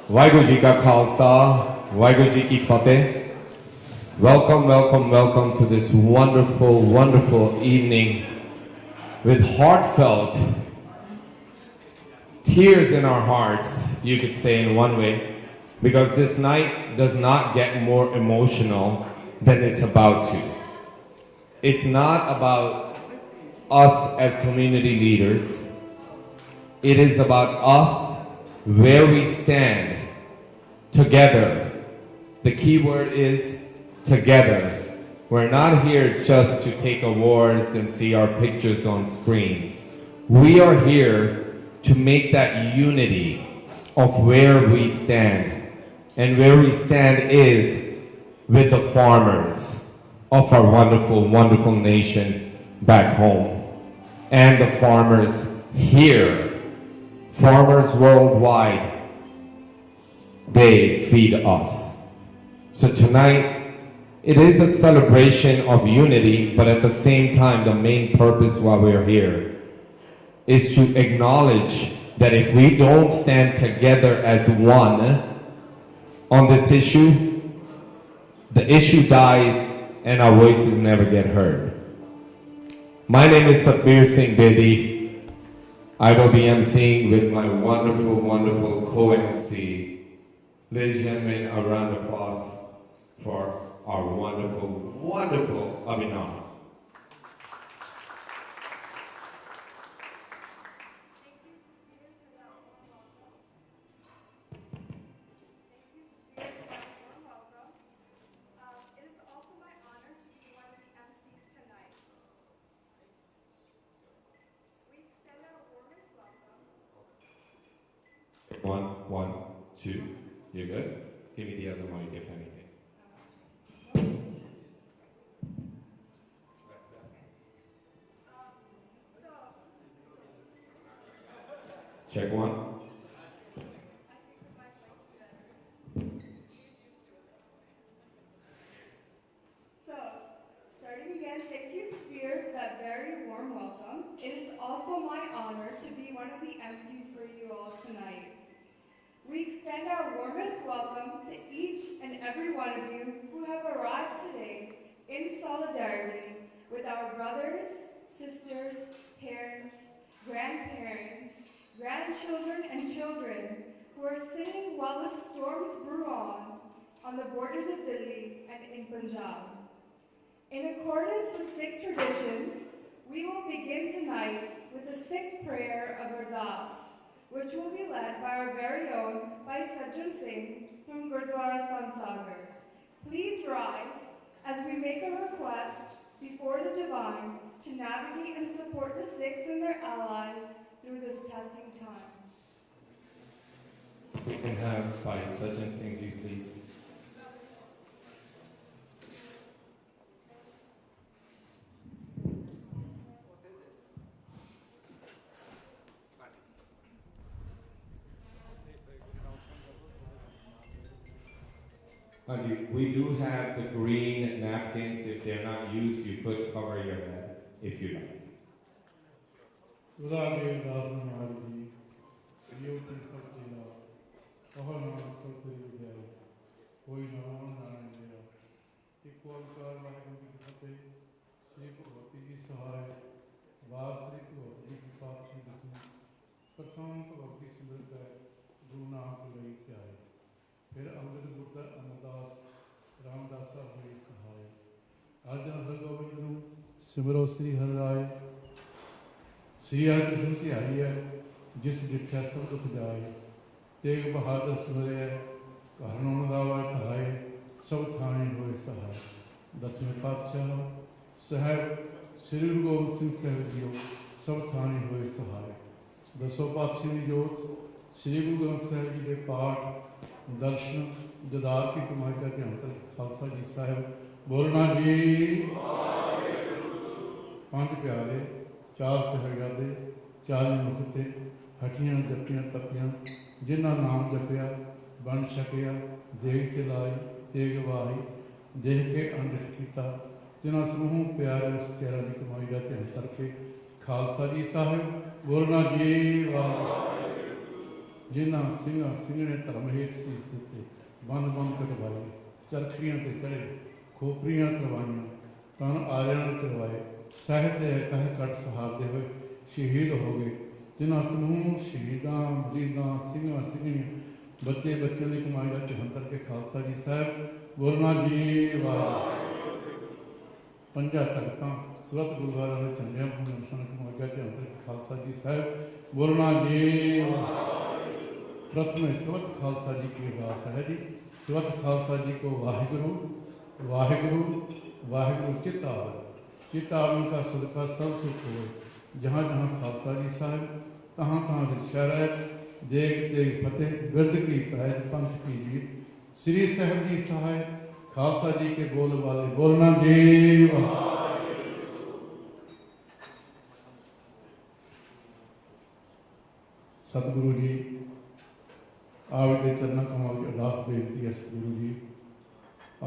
Waheguru Ji Ka Khalsa, Waheguru Ji Ki Fateh. Welcome, welcome, welcome to this wonderful, wonderful evening with heartfelt tears in our hearts, you could say in one way, because this night does not get more emotional than it's about to. It's not about us as community leaders. It is about us, where we stand together. The key word is together. We're not here just to take awards and see our pictures on screens. We are here to make that unity of where we stand. And where we stand is with the farmers of our wonderful, wonderful nation back home. And the farmers here, farmers worldwide, they feed us. So tonight, it is a celebration of unity, but at the same time, the main purpose why we're here is to acknowledge that if we don't stand together as one on this issue, the issue dies and our voices never get heard. My name is Satbir Singh Bedi. I will be emceeing with my wonderful, wonderful co-MC. Ladies and gentlemen, a round of applause for our wonderful, wonderful Abhinav. One, two. You good? Give me the other mic if anything. Check one. So, starting again, thank you, Spear, for that very warm welcome. It is also my honor to be one of the MCs for you all tonight. We extend our warmest welcome to each and every one of you who have arrived today in solidarity with our brothers, sisters, parents, grandparents, grandchildren, and children who are sitting while the storms brew on the borders of Delhi and in Punjab. In accordance with Sikh tradition, we will begin tonight with a Sikh prayer of Ardas, which will be led by our very own Bhai Sajjan Singh from Gurdwara Sansagar. Please rise as we make a request before the Divine to navigate and support the Sikhs and their allies through this testing time. We can have Bhai Sajjan Singh Ji, please. We do have the green napkins. If they're not used, you could cover your head if you like. फिर अंगद गुरता अमरदास रामदासा होई सहाय आजन हरगोबिंद नूं सिमरो श्री हर राय श्री हर कृष्ण की आई है जिस डिठा सब दुख जाए तेग बहादुर सुमरे घर नूं गावा कहाए सब थाने होए सहाय दसवें पातशाह साहब श्री गुरु गोबिंद सिंह साहब जीओ सब थाने होए सहाय दसों पातशाह की जोत श्री गुरु ग्रंथ साहब जी के पाठ दर्शन जदार की कमाई का ध्यान कर खालसा जी साहब बोलना जी पांच प्यारे चार साहिबजादे 40 मुख हटियां जपियां तपियां जिन्ना नाम जपिया बन छकिया देग चलाई तेग वाही देख के अनडिठ किया जिन्ना समूह प्यारे सत्यारा की कमाई का ध्यान करके खालसा जी साहब बोलना जी वाह ਜਿਨ੍ਹਾਂ ਸਿੰਘਾਂ ਸਿੰਘਣੇ ਧਰਮ ਹੇਤ ਸੀਸ ਦਿੱਤੇ, ਬੰਦ ਕਟਵਾਏ, ਚਰਖੀਆਂ ਤੇ ਚੜੇ, ਖੋਪਰੀਆਂ ਕਰਵਾਈਆਂ, ਕਣ ਆਰਿਆਂ ਨੂੰ ਕਰਵਾਏ, ਸਾਹਿਤ ਦੇ ਕਹਿ ਕੱਟ ਸਹਾਰਦੇ ਹੋਏ ਸ਼ਹੀਦ ਹੋ ਗਏ। ਜਿਨ੍ਹਾਂ ਸਮੂਹ ਸ਼ਹੀਦਾਂ, ਬਲੀਦਾਂ, ਸਿੰਘਾਂ ਸਿੰਘਣੀਆਂ, ਬੱਚੇ ਬੱਚਿਆਂ ਦੀ ਕਮਾਈ ਦਾ ਚਹੰਤਰ ਕੇ ਖਾਲਸਾ ਜੀ ਸਾਹਿਬ ਬੋਲਣਾ ਜੀ ਵਾਹਿਗੁਰੂ। ਪੰਜਾਂ ਤਖਤਾਂ ਸਵਤ ਗੁਰਦੁਆਰਾ ਦੇ ਝੰਡਿਆਂ ਨੂੰ ਨਿਸ਼ਾਨ ਕਮਾਇਆ ਚਹੰਤਰ ਕੇ ਖਾਲਸਾ ਜੀ ਸਾਹਿਬ ਬੋਲਣਾ ਜੀ ਵਾਹਿਗੁਰੂ। ਪ੍ਰਥਮ ਸਵਤ ਖਾਲਸਾ जी की अरदास है जी। सवत खालसा जी को वाहिगुरु वाहिगुरु वाहिगुरु चित आवन, चित आवन का सदका सब सुख हो। जहाँ जहाँ खालसा जी साहब तहाँ तहाँ रिक्शा रह, देख देख फतेह, बिरद की पैज, पंथ की जीत। श्री साहब जी साहब खालसा जी के बोल वाले बोलना जी वाहिगुरु। सतगुरु जी आप के चरणों कमाल की अरदास बेनती है। सतगुरु जी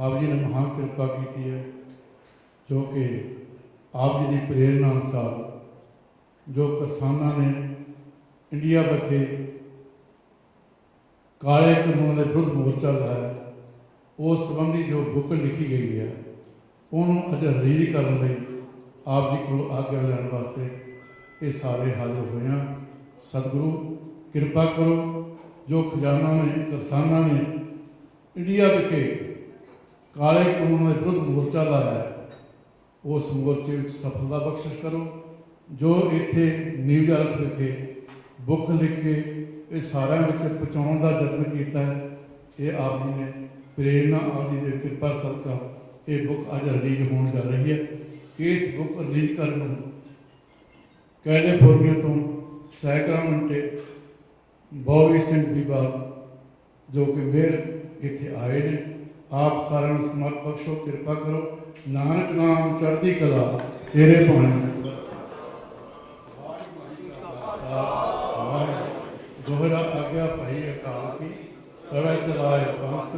आप जी ने महान कृपा की है, जो कि आप जी की प्रेरणा अनुसार जो किसानों ने इंडिया विखे काले कानून के विरुद्ध मोर्चा लाया, उस संबंधी जो बुक लिखी गई है उन्होंने अज रिलीज करने लई आप जी को आग्ञा लैन वास्ते ये सारे हाजिर हुए हैं। सतगुरु कृपा करो, जो खजाना ने किसानों ने इंडिया विखे काले कानून के विरुद्ध मोर्चा लाया है, उस मोर्चे में सफलता बख्शिश करो। जो इत्थे न्यूयॉर्क विखे बुक लिख के ये सारे पहुँचाने का यत्न किया है, ये आप जी ने प्रेरणा आप जी की कृपा सदका ये बुक अज रिलीज होने जा रही है। इस बुक रिलीज करने कैलीफोर्निया तो सैक्रामेंटो बॉबी सिंह बीबा जो कि मेयर इत्थे आए ने, आप सारे समर्थ बख्शो, कृपा करो। नानक नाम चढ़ती कला तेरे पानी दोहरा आज्ञा भाई अकाल की तवै चलाए पंथ,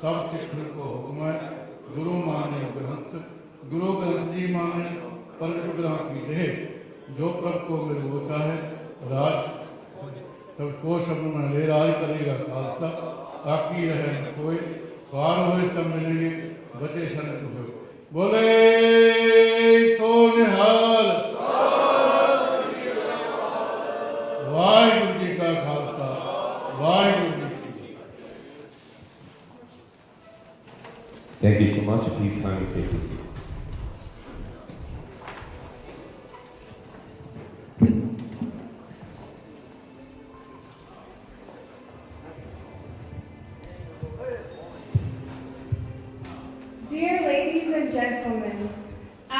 सब सिखन को हुक्म है। गुरु माने ग्रंथ, गुरु ग्रंथ जी माने प्रगट ग्रंथ की देह। जो प्रभ को मेरे होता है राज, सबको शब्द में ले राज करेगा खालसा। ताकि रहे न कोई, पार हुए सब मिलेंगे, बचे शरण हुए। बोले सो निहाल, वाहिगुरु जी का खालसा, वाहिगुरु जी की। Thank you so much. Please kindly take your seats. Dear ladies and gentlemen,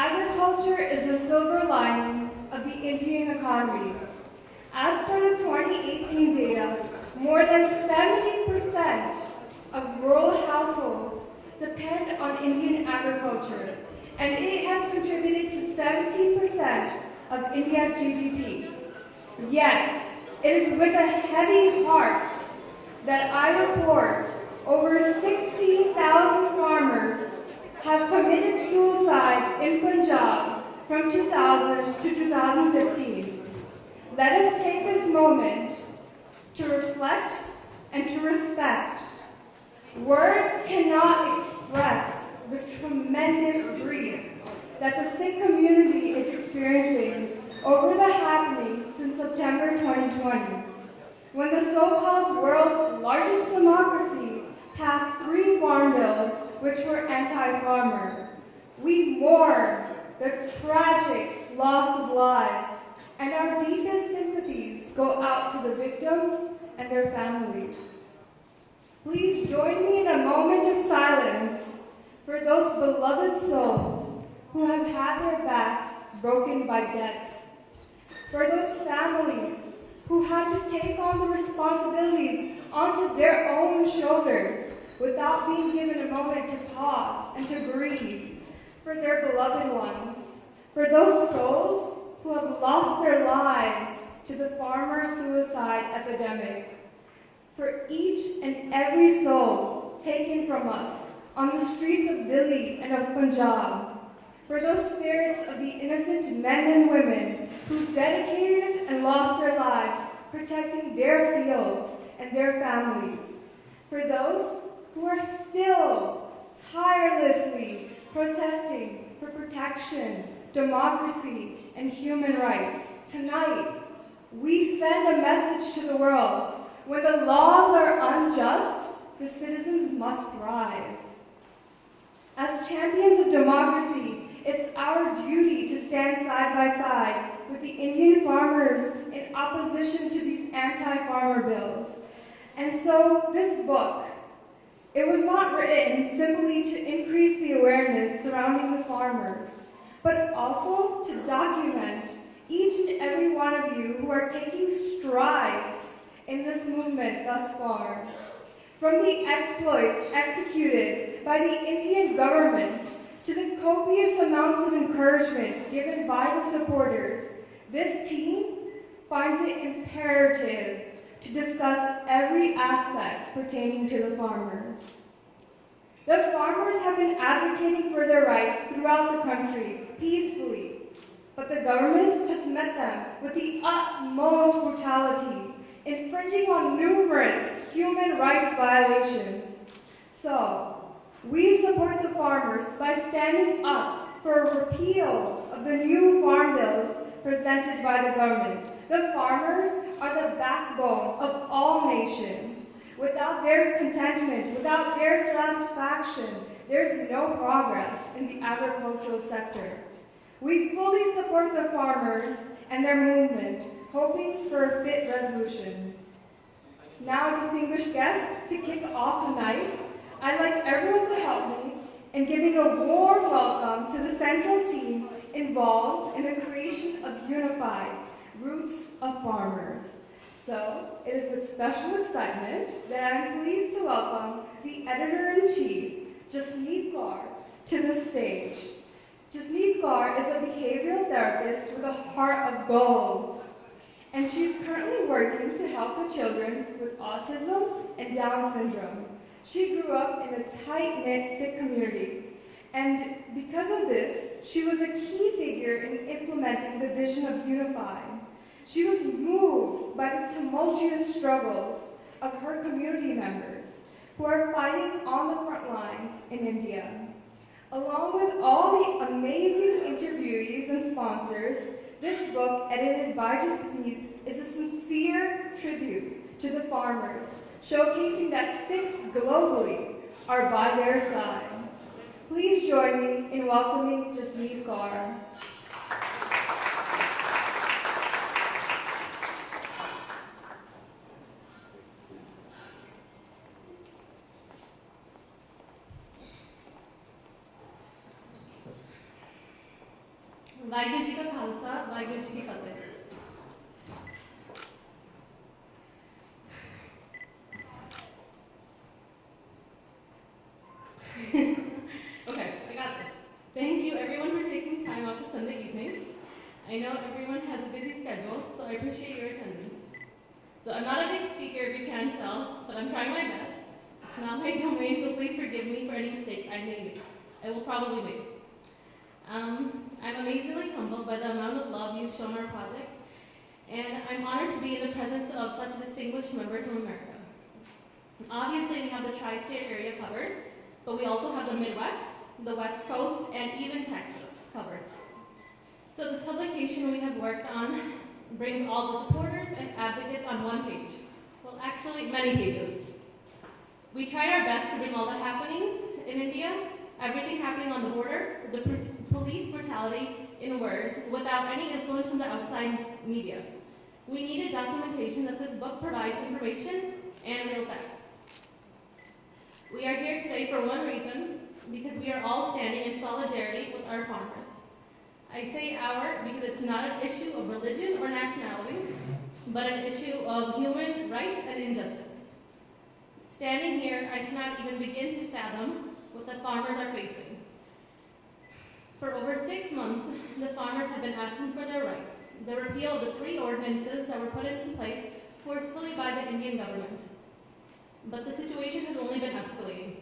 agriculture is the silver lining of the Indian economy. As per the 2018 data, more than 70% of rural households depend on Indian agriculture, and it has contributed to 70% of India's GDP. Yet, it is with a heavy heart that I report over 16,000 farmers have committed suicide in Punjab from 2000 to 2015. Let us take this moment to reflect and to respect. Words cannot express the tremendous grief that the Sikh community is experiencing over the happenings since September 2020, when the so-called world's largest democracy passed 3 farm bills which were anti-farmer. We mourn the tragic loss of lives, and our deepest sympathies go out to the victims and their families. Please join me in a moment of silence for those beloved souls who have had their backs broken by debt, for those families who had to take on the responsibilities onto their own shoulders without being given a moment to pause and to grieve, for their beloved ones, for those souls who have lost their lives to the farmer suicide epidemic, for each and every soul taken from us on the streets of Delhi and of Punjab, for those spirits of the innocent men and women who dedicated and lost their lives protecting their fields and their families. For those who are still tirelessly protesting for protection, democracy, and human rights, tonight we send a message to the world. When the laws are unjust, the citizens must rise. As champions of democracy, it's our duty to stand side by side with the Indian farmers in opposition to these anti-farmer bills. And so this book, it was not written simply to increase the awareness surrounding the farmers, but also to document each and every one of you who are taking strides in this movement thus far. From the exploits executed by the Indian government to the copious amounts of encouragement given by the supporters, this team finds it imperative to discuss every aspect pertaining to the farmers. The farmers have been advocating for their rights throughout the country peacefully, but the government has met them with the utmost brutality, infringing on numerous human rights violations. So, we support the farmers by standing up for a repeal of the new farm bills presented by the government. The farmers are the backbone of all nations. Without their contentment, without their satisfaction, there's no progress in the agricultural sector. We fully support the farmers and their movement, hoping for a fit resolution. Now, distinguished guests, to kick off the night, I'd like everyone to help me in giving a warm welcome to the central team involved in the creation of Unified Roots of Farmers. So, it is with special excitement that I'm pleased to welcome the Editor-in-Chief, Jasmeet Kaur, to the stage. Jasmeet Kaur is a behavioral therapist with a heart of gold, and she's currently working to help the children with autism and Down syndrome. She grew up in a tight-knit Sikh community, and because of this, she was a key figure in implementing the vision of Unified. She was moved by the tumultuous struggles of her community members who are fighting on the front lines in India. Along with all the amazing interviewees and sponsors, this book, edited by Jasmeet, is a sincere tribute to the farmers, showcasing that Sikhs globally are by their side. Please join me in welcoming Jasmeet Kaur. Waheguru ji ਕਾ ਖਾਲਸਾ ਵਾਹਿਗੁਰੂ ਜੀ ਕੀ ਫਤਿਹ Okay, I got this. Thank you everyone for taking time out this Sunday evening. I know everyone has a busy schedule, so I appreciate your attendance. So I'm not a big speaker if you can't tell, but I'm trying my best. It's not my domain, so please forgive me for any mistakes I may make. I will probably make. I'm amazingly humbled by the amount of love you've shown our project, and I'm honored to be in the presence of such distinguished members from America. Obviously, we have the tri-state area covered, but we also have the Midwest, the West Coast, and even Texas covered. So this publication we have worked on brings all the supporters and advocates on one page. Well, actually, many pages. We tried our best to bring all the happenings in India, everything happening on the border, the police brutality in words, without any influence from the outside media. We needed documentation that this book provides information and real facts. We are here today for one reason, because we are all standing in solidarity with our farmers. I say our because it's not an issue of religion or nationality, but an issue of human rights and injustice. Standing here, I cannot even begin to fathom what the farmers are facing. For over 6 months, the farmers have been asking for their rights, the repeal of the 3 ordinances that were put into place forcefully by the Indian government. But the situation has only been escalating.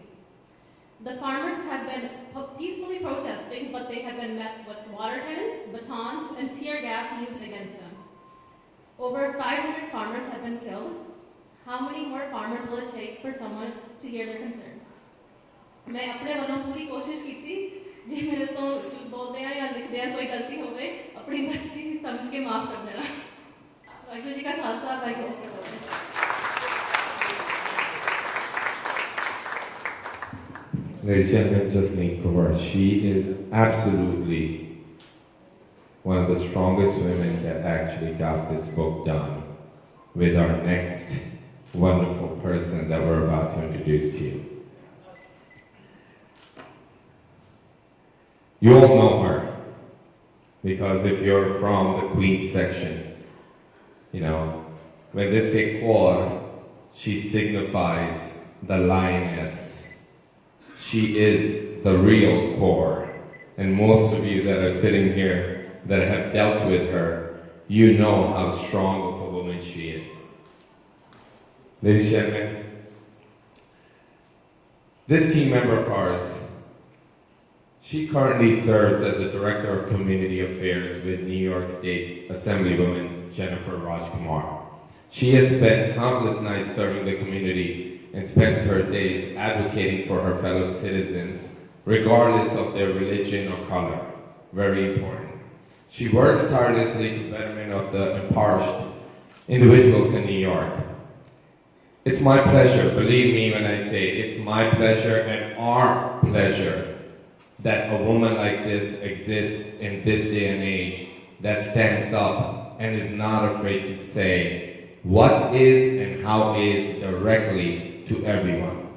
The farmers have been peacefully protesting, but they have been met with water cannons, batons, and tear gas used against them. Over 500 farmers have been killed. How many more farmers will it take for someone to hear their concerns? मैं अपने वालों पूरी कोशिश की थी जे मेरे तो बोलते हैं या लिखते हैं कोई गलती हो गई अपनी बच्ची समझ के माफ कर देना वाहिगुरू जी का खालसा वाहिगुरू जी की फतेह Ladies and gentlemen, Jasleen Kaur, she is absolutely one of the strongest women that actually got this book done with our next wonderful person that we're about to introduce to you. You all know her because if you're from the Queen's section, you know, when they say Kaur, she signifies the lioness. She is the real Kaur. And most of you that are sitting here that have dealt with her, you know how strong of a woman she is. Ladies and gentlemen, this team member of ours, she currently serves as the Director of Community Affairs with New York State's Assemblywoman Jennifer Rajkumar. She has spent countless nights serving the community and spends her days advocating for her fellow citizens, regardless of their religion or color. Very important. She works tirelessly to betterment of the impoverished individuals in New York. It's my pleasure, believe me when I say it's my pleasure and our pleasure that a woman like this exists in this day and age that stands up and is not afraid to say what is and how is directly to everyone.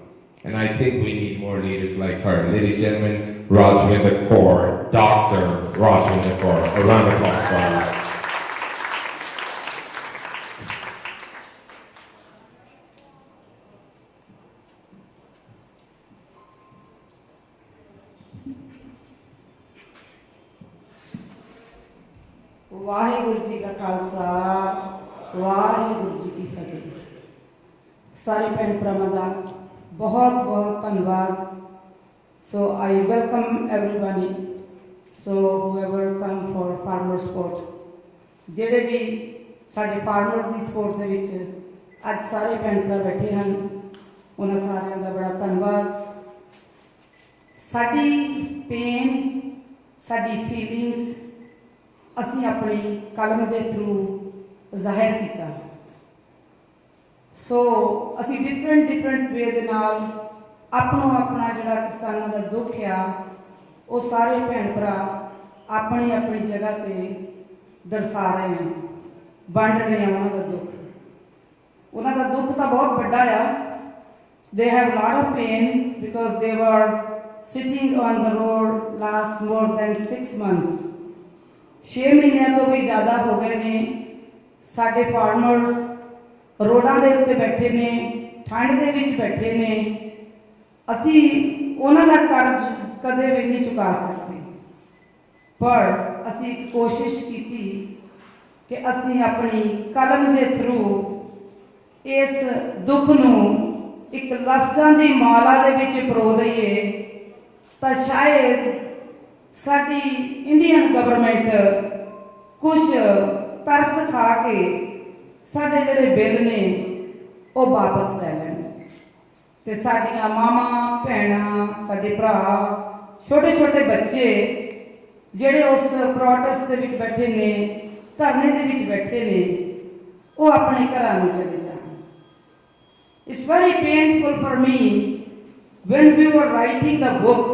And I think we need more leaders like her. Ladies and gentlemen, Rajwinder Kaur, Dr. Rajwinder Kaur. A round of applause for her. Waheguru ji का खालसा वाहिगुरु जी की फतेह सारे भैन भरावां दा बहुत बहुत धन्यवाद so I welcome everybody so whoever come for farmer support ਜਿਹੜੇ ਵੀ ਸਾਡੇ ਫਾਰਮਰ ਦੀ ਸਪੋਰਟ ਦੇ ਵਿੱਚ ਅੱਜ ਸਾਰੇ ਭੈਣ ਭਰਾ ਬੈਠੇ ਹਨ ਉਹਨਾਂ ਸਾਰਿਆਂ ਦਾ ਬੜਾ ਧੰਨਵਾਦ ਸਾਡੀ ਪੇਨ ਸਾਡੀ ਫੀਲਿੰਗਸ ਅਸੀਂ ਆਪਣੀ ਕਲਮ ਦੇ ਥਰੂ ਜ਼ਾਹਿਰ ਕੀਤਾ ਸੋ ਅਸੀਂ ਡਿਫਰੈਂਟ ਵੇ ਦੇ ਨਾਲ ਆਪਣਾ ਜਿਹੜਾ ਕਿਸਾਨਾਂ ਦਾ ਦੁੱਖ ਆ ਉਹ ਸਾਰੇ ਭੈਣ ਭਰਾ ਆਪਣੀ ਜਗ੍ਹਾ ਤੇ ਦਰਸਾ ਰਹੇ ਹਨ ਵੰਡ ਰਹੇ ਹਨ ਉਹਨਾਂ ਦਾ ਦੁੱਖ ਤਾਂ ਬਹੁਤ ਵੱਡਾ ਆ they have lot of pain because they were sitting on the road last more than 6 months 6 ਮਹੀਨਿਆਂ ਤੋਂ ਵੀ ਜ਼ਿਆਦਾ ਹੋ ਗਏ ਨੇ ਸਾਡੇ ਫਾਰਮਰਸ ਰੋਡਾਂ ਦੇ ਉੱਤੇ ਬੈਠੇ ਨੇ ਠੰਡ ਦੇ ਵਿੱਚ ਬੈਠੇ ਨੇ ਅਸੀਂ ਉਹਨਾਂ ਦਾ ਕਰਜ਼ ਕਦੇ ਵੀ ਨਹੀਂ ਚੁਕਾ ਸਕਦੇ ਪਰ ਅਸੀਂ ਕੋਸ਼ਿਸ਼ ਕੀਤੀ ਕਿ ਅਸੀਂ ਆਪਣੀ ਕਲਮ ਦੇ ਥਰੂ ਇਸ ਦੁੱਖ ਨੂੰ ਇੱਕ ਲਫ਼ਜ਼ਾਂ ਦੀ ਮਾਲਾ ਦੇ ਵਿੱਚ ਪਰੋ ਦਈਏ ਤਾਂ ਸ਼ਾਇਦ ਸਾਡੀ ਇੰਡੀਅਨ ਗਵਰਨਮੈਂਟ ਕੁਝ ਤਰਸ ਖਾ ਕੇ ਸਾਡੇ ਜਿਹੜੇ ਬਿੱਲ ਨੇ ਉਹ ਵਾਪਸ ਲੈ ਲੈਣ ਤੇ ਸਾਡੀਆਂ ਮਾਵਾਂ ਭੈਣਾਂ ਸਾਡੇ ਭਰਾ ਛੋਟੇ ਬੱਚੇ ਜਿਹੜੇ ਉਸ ਪ੍ਰੋਟੈਸਟ ਦੇ ਵਿੱਚ ਬੈਠੇ ਨੇ ਧਰਨੇ ਦੇ ਵਿੱਚ ਬੈਠੇ ਨੇ ਉਹ ਆਪਣੇ ਘਰਾਂ ਨੂੰ ਚਲੇ ਜਾਣ It's very painful for me when we were writing the book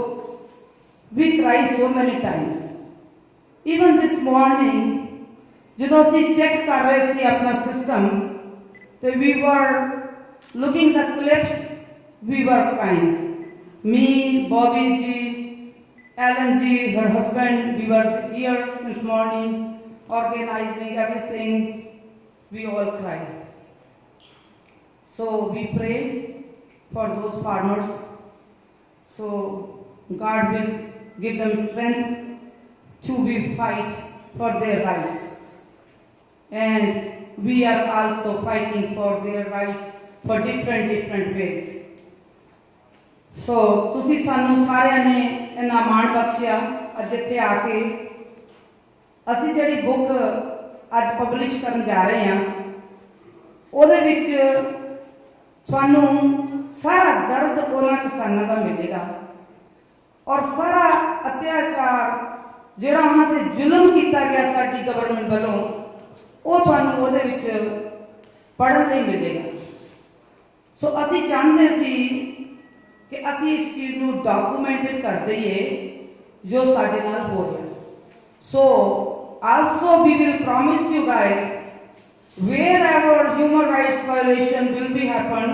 we cry so many times even this morning ਜਦੋਂ ਅਸੀਂ ਚੈੱਕ ਕਰ ਰਹੇ ਸੀ ਆਪਣਾ ਸਿਸਟਮ ਤੇ we were looking the clips we were crying me Bobby ji Alan ji her husband we were here since morning organizing everything we all cried so we pray for those farmers so God will give them strength to be fight for their rights and we are also fighting for their rights for different ways so ਤੁਸੀਂ ਸਾਨੂੰ ਸਾਰਿਆਂ ਨੇ ਇੰਨਾ ਮਾਣ ਬਖਸ਼ਿਆ ਅੱਜ ਇੱਥੇ ਆ ਕੇ ਅਸੀਂ ਜਿਹੜੀ ਬੁੱਕ ਅੱਜ ਪਬਲਿਸ਼ ਕਰਨ ਜਾ ਰਹੇ ਹਾਂ ਉਹਦੇ ਵਿੱਚ ਤੁਹਾਨੂੰ ਸਾਰਾ ਦਰਦ ਉਹਨਾਂ ਕਿਸਾਨਾਂ ਦਾ ਮਿਲੇਗਾ ਔਰ ਸਾਰਾ ਅਤਿਆਚਾਰ ਜਿਹੜਾ ਉਹਨਾਂ ਤੇ ਜ਼ੁਲਮ ਕੀਤਾ ਗਿਆ ਸਾਡੀ ਗਵਰਨਮੈਂਟ ਵੱਲੋਂ ਉਹ ਤੁਹਾਨੂੰ ਉਹਦੇ ਵਿੱਚ ਪੜ੍ਹਨ ਲਈ ਮਿਲੇਗਾ। ਸੋ ਅਸੀਂ ਚਾਹੁੰਦੇ ਸੀ ਕਿ ਅਸੀਂ ਇਸ ਚੀਜ਼ ਨੂੰ ਡਾਕੂਮੈਂਟਡ ਕਰ ਦਈਏ ਜੋ ਸਾਡੇ ਨਾਲ ਹੋ ਰਿਹਾ। ਸੋ also we will promise you guys wherever human rights violation will be happen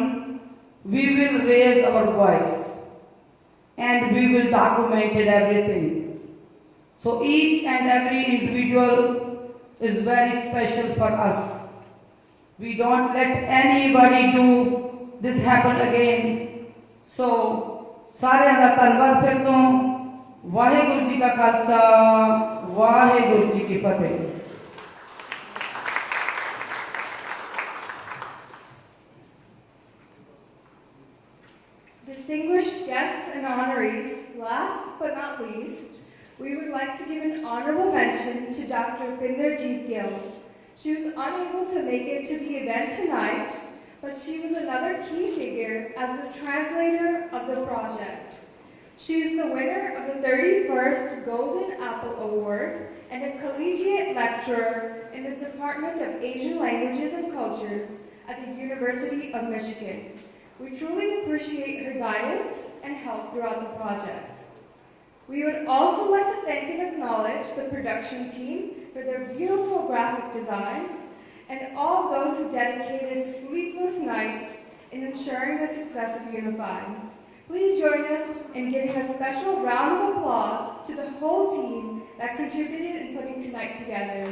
we will raise our voice and we will document it everything. So each and every individual is very special for us. We don't let anybody do this happen again. So ਸਾਰਿਆਂ ਦਾ ਧੰਨਵਾਦ ਫਿਰ ਤੋਂ। ਵਾਹਿਗੁਰੂ ਜੀ ਕਾ ਖਾਲਸਾ ਵਾਹਿਗੁਰੂ ਜੀ ਕੀ ਫਤਿਹ। Distinguished guests and honorees, last but not least, we would like to give an honorable mention to Dr. Binderjeet Gill. She was unable to make it to the event tonight, but she was another key figure as the translator of the project. She is the winner of the 31st Golden Apple Award and a collegiate lecturer in the Department of Asian Languages and Cultures at the University of Michigan. We truly appreciate her guidance and help throughout the project. We would also like to thank and acknowledge the production team for their beautiful graphic designs and all of those who dedicated sleepless nights in ensuring the success of Unified. Please join us in giving a special round of applause to the whole team that contributed in putting tonight together.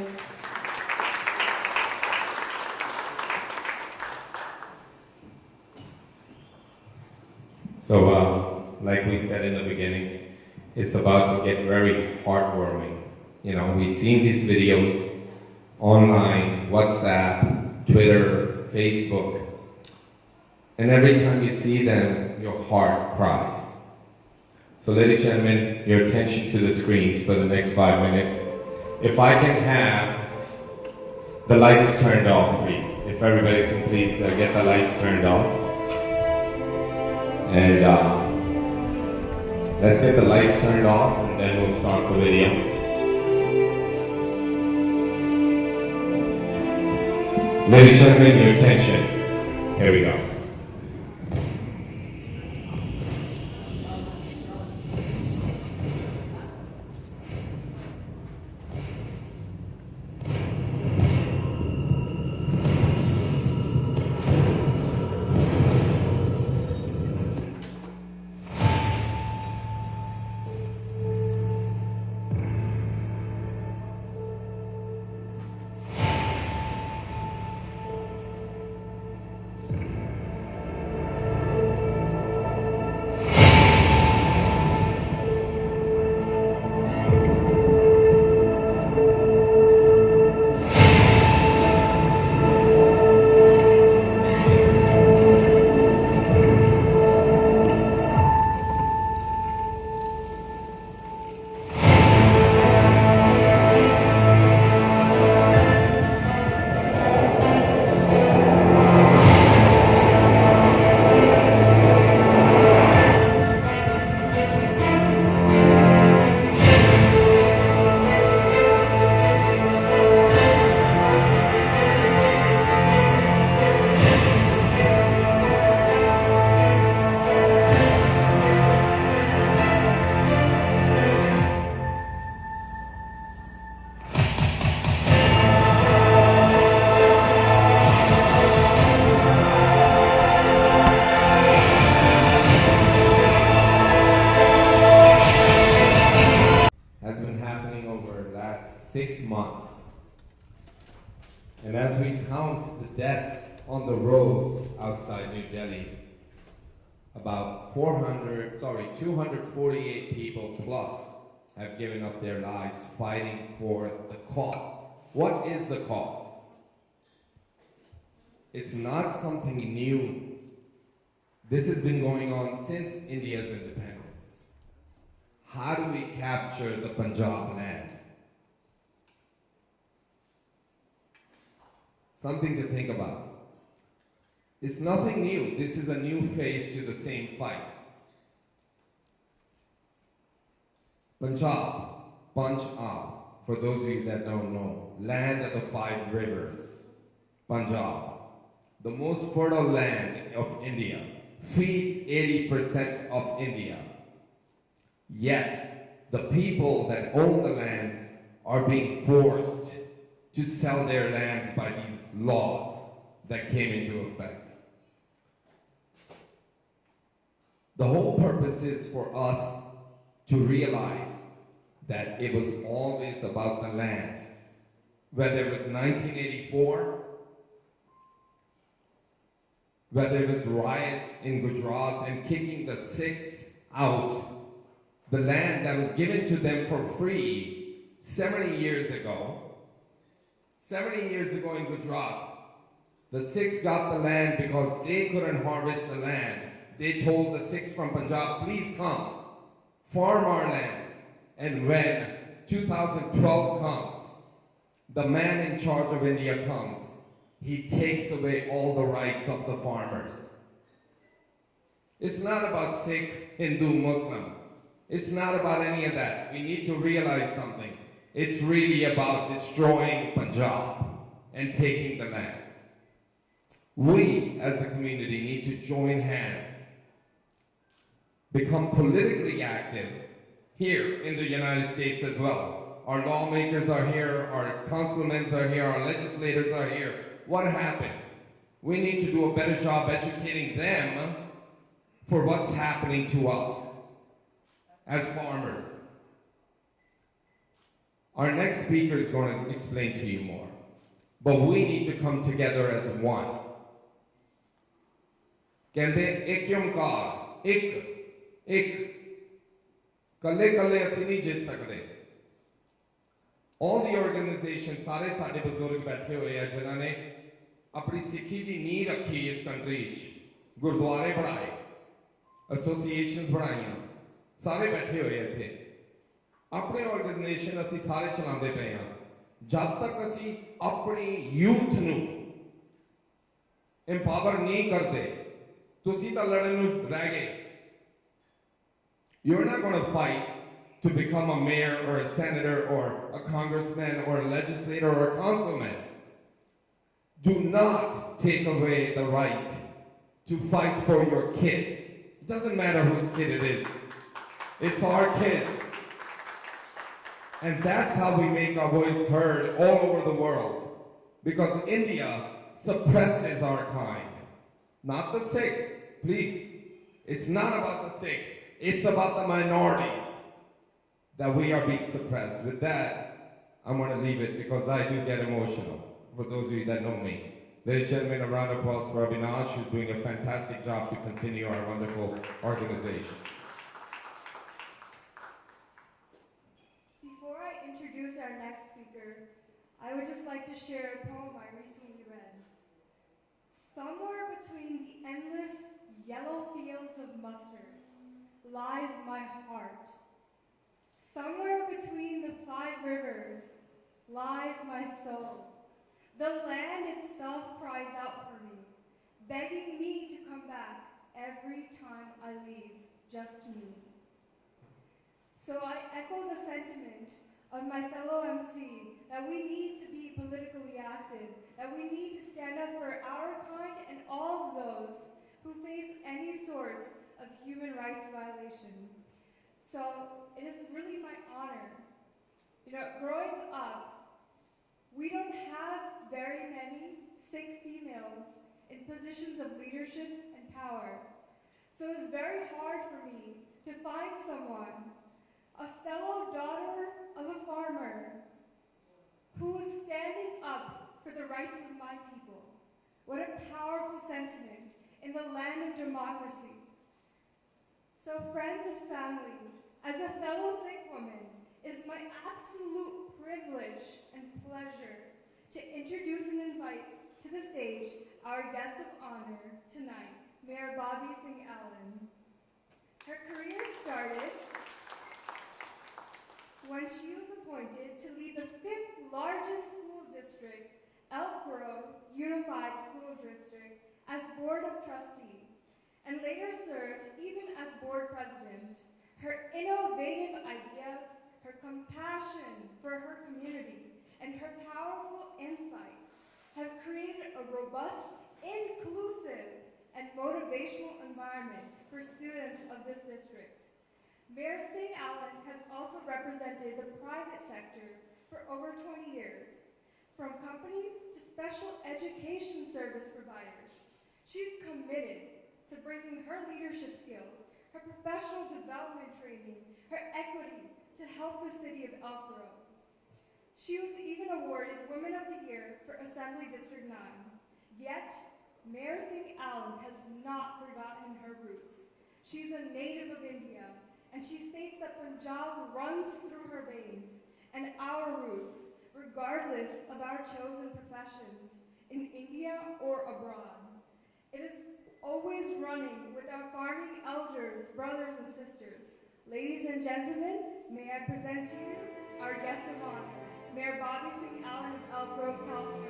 So, like we said in the beginning, it's about to get very heartwarming. You know, we've seen these videos online, WhatsApp, Twitter, Facebook, and every time you see them, your heart cries. So ladies and gentlemen, your attention to the screens for the next 5 minutes. If I can have the lights turned off, please. If everybody can please get the lights turned off. And let's get the lights turned off and then we'll start the video. Ladies and gentlemen, your attention. Here we go. And as we count the deaths on the roads outside New Delhi, about 248 people plus have given up their lives fighting for the cause. What is the cause? It's not something new. This has been going on since India's independence. How do we capture the Punjab land? something to think about. It's nothing new. This is a new face to the same fight. Punjab, for those of you that don't know, land of the 5 rivers. Punjab, the most fertile land of India, feeds 80% of India. Yet, the people that own the lands are being forced to sell their lands by these laws that came into effect. The whole purpose is for us to realize that it was always about the land. Whether it was 1984, whether it was riots in Gujarat and kicking the Sikhs out, the land that was given to them for free 70 years ago. 70 years ago in Gujarat, the Sikhs got the land because they couldn't harvest the land. They told the Sikhs from Punjab, please come, farm our lands. And when 2012 comes, the man in charge of India comes, he takes away all the rights of the farmers. It's not about Sikh, Hindu, Muslim. It's not about any of that. We need to realize something. It's really about destroying Punjab and taking the lands. We, as the community, need to join hands, become politically active here in the United States as well. Our lawmakers are here, our councilmen are here, our legislators are here. What happens? We need to do a better job educating them for what's happening to us as farmers. Our next speaker is going to explain to you more. But we need to come together as one. Kende ek yomkar, ek. Kalle ਅਸੀਂ ਨਹੀਂ ਜਿੱਤ ਸਕਦੇ. All the organizations, ਸਾਰੇ ਸਾਡੇ ਬਜ਼ੁਰਗ ਬੈਠੇ ਹੋਏ ਆ ਜਿਨ੍ਹਾਂ ਨੇ ਆਪਣੀ ਸਿੱਖੀ ਦੀ ਨੀਂਹ ਰੱਖੀ ਇਸ ਕੰਟਰੀ 'ਚ, ਗੁਰਦੁਆਰੇ ਬਣਾਏ, ਐਸੋਸੀਏਸ਼ਨਸ ਬਣਾਈਆਂ, ਸਾਰੇ ਬੈਠੇ ਹੋਏ ਇੱਥੇ। ਆਪਣੇ ਆਰਗੇਨਾਈਜੇਸ਼ਨ ਅਸੀਂ ਸਾਰੇ ਚਲਾਉਂਦੇ ਪਏ ਹਾਂ। ਜਦ ਤੱਕ ਅਸੀਂ ਆਪਣੀ ਯੂਥ ਨੂੰ ਇੰਪਾਵਰ ਨਹੀਂ ਕਰਦੇ, ਤੁਸੀਂ ਤਾਂ ਲੜਨ ਨੂੰ ਰਹਿ ਗਏ। You're not going to fight to become a mayor or a senator or a congressman or a legislator or a councilman. Do not take away the right to fight for your kids. It doesn't matter whose kid it is. It's our kids. And that's how we make our voice heard all over the world. Because India suppresses our kind. Not the Sikhs, please. It's not about the Sikhs. It's about the minorities that we are being suppressed. With that, I'm going to leave it because I do get emotional, for those of you that know me. Ladies and gentlemen, a round of applause for Avinash, who's doing a fantastic job to continue our wonderful organization. Before I introduce our next speaker, I would just like to share a poem I recently read. Somewhere between the endless yellow fields of mustard lies my heart. Somewhere between the 5 rivers lies my soul. The land itself cries out for me, begging me to come back every time I leave, just me. So I echo the sentiment of my fellow MC that we need to be politically active, that we need to stand up for our kind and all of those who face any sorts of human rights violation. So it is really my honor. Growing up, we don't have very many Sikh females in positions of leadership and power. So it's very hard for me to find someone, a fellow daughter of a farmer, who is standing up for the rights of my people. What a powerful sentiment in the land of democracy. So friends and family, as a fellow Sikh woman, it is my absolute privilege and pleasure to introduce and invite to the stage our guest of honor tonight, Mayor Bobby Singh Allen. Her career started when she was appointed to lead the 5th largest school district Elk Grove Unified School District as Board of Trustee, and later served even as Board President. Her innovative ideas, her compassion for her community, and her powerful insight have created a robust, inclusive, and motivational environment for students of this district. Mayor Singh Allen has also represented the private sector for over 20 years, from companies to special education service providers. She's committed to bringing her leadership skills, her professional development training, her equity to help the city of Elk Grove. She was even awarded Woman of the Year for Assembly District 9. Yet, Mayor Singh Allen has not forgotten her roots. She's a native of India, and she states that Punjab runs through her veins, and our roots, regardless of our chosen professions, in India or abroad. It is always running with our farming elders, brothers, and sisters. Ladies and gentlemen, may I present to you our guest of honor, Mayor Bobby Singh Allen of Elk Grove, California.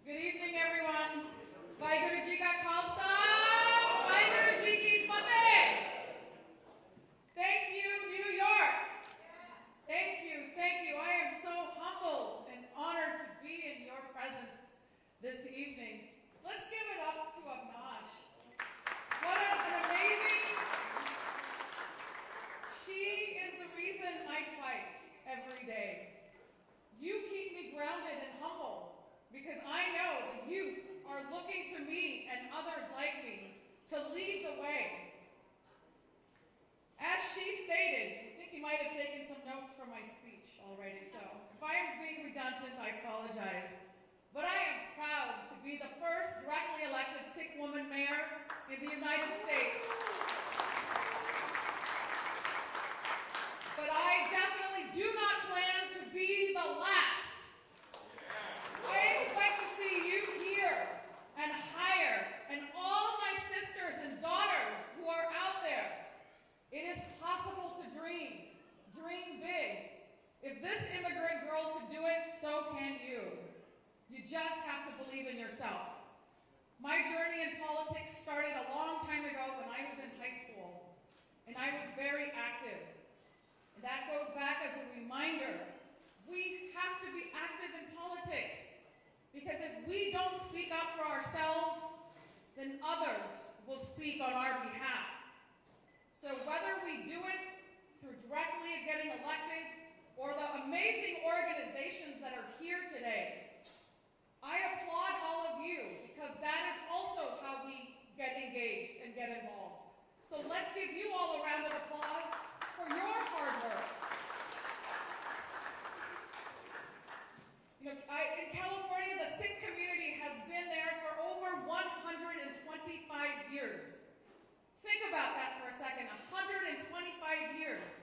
Good evening, everyone. Vaheguru Ji Ka Khalsa, Vaheguru Ji Ki Fateh. Thank you, New York. Thank you, thank you. I am so humbled and honored to be in your presence this evening. Let's give it up to Avnash. What an amazing... She is the reason I fight every day. You keep me grounded and humble, because I know the youth are looking to me and others like me to lead the way. As she stated, I think you might have taken some notes from my speech already, so if I am being redundant, I apologize. But I am proud to be the first directly elected Sikh woman mayor in the United States. But I definitely do not plan to be the last. I expect to see you here and higher, and all my sisters and daughters who are out there. It is possible to dream big. If this immigrant girl could do it, so can you. You just have to believe in yourself. My journey in politics started a long time ago when I was in high school, and I was very active. And that goes back as a reminder, we have to be active in politics. Because if we don't speak up for ourselves, then others will speak on our behalf. So whether we do it through directly getting elected or the amazing organizations that are here today, I applaud all of you because that is also how we get engaged and get involved. So let's give you all a round of applause for your hard work. You know, in California, the Sikh community has been there for over 125 years. Think about that for a second, 125 years.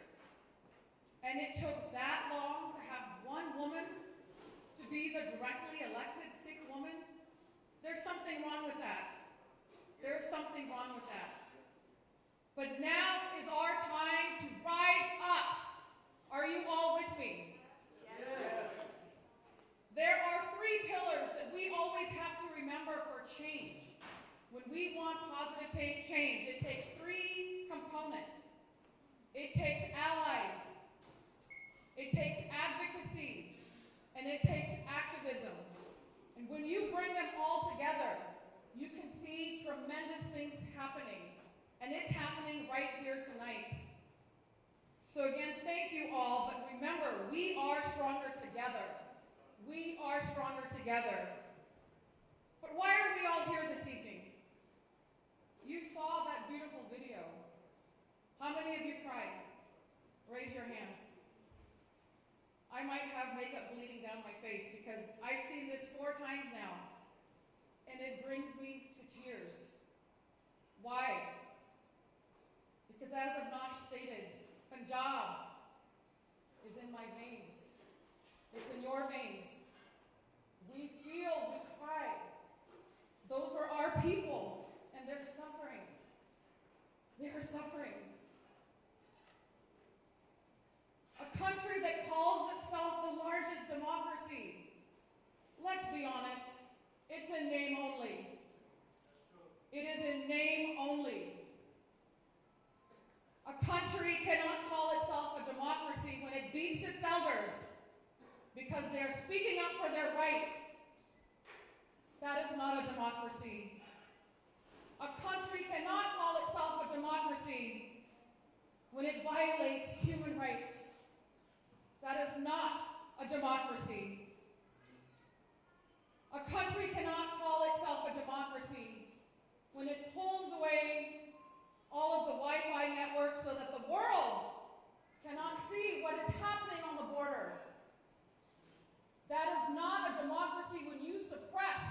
And it took that long to have one woman to be the directly elected Sikh woman? There's something wrong with that. There's something wrong with that. But now is our time to rise up. Are you all with me? Yes. There are three pillars that we always have to remember for change. When we want positive change, it takes three components. It takes allies, it takes advocacy, and it takes activism. And when you bring them all together, you can see tremendous things happening. And it's happening right here tonight. So again, thank you all, but remember, we are stronger together. We are stronger together. But why are we all here this evening? You saw that beautiful video. How many of you cried? Raise your hands. I might have makeup bleeding down my face because I've seen this 4 times now, and it brings me to tears. Why? Because as Avnash stated, Punjab is in my veins. your veins. We feel, we cry. Those are our people, and they're suffering. They're suffering. A country that calls itself the largest democracy. Let's be honest, it's in name only. It is in name only. A country cannot call itself a democracy when it beats its elders because they are speaking up for their rights. That is not a democracy. A country cannot call itself a democracy when it violates human rights. That is not a democracy. A country cannot call itself a democracy when it pulls away all of the Wi-Fi networks so that the world cannot see what is happening on the border. That is not a democracy when you suppress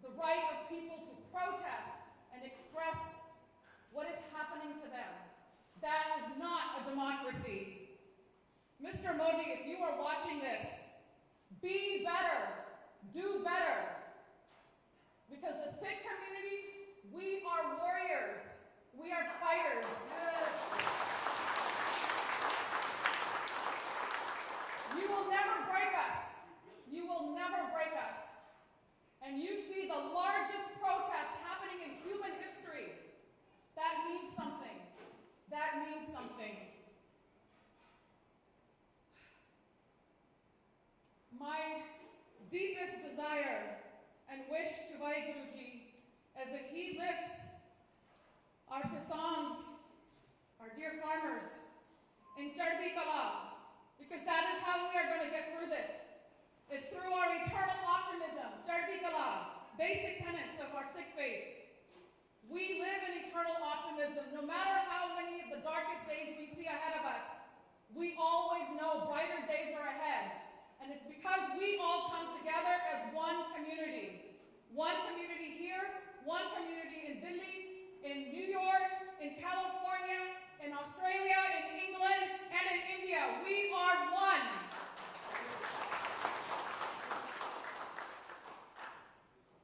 the right of people to protest and express what is happening to them. That is not a democracy. Mr. Modi, if you are watching this, be better, do better. Because the Sikh community, we are warriors. We are fighters. You will never break us. You will never break us. And you see the largest protest happening in human history. That means something. That means something. My deepest desire and wish to Vaheguruji as that he lifts our kisans, our dear farmers, in Chardi Kala, because that is how we are going to get through this, is through our eternal optimism, Chardi Kala, basic tenets of our Sikh faith. We live in eternal optimism. No matter how many of the darkest days we see ahead of us, we always know brighter days are ahead. And it's because we all come together as one community. One community here, one community in Delhi, in New York, in California, in Australia, in England, and in India. We are one.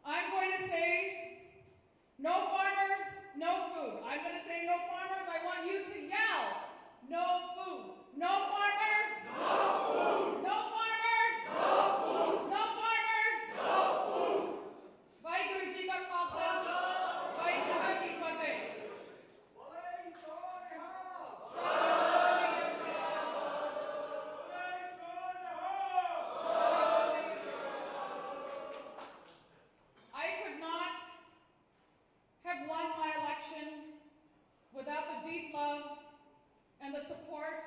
I'm going to say, no farmers, no food. I'm going to say no farmers. I want you to yell, no food. No farmers, no food. No farmers, no food. No farmers, no food. Vaheguruji ka khalsa, Vaheguruji ki fateh. I could not have won my election without the deep love and the support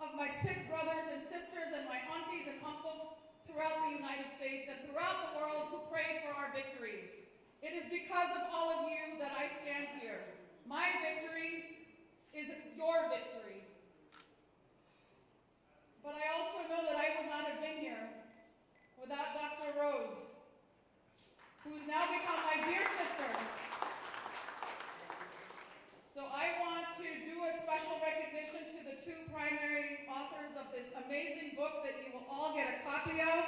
of my Sikh brothers and sisters and my aunties and uncles throughout the United States and throughout the world who prayed for our victory. It is because of all of you that I stand here. My victory is your victory. But I also know that I would not have been here without Dr. Rose, who's now become my dear sister. So I want to do a special recognition to the two primary authors of this amazing book that you will all get a copy of,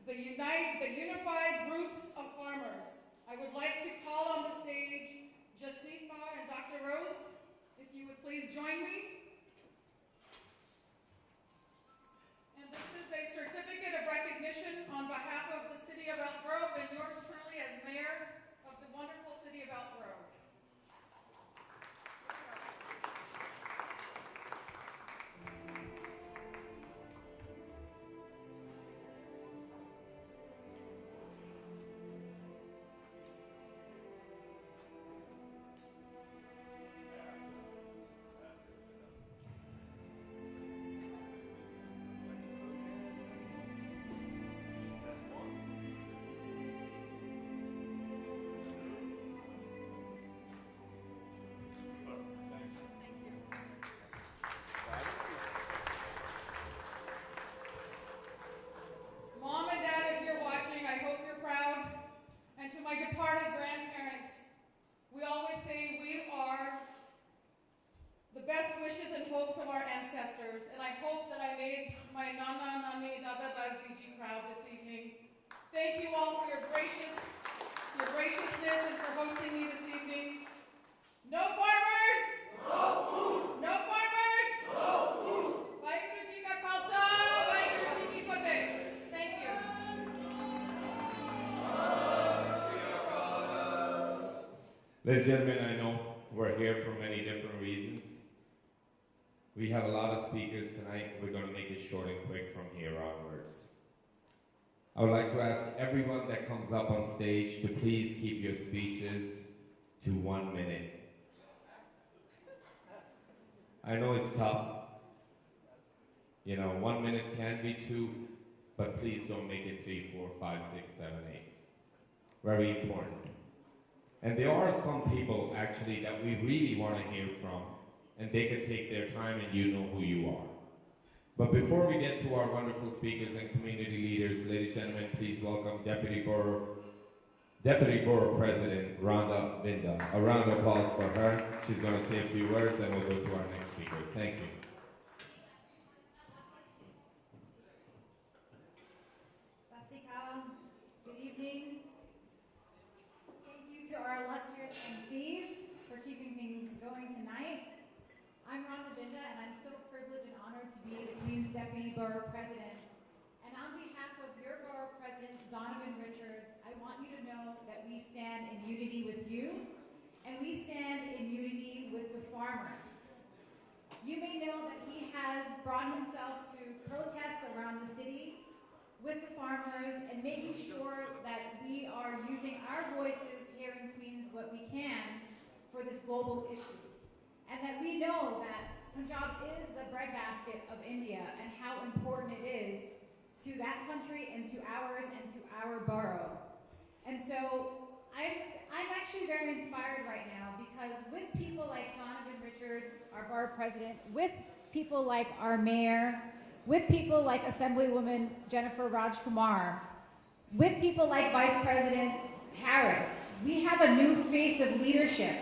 The Unified Roots of Farmers. I would like to call on the stage Jasneetpa and Dr. Rose, if you would please join me. And this is a certificate of recognition on behalf of the City of Elk Grove and yours truly as Mayor Ladies and gentlemen, I know we're here for many different reasons. We have a lot of speakers tonight. We're going to make it short and quick from here onwards. I would like to ask everyone that comes up on stage to please keep your speeches to 1 minute. I know it's tough. You know, 1 minute can be 2, but please don't make it 3, 4, 5, 6, 7, 8. Very important. And there are some people actually that we really want to hear from, and they can take their time and you know who you are. But before we get to our wonderful speakers and community leaders, ladies and gentlemen, please welcome Deputy Borough President Rhonda Binda. A round of applause for her. She's going to say a few words and we'll go to our next speaker. Thank you. Good evening. Thank you to our illustrious MCs for keeping things going tonight. I'm Rhonda Binda, and I'm so privileged and honored to be the Queens Deputy Borough President. And on behalf of your Borough President, Donovan Richards, I want you to know that we stand in unity with you, and we stand in unity with the farmers. You may know that he has brought himself to protests around the city with the farmers and making sure that we are using our voices here in Queens what we can for this global issue. And that we know that Punjab is the breadbasket of India and how important it is to that country and to ours and to our borough. And so I'm actually very inspired right now because with people like Donovan Richards, our borough president, with people like our mayor, with people like Assemblywoman Jennifer Rajkumar, with people like Vice President Harris, we have a new face of leadership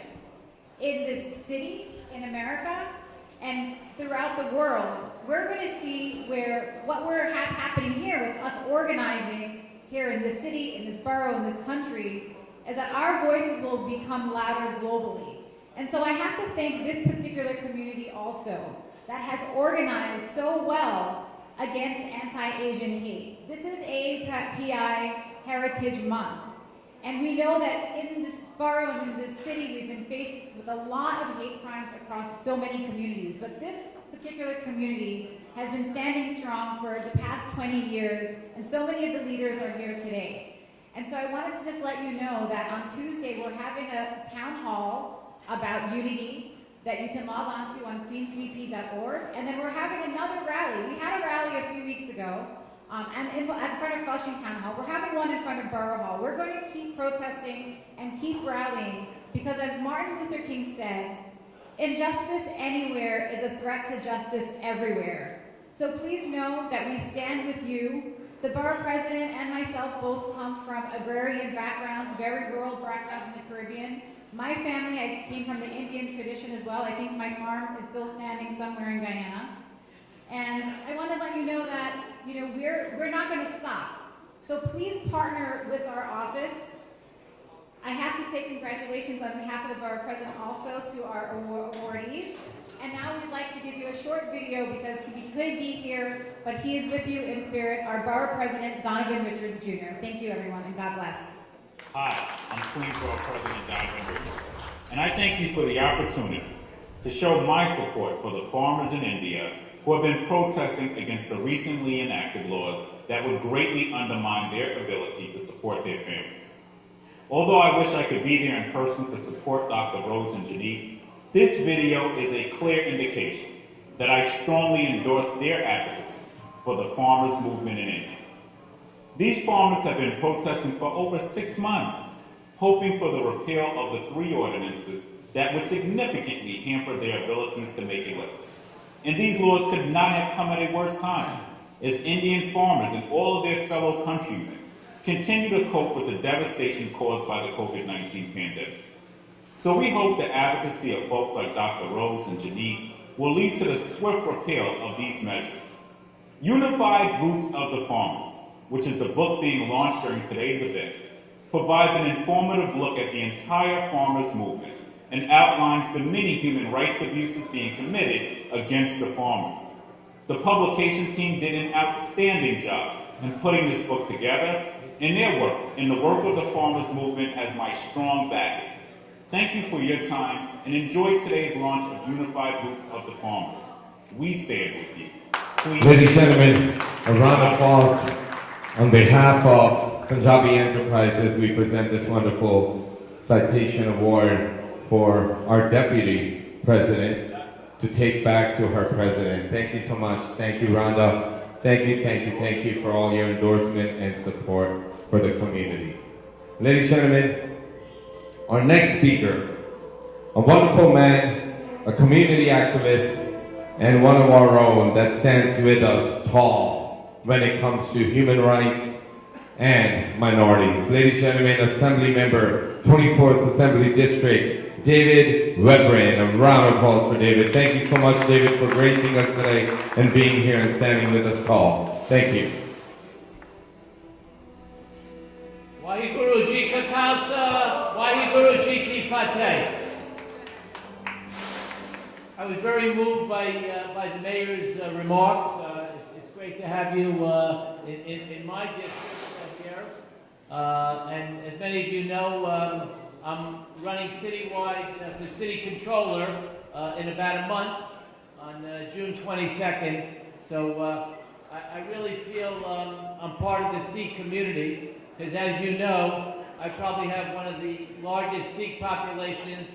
in this city, in America, and throughout the world. We're going to see what we're happening here with us organizing here in this city, in this borough, in this country, is that our voices will become louder globally. And so I have to thank this particular community also that has organized so well against anti-Asian hate. This is AAPI Heritage Month. And we know that in this borough and in this city, we've been faced with a lot of hate crimes across so many communities. But this particular community has been standing strong for the past 20 years, and so many of the leaders are here today. And so I wanted to just let you know that on Tuesday, we're having a town hall about unity that you can log on to on queensvp.org. And then we're having another rally. We had a rally a few weeks ago in front of Flushing Town Hall. We're having one in front of Borough Hall. We're going to keep protesting and keep rallying because as Martin Luther King said, injustice anywhere is a threat to justice everywhere. So please know that we stand with you. The borough president and myself both come from agrarian backgrounds, very rural backgrounds in the Caribbean. My family, I came from the Indian tradition as well. I think my farm is still standing somewhere in Guyana. And I want to let you know that, we're not going to stop. So please partner with our office. I have to say congratulations on behalf of the borough president also to our awardees. And now we'd like to give you a short video because he couldn't be here, but he is with you in spirit, our borough president, Donovan Richards Jr. Thank you, everyone, and God bless. Hi, I'm Queens Borough President Donovan Richards, and I thank you for the opportunity to show my support for the farmers in India who have been protesting against the recently enacted laws that would greatly undermine their ability to support their families. Although I wish I could be there in person to support Dr. Rose and Janique, this video is a clear indication that I strongly endorse their advocacy for the farmers' movement in India. These farmers have been protesting for over 6 months, hoping for the repeal of the 3 ordinances that would significantly hamper their abilities to make a living. And these laws could not have come at a worse time, as Indian farmers and all of their fellow countrymen continue to cope with the devastation caused by the COVID-19 pandemic. So we hope the advocacy of folks like Dr. Rose and Janique will lead to the swift repeal of these measures. Unified Roots of the Farmers, which is the book being launched during today's event, provides an informative look at the entire farmers' movement and outlines the many human rights abuses being committed against the farmers. The publication team did an outstanding job in putting this book together, and their work and the work of the farmers' movement has my strong backing. Thank you for your time and enjoy today's launch of Unified Roots of the Farmers. We stand with you. Please. Ladies and gentlemen, a round of applause on behalf of Punjabi Enterprises. We present this wonderful citation award for our Deputy President to take back to her President. Thank you so much. Thank you, Rhonda. Thank you for all your endorsement and support for the community. Ladies and gentlemen, our next speaker, a wonderful man, a community activist, and one of our own that stands with us tall when it comes to human rights and minorities. Ladies and gentlemen, Assembly Member, 24th Assembly District, David Webran. A round of applause for David. Thank you so much, David, for gracing us today and being here and standing with us tall. Thank you. Waheguru Ji Ka Khalsa, Waheguru Ji Ki Fateh. I was very moved by the mayor's remarks. It's great to have you in my district here. And as many of you know, I'm running citywide for city controller in about a month on June 22nd. So I really feel I'm part of the Sikh community because, as you know, I probably have one of the largest Sikh populations,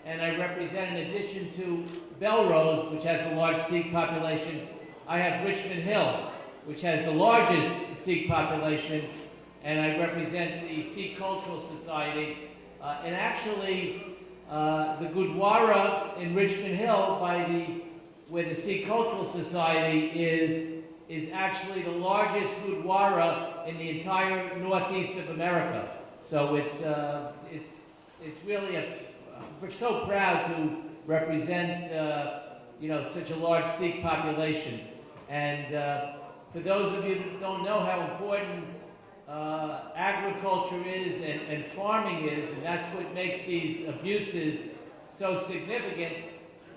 and I represent, in addition to Belrose, which has a large Sikh population, I have Richmond Hill, which has the largest Sikh population, and I represent the Sikh Cultural Society. And actually, the Gurdwara in Richmond Hill, where the Sikh Cultural Society is actually the largest Gurdwara in the entire northeast of America. So it's really we're so proud to represent such a large Sikh population. And for those of you that don't know how important agriculture is and farming is, and that's what makes these abuses so significant.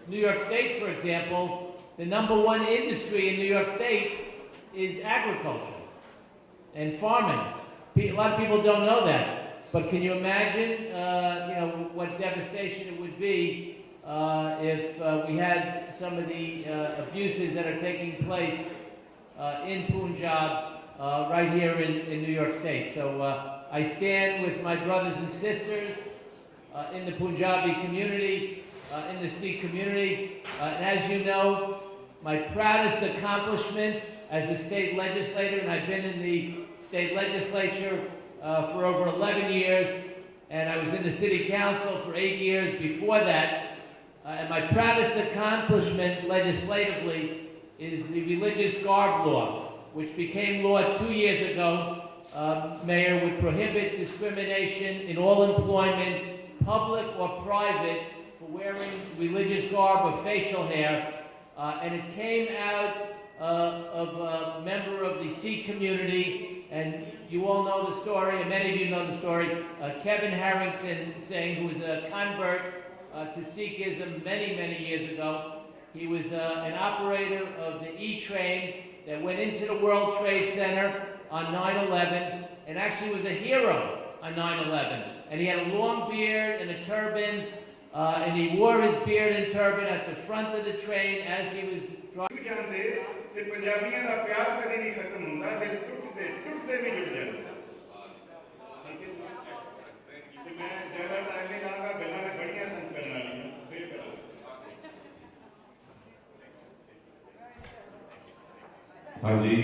New York State, for example, the #1 industry in New York State is agriculture and farming. A lot of people don't know that. But can you imagine, what devastation it would be if we had some of the abuses that are taking place in Punjab right here in New York State. So I stand with my brothers and sisters in the Punjabi community, in the Sikh community. And as you know, my proudest accomplishment as a state legislator, and I've been in the state legislature for over 11 years, and I was in the city council for 8 years before that. And my proudest accomplishment legislatively is the religious garb law, which became law 2 years ago. Mayor, would prohibit discrimination in all employment, public or private, for wearing religious garb or facial hair. And it came out of a member of the Sikh community, and you all know the story, and many of you know the story, Kevin Harrington Singh, who was a convert to Sikhism many, many years ago. He was an operator of the E-Train that went into the World Trade Center on 9/11, and actually was a hero on 9/11. And he had a long beard and a turban, and he wore his beard and turban at the front of the train as he was driving. ਤੇ ਪੰਜਾਬੀਆਂ ਦਾ ਪਿਆਰ ਕਦੇ ਨਹੀਂ ਖਤਮ ਹੁੰਦਾ ਜੇ ਟੁੱਟਦੇ ਵੀ ਜੁੜ ਜਾਂਦੇ ਤੇ ਮੈਂ ਜ਼ਿਆਦਾ ਟਾਈਮ ਨਹੀਂ ਲਾਂਗਾ ਗੱਲਾਂ ਨੇ ਬੜੀਆਂ ਸੰਗ ਕਰਨ ਵਾਲੀਆਂ ਫਿਰ ਕਰਾਂਗਾ Hanji,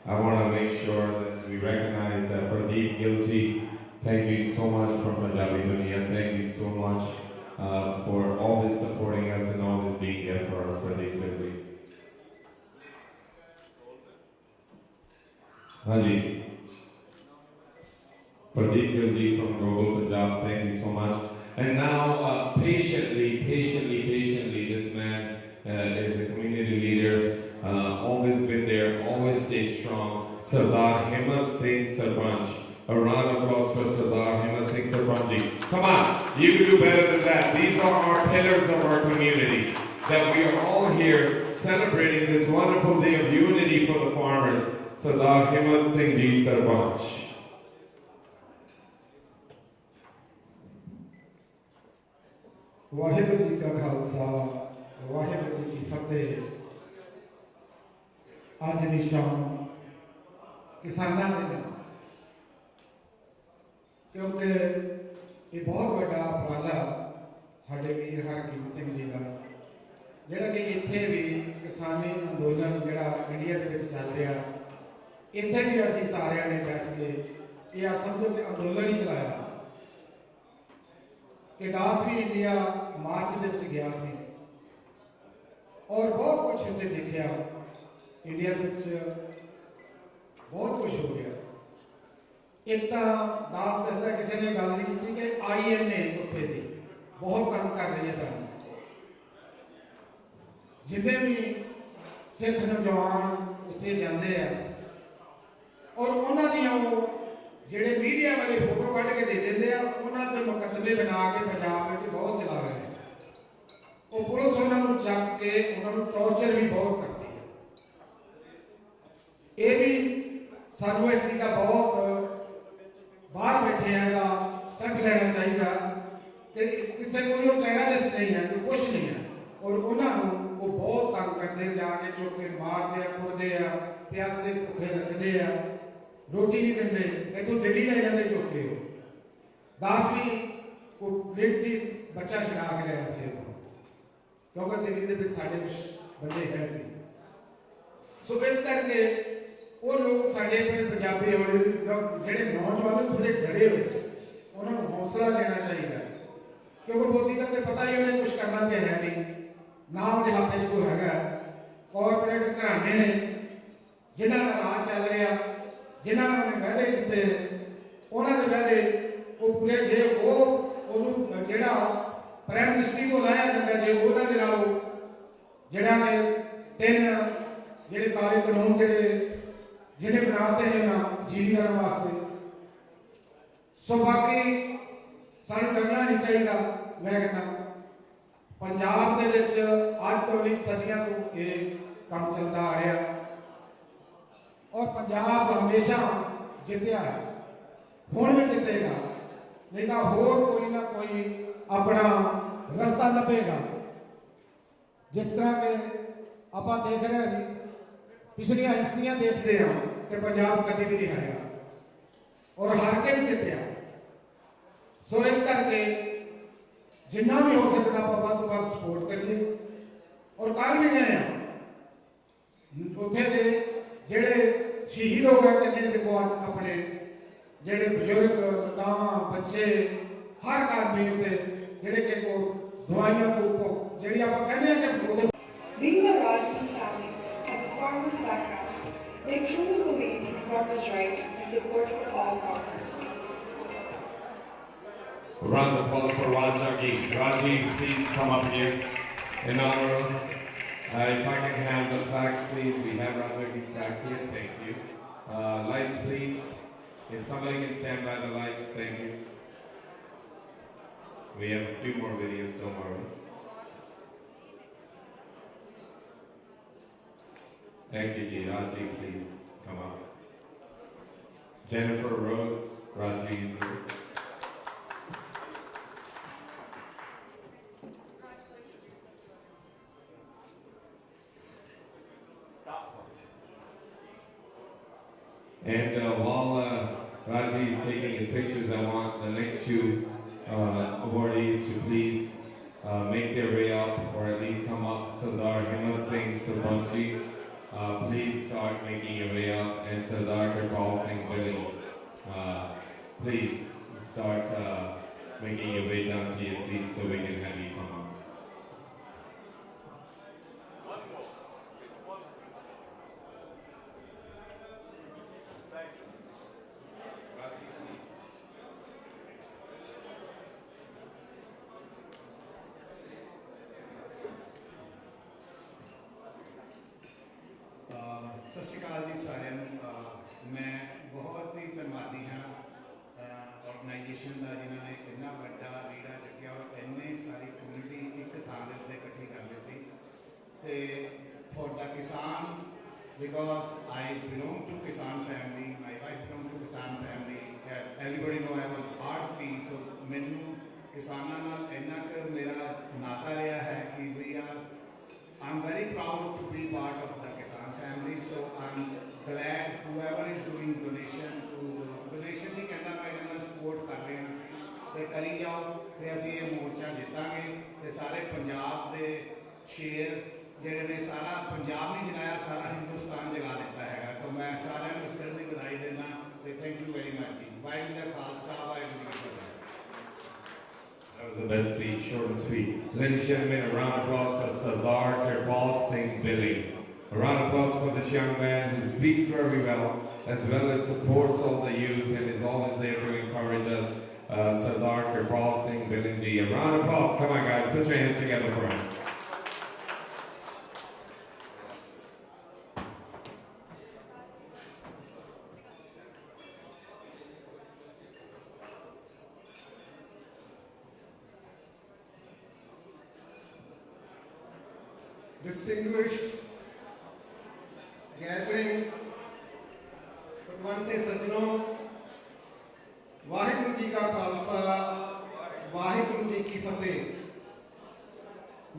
I want to make sure that we recognize that Pradeep Gilji. Thank you so much from Punjabi Dunia. Thank you so much for always supporting us and always being there for us, Pradeep Gilji. Hanji, Pradeep Gilji from Global Punjab, thank you so much. And now, patiently, this man is a community leader, always been there, always stay strong. Sardar Himmat Singh Sarpanch. A round of applause for Sardar Himmat Singh Sarpanch. Come on, you can do better than that. These are our pillars of our community. That we are all here celebrating this wonderful day of unity for the farmers. Sardar Himmat Singh Ji Sarpanch. Waheguru ji ਕਾ ਖਾਲਸਾ ਵਾਹਿਗੁਰੂ ਜੀ ਕੀ ਫਤਿਹ। ਅੱਜ ਦੀ ਸ਼ਾਮ ਕਿਸਾਨਾਂ ਦੇ ਦਿਨ, ਕਿਉਂਕਿ ਇਹ ਬਹੁਤ ਵੱਡਾ ਉਪਰਾਲਾ ਸਾਡੇ ਵੀਰ ਹਰਜੀਤ ਸਿੰਘ ਜੀ ਦਾ, ਜਿਹੜਾ ਕਿ ਇੱਥੇ ਵੀ ਕਿਸਾਨੀ ਅੰਦੋਲਨ ਜਿਹੜਾ ਇੰਡੀਆ ਦੇ ਵਿੱਚ ਚੱਲ ਰਿਹਾ, ਇੱਥੇ ਵੀ ਅਸੀਂ ਸਾਰਿਆਂ ਨੇ ਬੈਠ ਕੇ ਇਹ ਆ ਸਮਝੋ ਕਿ ਅੰਦੋਲਨ ਹੀ ਚਲਾਇਆ ਕਿ 10ਵੀਂ ਇੰਡੀਆ ਮਾਰਚ ਦੇ ਵਿੱਚ ਗਿਆ ਸੀ ਔਰ ਬਹੁਤ ਕੁਝ ਇੱਥੇ ਦੇਖਿਆ। ਇੰਡੀਆ ਦੇ ਵਿੱਚ ਬਹੁਤ ਕੁਝ ਹੋ ਗਿਆ। ਇੱਕ ਤਾਂ ਦਾਸ ਦੱਸਦਾ, ਕਿਸੇ ਨੇ ਗੱਲ ਨਹੀਂ ਕੀਤੀ ਕਿ INA ਉੱਥੇ ਦੀ ਬਹੁਤ ਕੰਮ ਕਰ ਰਹੀ ਹੈ ਸਾਨੂੰ। ਜਿੰਨੇ ਵੀ ਸਿੱਖ ਨੌਜਵਾਨ ਉੱਥੇ ਜਾਂਦੇ ਆ ਔਰ ਉਹਨਾਂ ਦੀਆਂ ਉਹ ਜਿਹੜੇ ਮੀਡੀਆ ਵਾਲੇ ਫੋਟੋ ਕੱਢ ਕੇ ਦੇ ਦਿੰਦੇ ਆ, ਉਹਨਾਂ ਦੇ ਮੁਕੱਦਮੇ ਬਣਾ ਕੇ ਪੰਜਾਬ ਵਿੱਚ ਬਹੁਤ ਚਲਾ ਰਹੇ ਨੇ। ਉਹ ਪੁਲਿਸ ਉਹਨਾਂ ਨੂੰ ਚੱਕ ਕੇ ਉਹਨਾਂ ਨੂੰ ਟੌਰਚਰ ਵੀ ਬਹੁਤ ਕਰਦੀ ਹੈ। ਇਹ ਵੀ ਸਾਨੂੰ ਇਸ ਚੀਜ਼ ਦਾ ਬਹੁਤ ਬਾਹਰ ਬੈਠੇ ਆ ਦਾ ਸਟੈਪ ਲੈਣਾ ਚਾਹੀਦਾ ਕਿ ਕਿਸੇ ਕੋਈ ਉਹ ਟੈਰਰਿਸਟ ਨਹੀਂ ਹੈ, ਕੋਈ ਕੁਛ ਨਹੀਂ ਹੈ। ਔਰ ਉਹਨਾਂ ਨੂੰ ਉਹ ਬਹੁਤ ਤੰਗ ਕਰਦੇ, ਜਾ ਕੇ ਚੁੱਕ ਕੇ ਮਾਰਦੇ ਆ, ਕੁੱਟਦੇ ਆ, ਪਿਆਸੇ ਭੁੱਖੇ ਰੱਖਦੇ ਆ, ਰੋਟੀ ਨਹੀਂ ਦਿੰਦੇ, ਇੱਥੋਂ ਦਿੱਲੀ ਲੈ ਜਾਂਦੇ ਚੁੱਕ ਕੇ। 10ਵੀਂ ਕੋ ਸੀ ਬੱਚਾ ਛੁਡਾ ਕੇ ਲਿਆ ਸੀ ਇੱਥੋਂ, ਕਿਉਂਕਿ ਦਿੱਲੀ ਦੇ ਵਿੱਚ ਸਾਡੇ ਕੁਝ ਬੰਦੇ ਹੈ ਸੀ। ਸੋ ਇਸ ਕਰਕੇ ਉਹ ਲੋਕ ਸਾਡੇ ਪੰਜਾਬੀ ਹੋਏ ਜਿਹੜੇ ਨੌਜਵਾਨ ਥੋੜੇ ਡਰੇ ਹੋਏ, ਉਹਨਾਂ ਨੂੰ ਹੌਸਲਾ ਦੇਣਾ ਚਾਹੀਦਾ, ਕਿਉਂਕਿ ਮੋਦੀ ਦਾ ਤੇ ਪਤਾ ਹੀ ਉਹਨੇ ਕੁਝ ਕਰਨਾ ਤੇ ਹੈ ਨਹੀਂ, ਨਾ ਉਹਦੇ ਹੱਥ 'ਚ ਕੋਈ ਹੈਗਾ। ਕਾਰਪੋਰੇਟ ਘਰਾਣੇ ਨੇ ਜਿਨ੍ਹਾਂ ਦਾ ਰਾਜ ਚੱਲ ਰਿਹਾ, ਜਿਨ੍ਹਾਂ ਨੇ ਵਾਅਦੇ ਕੀਤੇ, ਉਹਨਾਂ ਦੇ ਵਾਅਦੇ ਉਹ ਪੂਰੇ ਜੇ ਉਹਨੂੰ ਜਿਹੜਾ ਪ੍ਰਾਈਮ ਮਿਨਿਸਟਰੀ ਤੋਂ ਲਾਇਆ ਜਾਂਦਾ, ਜੇ ਉਹਨਾਂ ਦੇ ਨਾਲ ਜਿਹੜਾ ਕਿ 3 ਜਿਹੜੇ ਕਾਲੇ ਕਾਨੂੰਨ ਜਿਹਨੇ ਬਣਾਤੇ ਨੇ ਨਾ ਜੀਵੀ ਕਰਨ ਵਾਸਤੇ। ਸੋ ਬਾਕੀ ਸਾਨੂੰ ਕਰਨਾ ਨਹੀਂ ਚਾਹੀਦਾ। ਮੈਂ ਕਹਿੰਦਾ ਪੰਜਾਬ ਦੇ ਵਿੱਚ ਅੱਜ ਤੋਂ 20 ਸਦੀਆਂ ਤੋਂ ਇਹ ਕੰਮ ਚੱਲਦਾ ਆ ਰਿਹਾ ਔਰ ਪੰਜਾਬ ਹਮੇਸ਼ਾ ਜਿੱਤਿਆ ਹੈ, ਹੁਣ ਵੀ ਜਿੱਤੇਗਾ, ਨਹੀਂ ਤਾਂ ਹੋਰ ਕੋਈ ਨਾ ਕੋਈ ਆਪਣਾ ਰਸਤਾ ਲੱਭੇਗਾ। ਜਿਸ ਤਰ੍ਹਾਂ ਕਿ ਆਪਾਂ ਦੇਖ ਰਹੇ ਸੀ, ਪਿਛਲੀਆਂ ਹਿਸਟਰੀਆਂ ਦੇਖਦੇ ਹਾਂ ਕਿ ਪੰਜਾਬ ਕਦੇ ਵੀ ਨਹੀਂ ਹਾਰਿਆ ਔਰ ਹਾਰ ਕੇ ਵੀ ਜਿੱਤਿਆ। ਸੋ ਇਸ ਕਰਕੇ ਜਿੰਨਾ ਵੀ ਹੋ ਸਕਦਾ ਆਪਾਂ ਵੱਧ ਤੋਂ ਵੱਧ ਸਪੋਰਟ ਕਰੀਏ ਔਰ ਕਰ ਵੀ ਰਹੇ ਹਾਂ। ਉੱਥੇ ਦੇ ਜਿਹੜੇ ਸ਼ਹੀਦ ਹੋ ਗਏ, ਕਿੰਨੇ ਦੇਖੋ ਅੱਜ ਆਪਣੇ ਜਿਹੜੇ ਬਜ਼ੁਰਗ, ਮਾਂ, ਬੱਚੇ, ਹਰ ਆਦਮੀ ਉੱਤੇ ਜਿਹੜੇ ਕਿ ਕੋ ਦਵਾਈਆਂ ਤੋਂ ਜਿਹੜੀ ਆਪਾਂ ਕਹਿੰਦੇ ਆ ਕਿ ਉਹਦੇ Being a Rajput family from a farmer's background, they truly believe in farmers' right and support for all farmers. Round of applause for Raji. Raji, please come up here and honor us. If I can have the flags, please. We have Raji's flag here. Thank you. Lights, please. If somebody can stand by the lights, thank you. We have a few more videos, don't worry. Thank you, Ji. Raji, please come up. Jennifer Rose, Raji's here. And while Raji is taking his pictures, I want the next 2 awardees to please make their way up, or at least come up. Sardar Himmat Singh Sarpanchi, please start making your way up, and Sardar Kirpal Singh Billy, please start making your way down to your seat so we can have you come up. ਸਤਿ ਸ਼੍ਰੀ ਅਕਾਲ ਜੀ ਸਾਰਿਆਂ ਨੂੰ। ਮੈਂ ਬਹੁਤ ਹੀ ਧੰਨਵਾਦੀ ਹਾਂ organisation ਦਾ, ਜਿਨ੍ਹਾਂ ਨੇ ਇੰਨਾ ਵੱਡਾ ਲੀੜਾ ਚੱਕਿਆ ਔਰ ਇੰਨੇ ਸਾਰੀ ਕਮਿਊਨਿਟੀ ਇੱਕ ਥਾਂ ਦੇ ਉੱਤੇ ਇਕੱਠੀ ਕਰ ਦਿੱਤੀ। ਤੇ ਫॉर द किसान, because I belong to Kisan family, my wife belong to Kisan family, everybody know I was part of the, तो ਮੈਨੂੰ ਕਿਸਾਨਾਂ ਨਾਲ ਇੰਨਾ ਕੁ ਮੇਰਾ ਨਾਤਾ ਰਿਹਾ ਹੈ ਕਿ I'm very proud to be part of the Kisan family, so I'm glad whoever is doing donation ਨਹੀਂ ਕਹਿੰਦਾ ਮੈਂ ਇਹਨਾਂ ਨੂੰ ਸਪੋਰਟ ਕਰ ਰਹੇ ਹਾਂ ਤੇ ਕਰੀ ਜਾਓ ਤੇ ਅਸੀਂ ਇਹ ਮੋਰਚਾ ਜਿੱਤਾਂਗੇ ਤੇ ਸਾਰੇ ਪੰਜਾਬ ਦੇ ਸ਼ੇਰ ਜਿਹੜੇ ਨੇ ਸਾਰਾ ਪੰਜਾਬ ਨਹੀਂ ਜਗਾਇਆ, ਸਾਰਾ ਹਿੰਦੁਸਤਾਨ ਜਗਾ ਦਿੱਤਾ ਹੈਗਾ। ਤਾਂ ਮੈਂ ਸਾਰਿਆਂ ਨੂੰ ਇਸ ਗੱਲ ਦੀ ਵਧਾਈ ਦਿੰਦਾ ਤੇ ਥੈਂਕ ਯੂ ਵੈਰੀ ਮਚ ਜੀ। ਵਾਹਿਗੁਰੂ ਜੀ ਕਾ ਖਾਲਸਾ, ਵਾਹਿਗੁਰੂ ਜੀ ਕੀ ਫਤਿਹ। That was the best speech, short and sweet. Ladies and gentlemen, a round of applause for Sardar Kirbal Singh Billy. A round of applause for this young man who speaks very well as supports all the youth and is always there to encourage us. Sardar Kirbal Singh Billy ji. A round of applause. Come on, guys, put your hands together for him. Distinguished gathering, ਪਤਵੰਤੇ ਸੱਜਣੋ, ਵਾਹਿਗੁਰੂ ਜੀ ਕਾ ਖਾਲਸਾ, ਵਾਹਿਗੁਰੂ ਜੀ ਕੀ ਫਤਿਹ।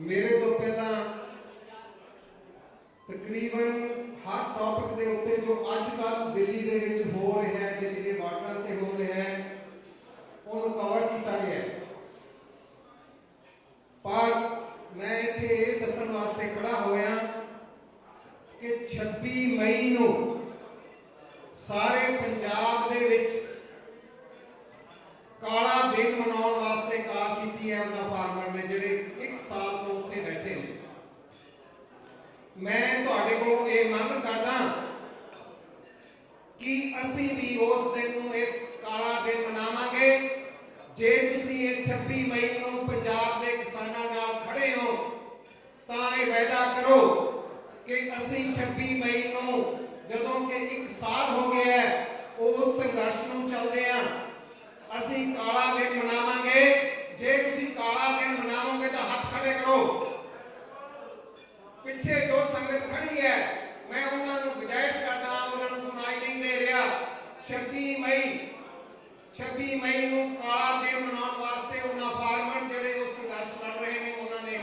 ਮੇਰੇ ਤੋਂ ਪਹਿਲਾਂ ਤਕਰੀਬਨ ਹਰ topic ਦੇ ਉੱਤੇ ਜੋ ਅੱਜ ਕੱਲ੍ਹ ਦਿੱਲੀ ਦੇ ਵਿੱਚ ਹੋ ਰਿਹਾ ਹੈ, ਦਿੱਲੀ ਦੇ ਬਾਰਡਰਾਂ ਤੇ ਹੋ ਰਿਹਾ ਹੈ, ਉਹਨੂੰ ਕਵਰ ਕੀਤਾ ਗਿਆ ਹੈ। ਪਰ ਮੈਂ ਇੱਥੇ ਇਹ ਦੱਸਣ ਵਾਸਤੇ ਖੜਾ ਹੋਇਆ ਕਿ 26 ਮਈ ਨੂੰ ਸਾਰੇ ਪੰਜਾਬ ਦੇ ਵਿੱਚ ਕਾਲਾ ਦਿਨ ਮਨਾਉਣ ਵਾਸਤੇ ਕਾਲ ਕੀਤੀ ਹੈ ਉਹਨਾਂ ਫਾਰਮਰ ਨੇ ਜਿਹੜੇ 1 ਸਾਲ ਤੋਂ ਉੱਥੇ ਬੈਠੇ ਨੇ। ਮੈਂ ਤੁਹਾਡੇ ਕੋਲੋਂ ਇਹ ਮੰਗ ਕਰਦਾ ਕਿ ਅਸੀਂ ਵੀ ਉਸ ਦਿਨ ਨੂੰ ਇੱਕ ਕਾਲਾ ਦਿਨ ਮਨਾਵਾਂਗੇ। ਜੇ ਤੁਸੀਂ ਇਹ 26 ਮਈ ਨੂੰ ਪੰਜਾਬ ਦੇ ਕਿਸਾਨਾਂ ਨਾਲ ਖੜੇ ਹੋ ਤਾਂ ਇਹ ਵਾਅਦਾ ਕਰੋ ਕਿ ਅਸੀਂ 26 ਮਈ ਨੂੰ, ਜਦੋਂ ਕਿ 1 ਸਾਲ ਹੋ ਗਿਆ ਉਸ ਸੰਘਰਸ਼ ਨੂੰ ਚੱਲਦੇ ਆ, ਅਸੀਂ ਕਾਲਾ ਦਿਨ ਮਨਾਵਾਂਗੇ। ਜੇ ਤੁਸੀਂ ਕਾਲਾ ਦਿਨ ਮਨਾਵੋਗੇ ਤਾਂ ਹੱਥ ਖੜੇ ਕਰੋ। ਪਿੱਛੇ ਜੋ ਸੰਗਤ ਖੜੀ ਹੈ ਮੈਂ ਉਹਨਾਂ ਨੂੰ ਗੁਜ਼ਾਰਿਸ਼ ਕਰਦਾ, ਉਹਨਾਂ ਨੂੰ ਸੁਣਾਈ ਨਹੀਂ ਦੇ ਰਿਹਾ। 26 ਮਈ ਨੂੰ ਕਾਲਾ ਦਿਨ ਮਨਾਉਣ ਵਾਸਤੇ ਉਹਨਾਂ ਫਾਰਮਰ ਜਿਹੜੇ ਉਹ ਸੰਘਰਸ਼ ਲੜ ਰਹੇ ਨੇ, ਉਹਨਾਂ ਨੇ ਇਹ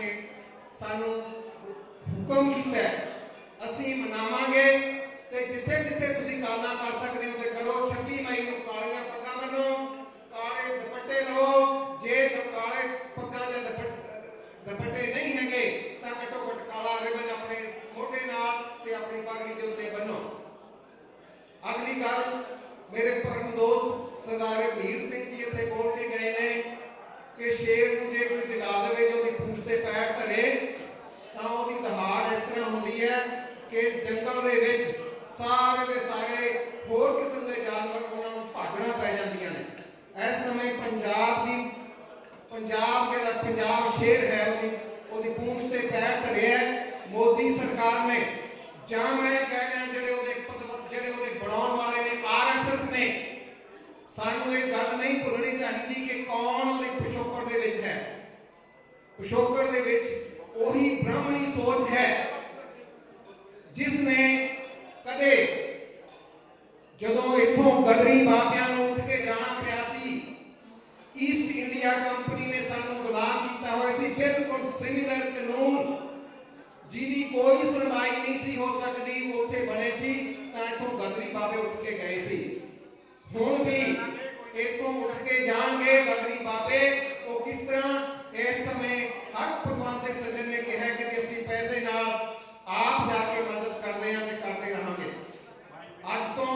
ਸਾਨੂੰ ਹੁਕਮ ਕੀਤਾ, ਅਸੀਂ ਮਨਾਵਾਂਗੇ। ਤੇ ਜਿੱਥੇ ਜਿੱਥੇ ਤੁਸੀਂ ਕਾਲਾਂ ਕਰ ਸਕਦੇ ਹੋ ਤੇ ਕਰੋ। 26 ਮਈ ਨੂੰ ਕਾਲੀਆਂ ਪੱਗਾਂ ਬੰਨੋ, ਕਾਲੇ ਦੁਪੱਟੇ ਲਵੋ। ਜੇ ਕਾਲੇ ਪੱਗਾਂ ਜਾਂ ਦੁਪੱਟੇ ਨਹੀਂ ਹੈਗੇ ਤਾਂ ਘੱਟੋ ਘੱਟ ਕਾਲਾ ਰਿਬਨ ਆਪਣੇ ਮੋਢੇ ਨਾਲ ਤੇ ਆਪਣੀ ਪੱਗ ਦੇ ਉੱਤੇ ਬੰਨੋ। ਅਗਲੀ ਗੱਲ, ਮੇਰੇ ਪਰਮ ਦੋਸਤ ਸਰਦਾਰ ਰਘਬੀਰ ਸਿੰਘ ਜੀ ਇੱਥੇ ਬੋਲ ਕੇ ਗਏ ਨੇ ਕਿ ਸ਼ੇਰ ਨੂੰ ਜੇ ਕੋਈ ਜਗਾ ਦੇਵੇ, ਜੋ ਉਹਦੀ ਪੂੰਛ ਤੇ ਪੈਰ ਧਰੇ, ਤਾਂ ਉਹਦੀ ਦਹਾੜ ਇਸ ਤਰ੍ਹਾਂ ਹੁੰਦੀ ਹੈ ਕਿ ਜੰਗਲ ਦੇ ਵਿੱਚ ਸਾਰੇ ਦੇ ਸਾਰੇ ਹੋਰ ਕਿਸਮ ਦੇ ਜਾਨਵਰ ਉਹਨਾਂ ਨੂੰ ਭਾਜਣਾ ਪੈ ਜਾਂਦੀਆਂ ਨੇ। ਇਸ ਸਮੇਂ ਪੰਜਾਬ ਸ਼ੇਰ ਹੈ, ਉਹਦੀ ਪੂੰਛ ਤੇ ਪੈਰ ਧਰਿਆ ਮੋਦੀ ਸਰਕਾਰ ਨੇ, ਜਾਂ ਮੈਂ ਕਹਿ ਰਿਹਾ ਜਿਹੜੇ ਉਹਦੇ ਬਣਾਉਣ ਵਾਲੇ ਨੇ, RSS ਨੇ। ਸਾਨੂੰ ਇਹ ਗੱਲ ਨਹੀਂ ਭੁੱਲਣੀ ਚਾਹੀਦੀ ਕਿ ਕੌਣ ਉਹਦੇ ਪਿਛੋਕੜ ਦੇ ਵਿੱਚ ਹੈ। ਪਿਛੋਕੜ ਦੇ ਵਿੱਚ ਉਹੀ ਬ੍ਰਾਹਮਣੀ ਸੋਚ ਹੈ ਜਿਸ ਨੇ ਕਦੇ, ਜਦੋਂ ਇੱਥੋਂ ਗਦਰੀ ਬਾਬਿਆਂ ਨੂੰ ਉੱਠ ਕੇ ਜਾਣਾ ਪਿਆ ਸੀ, ਈਸਟ ਇੰਡੀਆ ਕੰਪਨੀ ਨੇ ਸਾਨੂੰ ਗੁਲਾਮ ਕੀਤਾ ਹੋਇਆ ਸੀ। ਬਿਲਕੁਲ ਸਿਮਿਲਰ ਕਾਨੂੰਨ ਜਿਹਦੀ ਕੋਈ ਸੁਣਵਾਈ ਨਹੀਂ ਸੀ ਹੋ ਸਕਦੀ, ਉੱਥੇ ਬਣੇ ਸੀ, ਤਾਂ ਇੱਥੋਂ ਗਦਰੀ ਬਾਬੇ ਉੱਠ ਕੇ ਗਏ ਸੀ। ਹੁਣ ਵੀ ਇੱਥੋਂ ਉੱਠ ਕੇ ਜਾਣਗੇ ਗਦਰੀ ਬਾਬੇ। ਉਹ ਕਿਸ ਤਰ੍ਹਾਂ ਇਸ ਸਮੇਂ ਹਰ ਭਗਵੰਤ ਸੱਜਣ ਨੇ ਕਿਹਾ ਕਿ ਅਸੀਂ ਪੈਸੇ ਨਾਲ ਆਪ ਜਾ ਕੇ ਮਦਦ ਕਰਦੇ ਹਾਂ ਤੇ ਕਰਦੇ ਰਹਾਂਗੇ। ਅੱਜ ਤੋਂ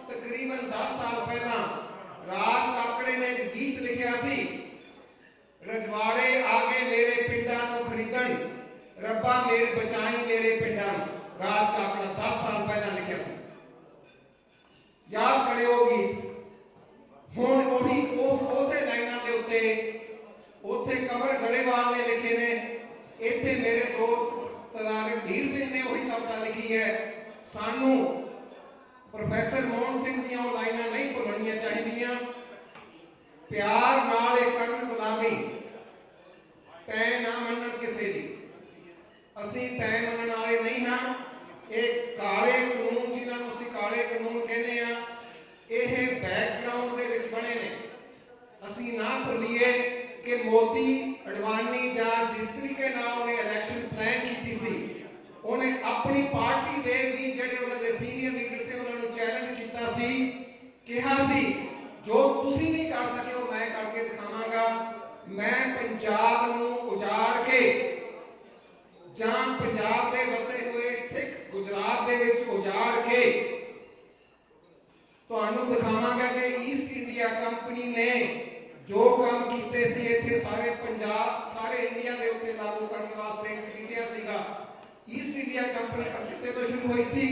ਤਕਰੀਬਨ 10 ਸਾਲ ਪਹਿਲਾਂ ਰਾਜ ਕਾਕੜੇ ਨੇ ਇੱਕ ਗੀਤ ਲਿਖਿਆ ਸੀ, ਰਜਵਾੜੇ ਆ ਗਏ ਮੇਰੇ ਪਿੰਡਾਂ ਨੂੰ ਖਰੀਦਣ, ਰੱਬਾ ਮੇਰੇ ਬਚਾਈ ਮੇਰੇ ਪਿੰਡਾਂ ਨੂੰ। ਰਾਜ ਕਾਕੜਾ 10 ਸਾਲ ਪਹਿਲਾਂ ਲਿਖਿਆ ਸੀ, ਯਾਦ ਕਰਿਓ ਗੀਤ। ਹੁਣ ਉਹੀ ਉਸੇ ਲਾਈਨਾਂ ਦੇ ਉੱਥੇ ਕਮਰ ਗੜੇਵਾਲ ਨੇ ਲਿਖੇ ਨੇ, ਇੱਥੇ ਮੇਰੇ ਦੋਸਤ ਸਰਦਾਰ ਰਘਬੀਰ ਸਿੰਘ ਨੇ ਉਹੀ ਕਵਿਤਾ ਲਿਖੀ ਹੈ। ਸਾਨੂੰ ਪ੍ਰੋਫੈਸਰ ਮੋਹਨ ਸਿੰਘ ਦੀਆਂ ਉਹ ਲਾਈਨਾਂ ਨਹੀਂ ਭੁੱਲਣੀਆਂ ਚਾਹੀਦੀਆਂ। ਪਿਆਰ ਨਾਲ ਇਹ ਕਰਨ ਗੁਲਾਮੀ, ਤੈਂ ਨਾ ਮੰਨਣ ਕਿਸੇ ਦੀ। ਅਸੀਂ ਤੈਂ ਮੰਨਣ ਵਾਲੇ ਨਹੀਂ ਹਾਂ। ਇਹ ਕਾਲੇ ਕਾਨੂੰਨ, ਜਿਨ੍ਹਾਂ ਨੂੰ ਅਸੀਂ ਕਾਲੇ ਕਾਨੂੰਨ ਕਹਿੰਦੇ ਆ, ਇਹ ਬੈਕਗ੍ਰਾਉਂਡ ਦੇ ਵਿੱਚ ਬਣੇ ਨੇ। ਅਸੀਂ ਨਾ ਭੁੱਲੀਏ ਕਿ ਮੋਦੀ ਅਡਵਾਨੀ ਜਾਂ ਜਿਸ ਤਰੀਕੇ ਨਾਲ ਉਹਨੇ ਇਲੈਕਸ਼ਨ ਪਲਾਨ ਕੀਤੀ ਸੀ, ਉਹਨੇ ਆਪਣੀ ਪਾਰਟੀ ਦੇ ਵੀ ਜਿਹੜੇ ਉਹਨਾਂ ਦੇ ਸੀਨੀਅਰ ਲੀਡਰ ਸੀ ਉਹਨਾਂ ਨੂੰ ਚੈਲੰਜ ਕੀਤਾ ਸੀ, ਕਿਹਾ ਸੀ ਜੋ ਤੁਸੀਂ ਨਹੀਂ ਕਰ ਸਕੇ ਉਹ ਮੈਂ ਕਰਕੇ ਦਿਖਾਵਾਂਗਾ। ਮੈਂ ਪੰਜਾਬ ਨੂੰ ਉਜਾੜ ਕੇ ਜਾਂ ਪੰਜਾਬ ਦੇ ਵਸੇ ਹੋਏ ਸਿੱਖ ਗੁਜਰਾਤ ਦੇ ਵਿੱਚ ਉਜਾੜ ਕੇ ਤੁਹਾਨੂੰ ਦਿਖਾਵਾਂਗਾ ਕਿ ਈਸਟ ਇੰਡੀਆ ਕੰਪਨੀ ਨੇ ਜੋ ਕੰਮ ਕੀਤੇ ਸੀ ਇੱਥੇ ਸਾਰੇ ਪੰਜਾਬ ਸਾਰੇ ਇੰਡੀਆ ਦੇ ਉੱਤੇ ਲਾਗੂ ਕਰਨ ਵਾਸਤੇ ਖਰੀਦਿਆ ਸੀਗਾ। ਈਸਟ ਇੰਡੀਆ ਕੰਪਨੀ ਕਲਕੱਤੇ ਤੋਂ ਸ਼ੁਰੂ ਹੋਈ ਸੀ,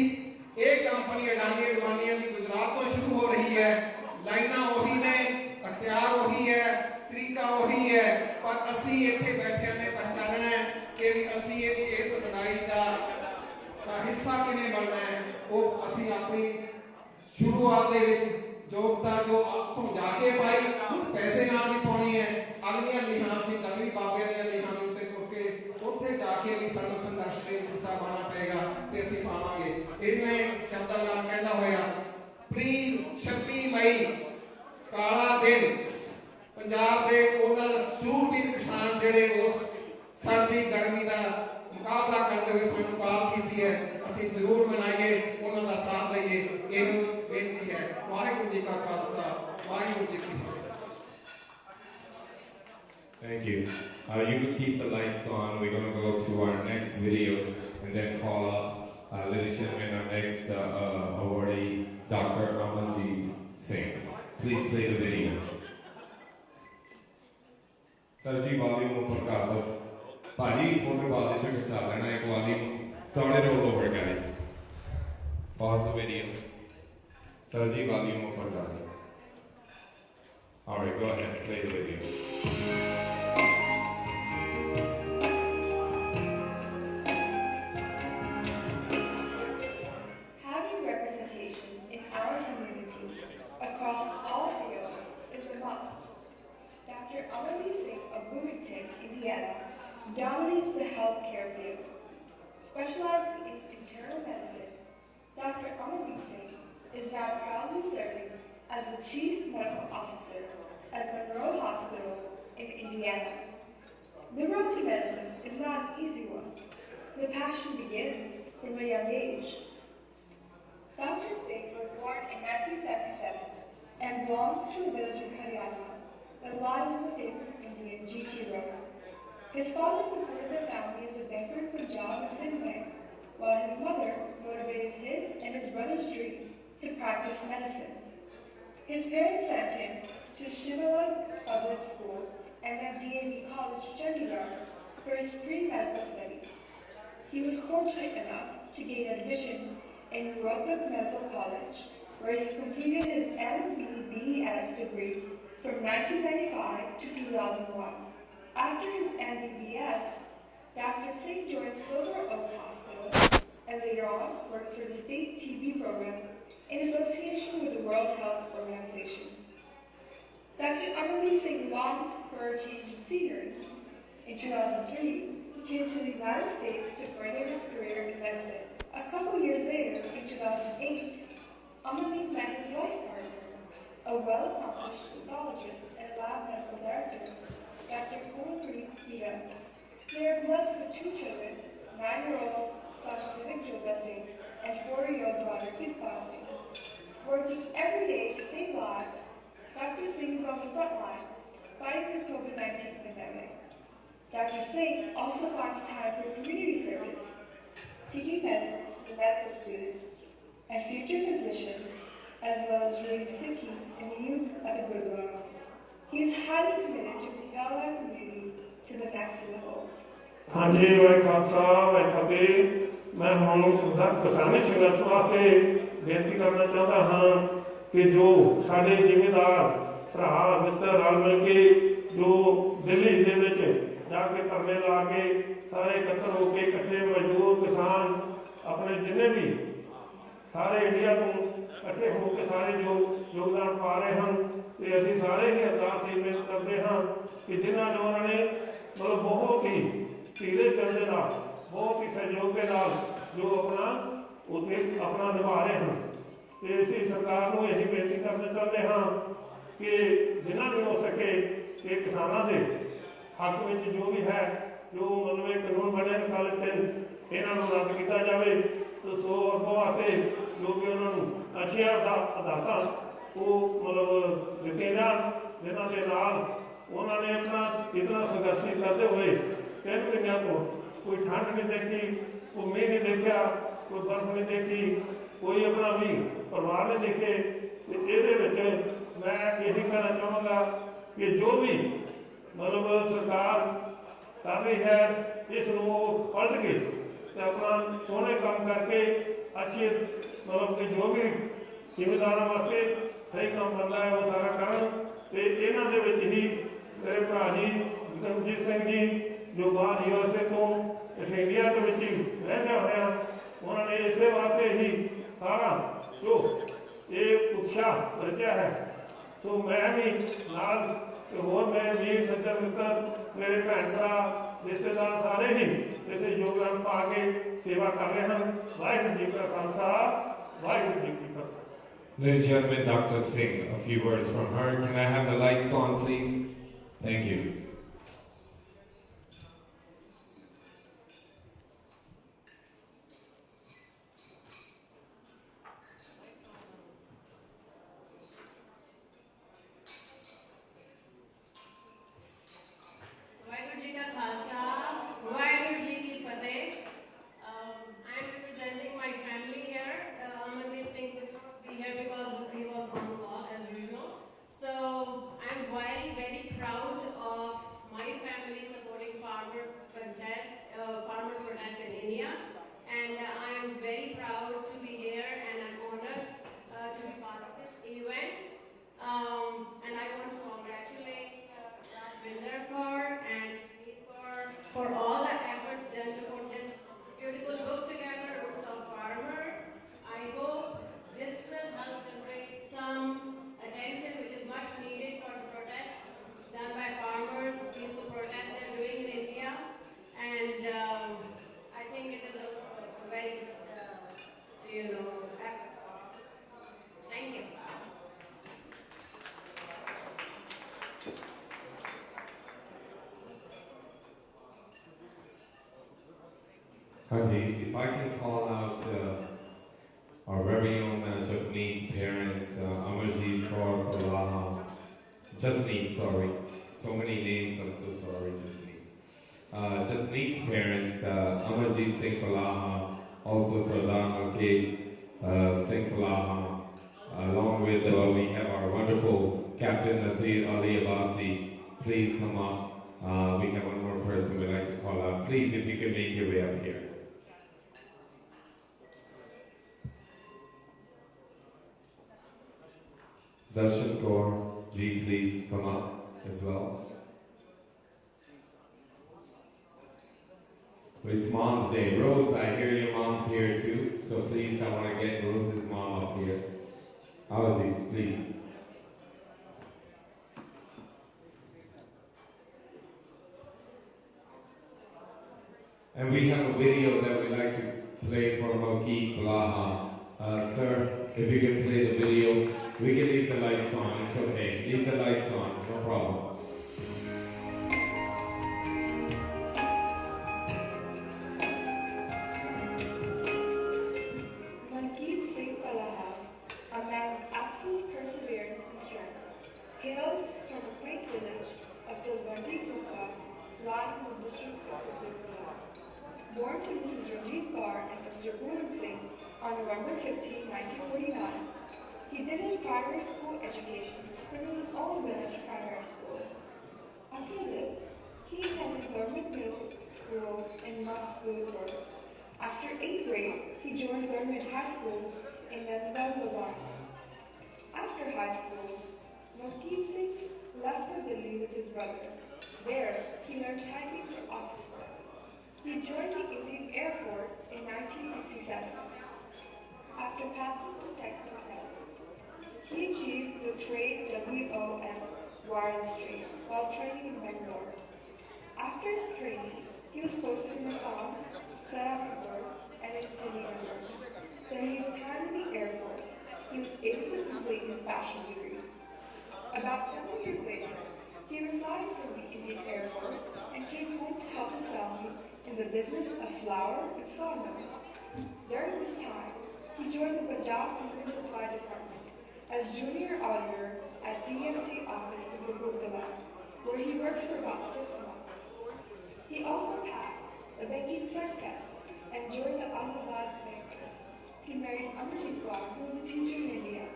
ਇਹ ਕੰਪਨੀ ਅਡਾਨੀ ਅਡਵਾਨੀਆਂ ਦੀ ਗੁਜਰਾਤ ਤੋਂ ਸ਼ੁਰੂ ਹੋ ਰਹੀ ਹੈ। ਲਾਈਨਾਂ ਉਹੀ ਨੇ, ਅਖਤਿਆਰ ਉਹੀ ਹੈ, ਤਰੀਕਾ ਉਹੀ ਹੈ, ਪਰ ਅਸੀਂ ਇੱਥੇ ਬੈਠਿਆਂ ਨੇ ਪਹਿਚਾਨਣਾ ਹੈ ਕਿ ਵੀ ਅਸੀਂ ਇਸ ਲੜਾਈ ਦਾ ਹਿੱਸਾ ਕਿਵੇਂ ਬਣਨਾ ਹੈ। ਉਹ ਅਸੀਂ ਆਪਣੀ ਸ਼ੁਰੂਆਤ ਦੇ ਵਿੱਚ ਯੋਗਤਾ ਜੋ ਉੱਥੋਂ ਜਾ ਕੇ ਪਾਈ, ਪੈਸੇ ਨਾਲ ਵੀ ਪਾਉਣੀ ਹੈ। ਅਗਲੀਆਂ ਲੀਹਾਂ ਸੀ ਦਲਵੀ ਬਾਬੇ ਦੀਆਂ ਲੀਹਾਂ ਦੇ ਉੱਤੇ ਤੁਰ ਕੇ ਉੱਥੇ ਜਾ ਕੇ ਵੀ ਸਾਨੂੰ ਸੰਘਰਸ਼ ਦੇ ਵਿੱਚ ਹਿੱਸਾ ਪਾਉਣਾ ਪਏਗਾ ਤੇ ਅਸੀਂ ਪਾਵਾਂਗੇ। ਇਹਨੇ ਸ਼ਬਦਾਂ ਨਾਲ ਕਹਿੰਦਾ ਹੋਇਆ ਪਲੀਜ਼ 26 ਮਈ ਕਾਲਾ ਦਿਨ ਪੰਜਾਬ ਦੇ ਉਹਨਾਂ ਸੂਰਬੀਰ ਕਿਸਾਨ ਜਿਹੜੇ ਉਸ ਸਰਦੀ ਗਰਮੀ ਦਾ ਮੁਕਾਬਲਾ ਕਰਦੇ ਹੋਏ ਸਾਨੂੰ ਕਾਲ ਕੀਤੀ ਹੈ, ਅਸੀਂ ਜ਼ਰੂਰ ਮਨਾਈਏ, ਉਹਨਾਂ ਦਾ ਸਾਥ ਦਈਏ। ਇਹਨੂੰ ਬੇਨਤੀ ਹੈ। ਵਾਹਿਗੁਰੂ ਜੀ ਕਾ ਖਾਲਸਾ, ਵਾਹਿਗੁਰੂ ਜੀ ਕੀ ਫਤਿਹ। Thank you. You can keep the lights on. We're going to go to our next video and then call up, ladies and gentlemen, our next awardee, Dr. Amandeep Singh. Please play the video. Sir ji, volume upar kar do. Bhai, photo baad vich khicha lena, ek volume. Start it all over, guys. Pause the video. Sir ji, volume upar kar do. All right, go ahead, play the video. Having representation in our community across all fields is a must. Dr. Amandeep Singh of Bloomington, Indiana, dominates the healthcare field. Specializing in internal medicine, Dr. Amandeep Singh is now proudly serving as the Chief Medical Officer at Monroe Hospital in Indiana. Liberty medicine is not an easy one. The passion begins from a young age. Dr. Singh was born in 1977 and belongs to a village in Haryana that lies in the famous Indian GT Road. His father supported the family as a banker in Punjab and Sindh, while his mother motivated his and his brother's dream to practice medicine. His parents sent him to Shimla Public School and then DAV College, Chandigarh, for his pre-medical studies. He was fortunate enough to gain admission in Rohtak Medical College, where he completed his MBBS degree from 1995 to 2001. After his MBBS, Dr. Singh joined Silver Oak Hospital and later on worked for the state TB program in association with the World Health Organization. Dr. Amandeep Singh longed for a change in scenery. In 2003, he came to the United States to further his career in medicine. A couple years later, in 2008, Amandeep met his life partner, a well-accomplished pathologist and lab medical director, Dr. Purnapreet Hira. They are blessed with 2 children, 9-year-old son Civic Joga Singh and 4-year-old daughter Kirpa Singh. Working every day to save lives, Dr. Singh is on the front lines, fighting the COVID-19 pandemic. Dr. Singh also finds time for community service, teaching medicine to the medical students and future physicians, as well as reading Sikhi and youth at the Gurdwara. He is highly committed to propel our community to the next level. ਹਾਂਜੀ ਵਾਹਿ ਖਾਲਸਾ ਵਾਹਿ ਫਤਿਹ। ਮੈਂ ਹੁਣ ਕਿਸਾਨੀ ਸੰਘਰਸ਼ ਵਾਸਤੇ ਬੇਨਤੀ ਕਰਨਾ ਚਾਹੁੰਦਾ ਹਾਂ ਕਿ ਜੋ ਸਾਡੇ ਜ਼ਿਮੀਂਦਾਰ ਭਰਾ ਮਿੱਤਰ ਰਲ ਮਿਲ ਕੇ ਜੋ ਦਿੱਲੀ ਦੇ ਵਿੱਚ ਜਾ ਕੇ ਧਰਨੇ ਲਾ ਕੇ ਸਾਰੇ ਇਕੱਤਰ ਹੋ ਕੇ ਇਕੱਠੇ ਮਜ਼ਦੂਰ ਕਿਸਾਨ ਆਪਣੇ ਜਿੰਨੇ ਵੀ ਸਾਰੇ ਇੰਡੀਆ ਤੋਂ ਇਕੱਠੇ ਹੋ ਕੇ ਸਾਰੇ ਜੋ ਯੋਗਦਾਨ ਪਾ ਰਹੇ ਹਨ ਤੇ ਅਸੀਂ ਸਾਰੇ ਹੀ ਅਰਦਾਸ ਇਹ ਬੇਨਤੀ ਕਰਦੇ ਹਾਂ ਕਿ ਜਿਨ੍ਹਾਂ ਜੋ ਉਹਨਾਂ ਨੇ ਮਤਲਬ ਬਹੁਤ ਹੀ ਧੀਰੇ ਦਿਲ ਦੇ ਨਾਲ ਬਹੁਤ ਹੀ ਸਹਿਯੋਗ ਦੇ ਨਾਲ ਜੋ ਆਪਣਾ ਉੱਥੇ ਆਪਣਾ ਨਿਭਾ ਰਹੇ ਹਨ ਤੇ ਅਸੀਂ ਸਰਕਾਰ ਨੂੰ ਇਹੀ ਬੇਨਤੀ ਕਰਨਾ ਚਾਹੁੰਦੇ ਹਾਂ ਕਿ ਜਿੰਨਾ ਵੀ ਹੋ ਸਕੇ ਕਿ ਕਿਸਾਨ ਕਿਸਾਨਾਂ ਦੇ ਹੱਕ ਵਿੱਚ ਜੋ ਵੀ ਹੈ, ਜੋ ਮਤਲਬ ਇਹ ਕਾਨੂੰਨ ਬਣੇ ਨੇ ਕੱਲ੍ਹ 3 ਇਹਨਾਂ ਨੂੰ ਰੱਦ ਕੀਤਾ ਜਾਵੇ। ਤੇ ਸੋ ਅੱਗੋਂ ਆਤੇ ਜੋ ਵੀ ਉਹਨਾਂ ਨੂੰ ਅੱਛੀਆਂ ਹਦਾਇਤਾਂ ਉਹ ਮਤਲਬ ਦਿੱਤੀਆਂ ਜਾਣ, ਜਿਨ੍ਹਾਂ ਦੇ ਨਾਲ ਉਹਨਾਂ ਨੇ ਆਪਣਾ ਇਤਨਾ ਸੰਘਰਸ਼ ਕਰਦੇ ਹੋਏ 3 ਮਹੀਨਿਆਂ ਤੋਂ ਕੋਈ ਠੰਡ ਨਹੀਂ ਦੇਖੀ, ਕੋਈ ਮੀਂਹ ਨਹੀਂ ਦੇਖਿਆ, ਕੋਈ ਬਰਫ਼ ਨਹੀਂ ਦੇਖੀ, ਕੋਈ ਆਪਣਾ ਵੀ ਪਰਿਵਾਰ ਨਹੀਂ ਦੇਖੇ। ਤੇ ਇਹਦੇ ਵਿੱਚ ਮੈਂ ਇਹੀ ਕਹਿਣਾ ਚਾਹਾਂਗਾ ਕਿ ਜੋ ਵੀ ਮਤਲਬ ਸਰਕਾਰ ਕਰ ਰਹੀ ਹੈ, ਇਸ ਨੂੰ ਉਹ ਪਲਟ ਕੇ ਤੇ ਆਪਣਾ ਸੋਹਣੇ ਕੰਮ ਕਰਕੇ ਅੱਛੇ ਮਤਲਬ ਕਿ ਜੋ ਵੀ ਜ਼ਿਮੀਂਦਾਰਾਂ ਵਾਸਤੇ ਸਹੀ ਕੰਮ ਬਣਦਾ ਹੈ ਉਹ ਸਾਰਾ ਕਰਨ। ਤੇ ਇਹਨਾਂ ਦੇ ਵਿੱਚ ਹੀ ਮੇਰੇ ਭਰਾ ਜੀ ਵਿਕਰਮਜੀਤ ਸਿੰਘ ਜੀ ਜੋ ਬਾਹਰ USA ਤੋਂ ਇਸ ਇੰਡੀਆ ਦੇ ਵਿੱਚ ਹੀ ਰਹਿੰਦੇ ਹੋਇਆ, ਉਹਨਾਂ ਨੇ ਇਸੇ ਵਾਸਤੇ ਹੀ ਸਾਰਾ ਜੋ ਇਹ ਉਤਸ਼ਾਹ ਰਚਿਆ ਹੈ। ਸੋ ਮੈਂ ਵੀ ਨਾਲ ਤੇ ਹੋਰ ਮੇਰੇ ਵੀਰ ਸੱਜਣ ਮਿੱਤਰ, ਮੇਰੇ ਭੈਣ ਭਰਾ, ਰਿਸ਼ਤੇਦਾਰ ਸਾਰੇ ਹੀ ਇਸੇ ਯੋਗਦਾਨ ਪਾ ਕੇ ਸੇਵਾ ਕਰ ਰਹੇ ਹਨ। ਵਾਹਿਗੁਰੂ ਜੀ ਕਾ ਖਾਲਸਾ, ਵਾਹਿਗੁਰੂ ਜੀ ਕੀ ਫਤਿਹ। Ladies and gentlemen, Dr. Singh, a few words from her. Can I have the lights on, please? Thank you. Waheguru ji का खालसा, वाहिगुरु जी की फतेह। I am representing my family here. Amardeep Singh could not be here because he was on call as usual. So I am very, very proud of my family supporting farmers protest in India, and I am very proud to be here and I'm honored to be part of this event. And I want to congratulate Rajinder for all the efforts done to put this beautiful book together, Roots of Farmers. I hope this will help generate some attention which is much needed for the protests done by farmers, peaceful protests they're doing in India. And I think it is a very effort. Thank you. Haji, if I can call out our very own Japanese parents, Amarjeet Kaur Prahlaha, Jasneet, sorry, so many names, I'm so sorry, Jasneet. Jasneet's parents, Amarjeet Singh Prahlaha, also Sardar Malkit Singh Prahlaha, along with we have our wonderful Captain Nasir Ali Abbasi. Please come up. We have one more person we'd like to call out. Please, if you can make your way up here. Darshan Kaur ji, please come up as well. It's Mom's Day. Rose, I hear your mom's here too, so please, I want to get Rose's mom up here. Awaji, please. And we have a video that we'd like to play for Malkit Prahlaha. Sir, if you can play the video, we can leave the lights on, it's okay. Leave the lights on, no problem. Malkit Singh Prahlaha, a man of absolute perseverance and strength, hails from a quaint village of Dilwandi Kuka, lying in the district of Gujarat. Born to Mrs. Ranjit Kaur and Mr. Poonam Singh on November 15, 1949, he did his primary school education in his own village primary school. After this, he attended government middle school in Maxwell. After 8th grade, he joined government high school in Nandagaon. After high school, Malkit Singh left for Delhi with his brother. There, he learned typing for office work. He joined the Indian Air Force in 1967. After passing some technical tests, he achieved the trade WOM Warren Street while training in Bangalore. After his training, he was posted in Assam, Sarafpur, and in Srinagar. During his time in the Air Force, he was able to complete his bachelor's degree. About 7 years later, he resigned from the in the business of flour and sawmills. During this time, he joined the Punjab Food and Supply Department as junior auditor at DFC office in Kapurthala, where he worked for about 6 months. He also passed the banking clerk test and joined the Ahmedabad Bank. He married Amarjit Kaur, who was a teacher in India.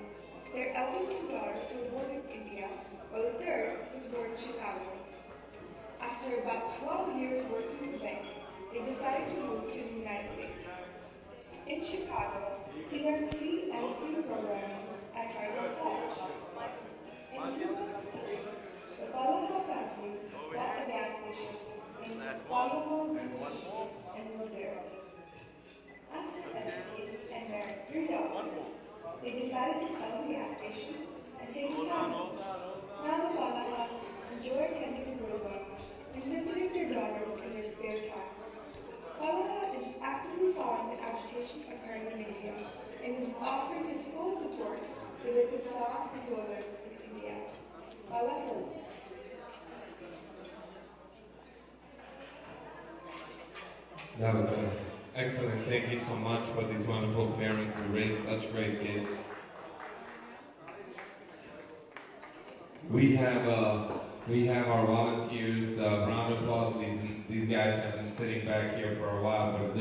Their eldest two daughters were born in India, while the third was born in Chicago. After about 12 years working in the bank, they decided to move to the United States. In Chicago, he learned C and C programming at Tribal College. In 2003, the Palaha family bought a gas station in Palaha in Missouri. After educating and married 3 daughters, they decided to sell the gas station and take it home. Now the Palahas enjoy attending Gurudwara and visiting their daughters in their spare time. Palaha is actively following the agitation occurring in India and is offering his full support to the Kisan Andolan in India. Palaha. That was excellent. Thank you so much for these wonderful parents who raised such great kids. We have our volunteers. Round of applause. These guys have been sitting back here for a while. But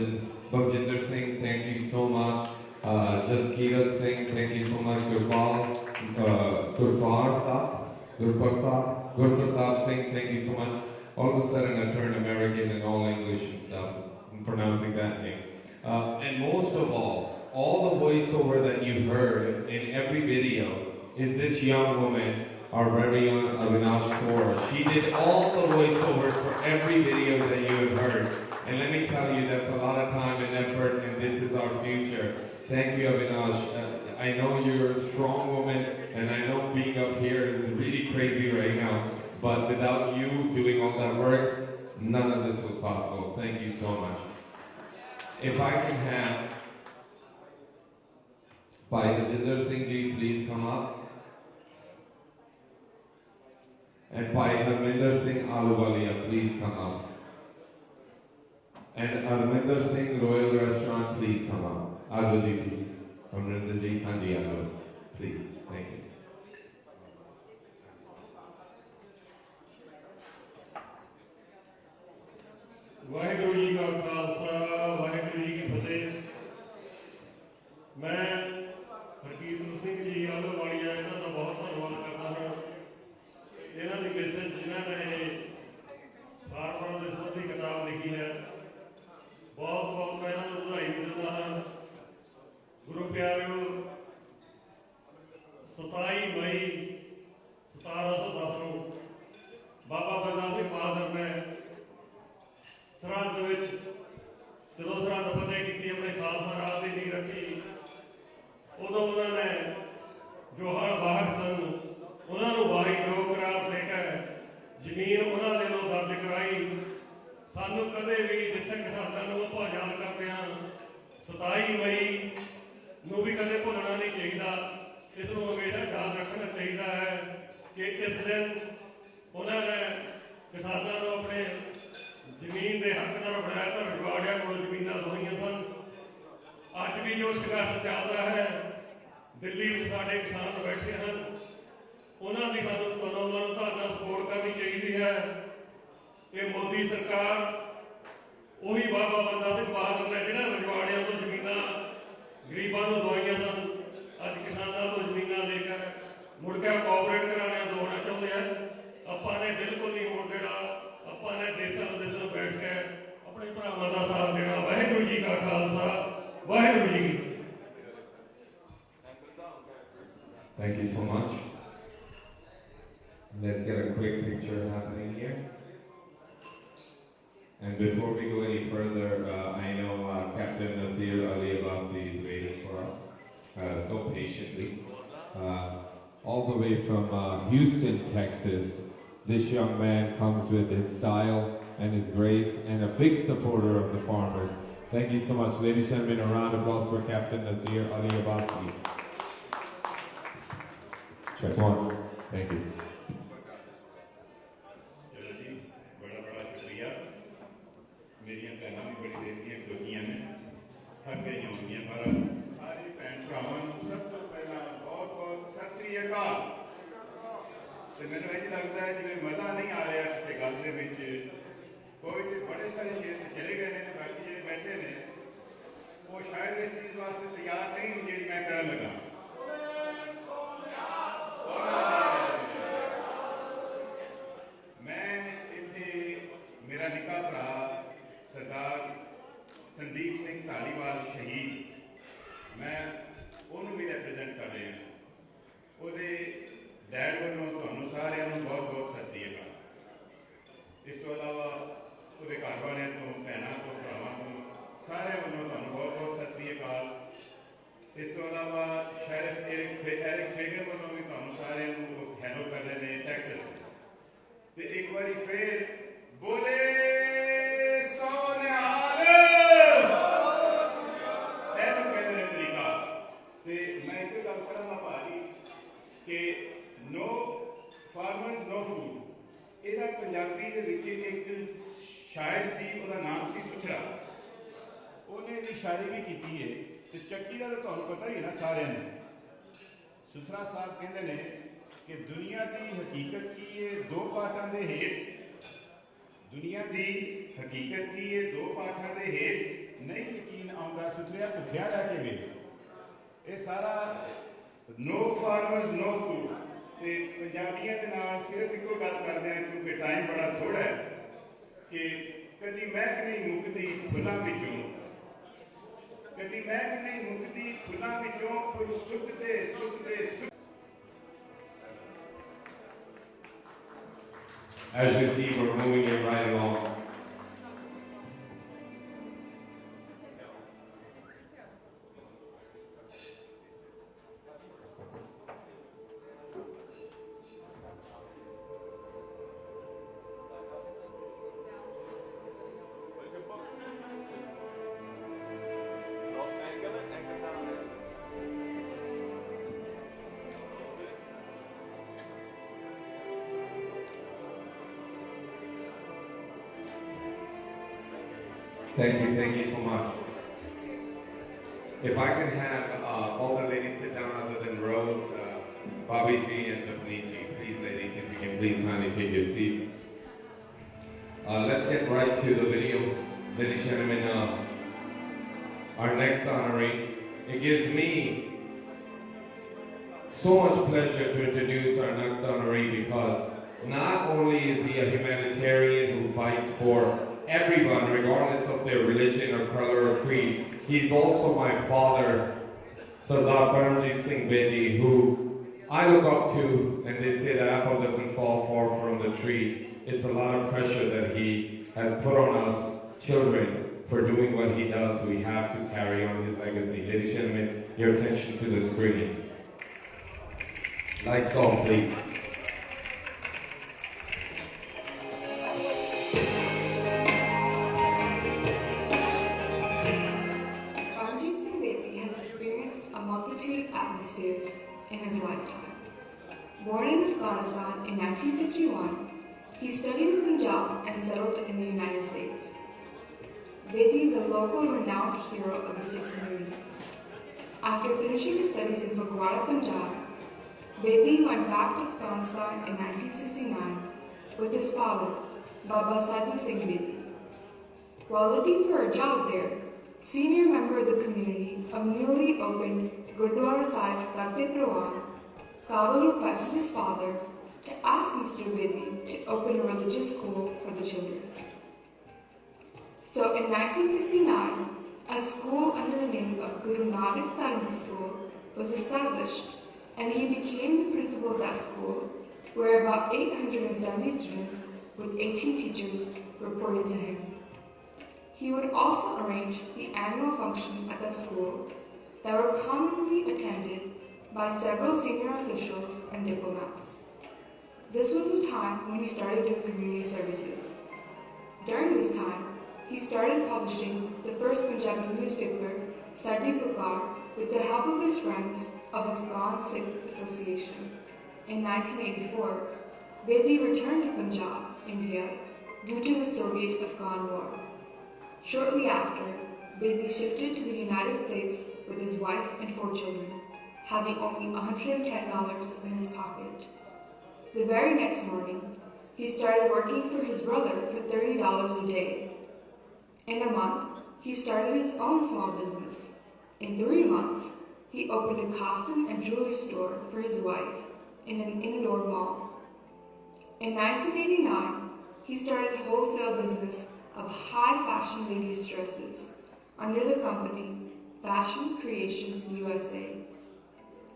Bhavjinder Singh, thank you so much. Jaskirat Singh, thank you so much. Gurpratap Singh, thank you so much. All of a sudden I turned American and all English and stuff. I'm pronouncing that name. And most of all the voiceover that you heard in every video is this young woman, our very own Avinash Kaur. She did all the voiceovers for every video that you have heard. And let me tell you, that's a lot of time and effort, and this is our future. Thank you, Avinash. I know you're a strong woman, and I know being up here is really crazy right now. But without you doing all that work, none of this was possible. Thank you so much. If I can have Bhajinder Singh ji, please come up. And Harminder Singh Aluwalia, please come up. And Harminder Singh Royal Restaurant, please come up. Ajo ji, please. Harminder ji, Hanji Ajo, please. Thank you. Waheguru ji ਕਾ ਖਾਲਸਾ ਵਾਹਿਗੁਰੂ ਜੀ ਕੀ ਫਤਿਹ। ਮੈਂ ਹਰਕੀਰਤ ਸਿੰਘ ਜੀ ਆਲੋਵਾਲੀਆ ਇਹਨਾਂ ਦਾ ਬਹੁਤ ਧੰਨਵਾਦ ਕਰਦਾ ਹਾਂ। ਇਹਨਾਂ ਦੀ message ਜਿਨ੍ਹਾਂ ਨੇ ਫਾਰਮਰਾਂ ਦੇ ਸੰਬੰਧੀ ਕਿਤਾਬ ਲਿਖੀ ਹੈ, ਬਹੁਤ ਬਹੁਤ ਮੈਂ ਇਹਨਾਂ ਨੂੰ ਵਧਾਈ ਦਿੰਦਾ ਹਾਂ। ਗੁਰੂ ਪਿਆਰਿਓ, 27 ਮਈ 1710 ਨੂੰ ਬਾਬਾ ਬੰਦਾ ਸਿੰਘ ਬਹਾਦਰ ਨੇ ਸਰਹੰਦ ਵਿੱਚ ਜਦੋਂ ਸਰਹੰਦ ਫਤਿਹ ਕੀਤੀ, ਆਪਣੇ ਖਾਲਸਾ ਰਾਜ ਦੀ ਨੀਂਹ ਰੱਖੀ, ਉਦੋਂ ਉਹਨਾਂ ਨੇ ਜੋ ਹਰ ਬਾਹਰ ਸਨ ਉਹਨਾਂ ਨੂੰ ਵਾਹਿਗੁਰੂ ਕਰਾਰ ਦੇ ਕੇ ਜ਼ਮੀਨ ਉਹਨਾਂ ਦੇ ਨੂੰ ਦਰਜ ਕਰਾਈ। ਸਾਨੂੰ ਕਦੇ ਵੀ ਜਿੱਥੇ ਕਿਸਾਨਾਂ ਨੂੰ ਆਪਾਂ ਯਾਦ ਕਰਦੇ ਹਾਂ, 27 ਮਈ ਨੂੰ ਵੀ ਕਦੇ ਭੁੱਲਣਾ ਨਹੀਂ ਚਾਹੀਦਾ। ਇਸ ਨੂੰ ਹਮੇਸ਼ਾ ਯਾਦ ਰੱਖਣਾ ਚਾਹੀਦਾ ਹੈ ਕਿ ਇਸ ਦਿਨ ਉਹਨਾਂ ਨੇ ਕਿਸਾਨਾਂ ਨੂੰ ਆਪਣੇ ਜ਼ਮੀਨ ਦੇ ਹੱਕਦਾਰ ਬਣਾਇਆ ਤਾਂ ਰਜਵਾੜਿਆਂ ਕੋਲ ਜ਼ਮੀਨਾਂ ਦੋਹੀਆਂ ਸਨ। ਅੱਜ ਵੀ ਜੋ ਸੰਘਰਸ਼ ਚੱਲਦਾ ਹੈ, ਦਿੱਲੀ ਵਿੱਚ ਸਾਡੇ ਕਿਸਾਨ ਬੈਠੇ ਹਨ, ਉਹਨਾਂ ਦੀ ਸਾਨੂੰ ਤਨੋਂ ਮਨੋਂ ਧਾਰਨਾ ਸਪੋਰਟ ਕਰਨੀ ਚਾਹੀਦੀ ਹੈ। ਇਹ ਮੋਦੀ ਸਰਕਾਰ ਉਹੀ ਬਾਬਾ ਬੰਦਾ ਸਿੰਘ ਬਹਾਦਰ ਨੇ ਜਿਹੜਾ ਰਜਵਾੜਿਆਂ ਤੋਂ ਜ਼ਮੀਨਾਂ ਗਰੀਬਾਂ ਨੂੰ ਦਵਾਈਆਂ ਸਨ, ਅੱਜ ਕਿਸਾਨਾਂ ਤੋਂ ਜ਼ਮੀਨਾਂ ਲੈ ਕੇ ਮੁੜ ਕੇ ਕੋਆਪਰੇਟ ਕਰਾਉਣਾ ਦਵਾਉਣਾ ਚਾਹੁੰਦੇ ਆ। ਆਪਾਂ ਨੇ ਬਿਲਕੁਲ ਨਹੀਂ ਹੋਣ ਦੇਣਾ। ਆਪਾਂ ਨੇ ਦੇਸ਼ਾਂ ਵਿਦੇਸ਼ਾਂ ਨੂੰ ਬੈਠ ਕੇ ਆਪਣੇ ਭਰਾਵਾਂ ਦਾ ਸਾਥ ਦੇਣਾ। ਵਾਹਿਗੁਰੂ ਜੀ ਕਾ ਖਾਲਸਾ, ਵਾਹਿਗੁਰੂ ਜੀ ਕੀ। Thank you so much. Let's get a quick picture happening here. And before we go any further, I know Captain Nasir Ali Abbasi is waiting for us so patiently. All the way from Houston, Texas, this young man comes with his style and his grace and a big supporter of the farmers. Thank you so much. Ladies and gentlemen, a round of applause for Captain Nasir Ali Abbasi. Check one. Thank you. बड़ा शुक्रिया। मेरी ਗਈਆਂ ਹੋਣਗੀਆਂ ਪਰ ਸਾਰੇ ਭੈਣ ਭਰਾਵਾਂ ਨੂੰ ਸਭ ਤੋਂ ਪਹਿਲਾਂ ਬਹੁਤ ਬਹੁਤ ਸਤਿ ਸ੍ਰੀ ਅਕਾਲ। ਤੇ ਮੈਨੂੰ ਇਹ ਲੱਗਦਾ ਹੈ ਜਿਵੇਂ ਮਜ਼ਾ ਨਹੀਂ ਆ ਰਿਹਾ ਕਿਸੇ ਗੱਲ ਦੇ ਵਿੱਚ। ਕੋਈ ਤੇ ਬੜੇ ਸਾਰੇ ਸ਼ੇਰ ਤੇ ਚਲੇ ਗਏ ਨੇ ਤੇ ਬਾਕੀ ਜਿਹੜੇ ਬੈਠੇ ਨੇ ਉਹ ਸ਼ਾਇਦ ਇਸ ਚੀਜ਼ ਵਾਸਤੇ ਤਿਆਰ ਨਹੀਂ ਜਿਹੜੀ ਮੈਂ ਕਰਨ ਲੱਗਾ। ਮੈਂ ਇੱਥੇ ਮੇਰਾ ਨਿੱਕਾ ਭਰਾ ਸਰਦਾਰ ਸੰਦੀਪ ਸਿੰਘ ਧਾਲੀਵਾਲ ਸ਼ਹੀਦ, ਮੈਂ ਉਹਨੂੰ ਵੀ ਰੈਪਰੈਜ਼ੈਂਟ ਕਰ ਰਿਹਾ। ਉਹਦੇ ਡੈਡ ਵੱਲੋਂ ਤੁਹਾਨੂੰ ਸਾਰਿਆਂ ਨੂੰ ਬਹੁਤ ਬਹੁਤ ਸਤਿ ਸ੍ਰੀ ਅਕਾਲ। ਇਸ ਤੋਂ ਇਲਾਵਾ ਉਹਦੇ ਘਰ ਵਾਲਿਆਂ ਤੋਂ, ਭੈਣਾਂ ਤੋਂ, ਭਰਾਵਾਂ ਤੋਂ ਸਾਰਿਆਂ ਵੱਲੋਂ ਤੁਹਾਨੂੰ ਬਹੁਤ ਬਹੁਤ ਸਤਿ ਸ੍ਰੀ ਅਕਾਲ। ਇਸ ਤੋਂ ਇਲਾਵਾ ਸ਼ੈਰਿਫ ਐਰਿਕ ਫੇਗਰ ਵੱਲੋਂ ਵੀ ਤੁਹਾਨੂੰ ਸਾਰਿਆਂ ਨੂੰ ਹੈਲੋ ਕਰ ਰਹੇ ਨੇ ਟੈਕਸਸ ਤੋਂ। ਤੇ ਇੱਕ ਵਾਰੀ ਫੇਰ ਬੋਲੇ ਸੋਨਿਹਾਲ ਇਹਨੂੰ ਕਹਿੰਦੇ ਨੇ ਤਰੀਕਾ। ਤੇ ਮੈਂ ਇੱਕ ਗੱਲ ਕਰਾਂਗਾ ਭਾਜੀ ਕਿ ਨੋ ਫਾਰਮਰਸ ਨੋ ਫੂਡ, ਇਹਦਾ ਪੰਜਾਬੀ ਦੇ ਵਿੱਚ ਇੱਕ ਸ਼ਾਇਰ ਸੀ, ਉਹਦਾ ਨਾਮ ਸੀ ਸੁਥਰਾ। ਉਹਨੇ ਇਹਦੀ ਸ਼ਾਇਰੀ ਵੀ ਕੀਤੀ ਹੈ। ਤੇ ਚੱਕੀ ਦਾ ਤਾਂ ਤੁਹਾਨੂੰ ਪਤਾ ਹੀ ਹੈ ਨਾ ਸਾਰਿਆਂ ਨੂੰ। ਸੁਥਰਾ ਸਾਹਿਬ ਕਹਿੰਦੇ ਨੇ ਕਿ ਦੁਨੀਆ ਦੀ ਹਕੀਕਤ ਕੀ ਹੈ ਦੋ ਪਾਠਾਂ ਦੇ ਹੇਠ, ਦੁਨੀਆ ਦੀ ਹਕੀਕਤ ਕੀ ਹੈ ਦੋ ਪਾਠਾਂ ਦੇ ਹੇਠ, ਨਹੀਂ ਯਕੀਨ ਆਉਂਦਾ ਸੁਥਰਿਆ ਭੁੱਖਿਆ ਰਹਿ ਕੇ ਵੇਖ। ਇਹ ਸਾਰਾ ਨੋ ਫਾਰਮਰਸ ਨੋ ਫੂਡ। ਤੇ ਪੰਜਾਬੀਆਂ ਦੇ ਨਾਲ ਸਿਰਫ ਇੱਕੋ ਗੱਲ ਕਰਦੇ ਹਾਂ ਕਿਉਂਕਿ ਟਾਈਮ ਬੜਾ ਥੋੜਾ ਹੈ ਕਿ ਕਦੀ ਮਹਿਕ ਨਹੀਂ ਮੁੱਕਦੀ ਫੁੱਲਾਂ ਵਿੱਚੋਂ, ਕਦੀ ਮਹਿਕ ਨਹੀਂ ਮੁੱਕਦੀ ਫੁੱਲਾਂ ਵਿੱਚੋਂ, ਫੁੱਲ ਸੁੱਕਦੇ ਸੁੱਕਦੇ ਸੁੱਕ। As you see, we're moving it right along. Thank you so much. If I can have all the ladies sit down other than Rose, Bobby G and Tiffany G. Please ladies, if you can please kindly take your seats. Let's get right to the video. Ladies and gentlemen, our next honoree, it gives me so much pleasure to introduce our next honoree because not only is he a humanitarian who fights for everyone, regardless of their religion or color or creed, he's also my father, Sardar Paramjit Singh Bedi, who I look up to, and they say that apple doesn't fall far from the tree. It's a lot of pressure that he has put on us children for doing what he does. We have to carry on his legacy. Ladies and gentlemen, your attention to the screen. Lights off, please. Atmospheres in his lifetime. Born in Afghanistan in 1951, he studied in Punjab and settled in the United States. Bedi is a local renowned hero of the Sikh community. After finishing his studies in Fagwara, Punjab, Bedi went back to Afghanistan in 1969 with his father, Baba Sadhu Singh Bedi. While looking for a job there, senior member of the community of newly opened Gurdwara Sahib Karte Prawan, Kabul requested his father to ask Mr. Bedi to open a religious school for the children. So in 1969, a school under the name of Guru Nanak Dharmic School was established, and he became the principal of that school, where about 870 students with 18 teachers reported to him. He would also arrange the annual function at that school that were commonly attended by several senior officials and diplomats. This was the time when he started doing community services. During this time, he started publishing the first Punjabi newspaper, Sadi Pukar, with the help of his friends of Afghan Sikh Association. In 1984, Bedi returned to Punjab, India, due to the Soviet-Afghan War. Shortly after, Bedi shifted to the United States with his wife and 4 children, having only $110 in his pocket. The very next morning, he started working for his brother for $30 a day. In a month, he started his own small business. In 3 months, he opened a costume and jewelry store for his wife in an indoor mall. In 1989, he started a wholesale business of high fashion ladies' dresses under the company Fashion Creation USA.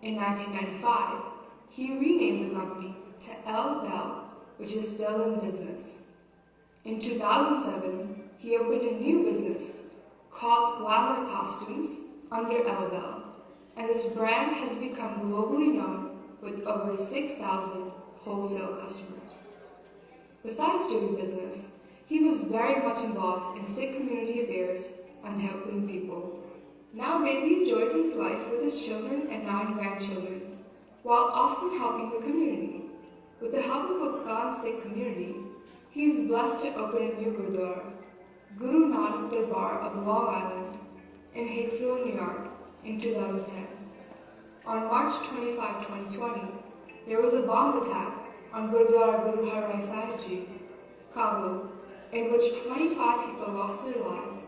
In 1995, he renamed the company to Elle Belle, which is still in business. In 2007, he opened a new business called Glamour Costumes under Elle Belle, and this brand has become globally known with over 6,000 wholesale customers. Besides doing business, he was very much involved in Sikh community affairs and helping people. Now Bedi enjoys his life with his children and 9 grandchildren, while often helping the community. With the help of Afghan Sikh community, he is blessed to open a new Gurdwara, Guru Nanak Darbar of Long Island, in Haigsville, New York, in 2010. On March 25, 2020, there was a bomb attack on Gurdwara Guru Har Rai Sahib Ji, Kabul, in which 25 people lost their lives,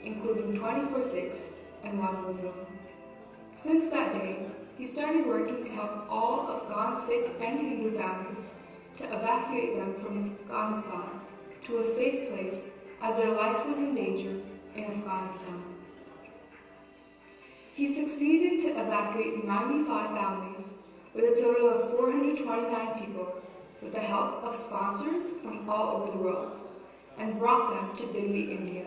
including 24 Sikhs and 1 Muslim. Since that day, he started working to help all Afghan Sikh and Hindu families to evacuate them from Afghanistan to a safe place as their life was in danger in Afghanistan. He succeeded to evacuate 95 families with a total of 429 people with the help of sponsors from all over the world and brought them to Delhi, India.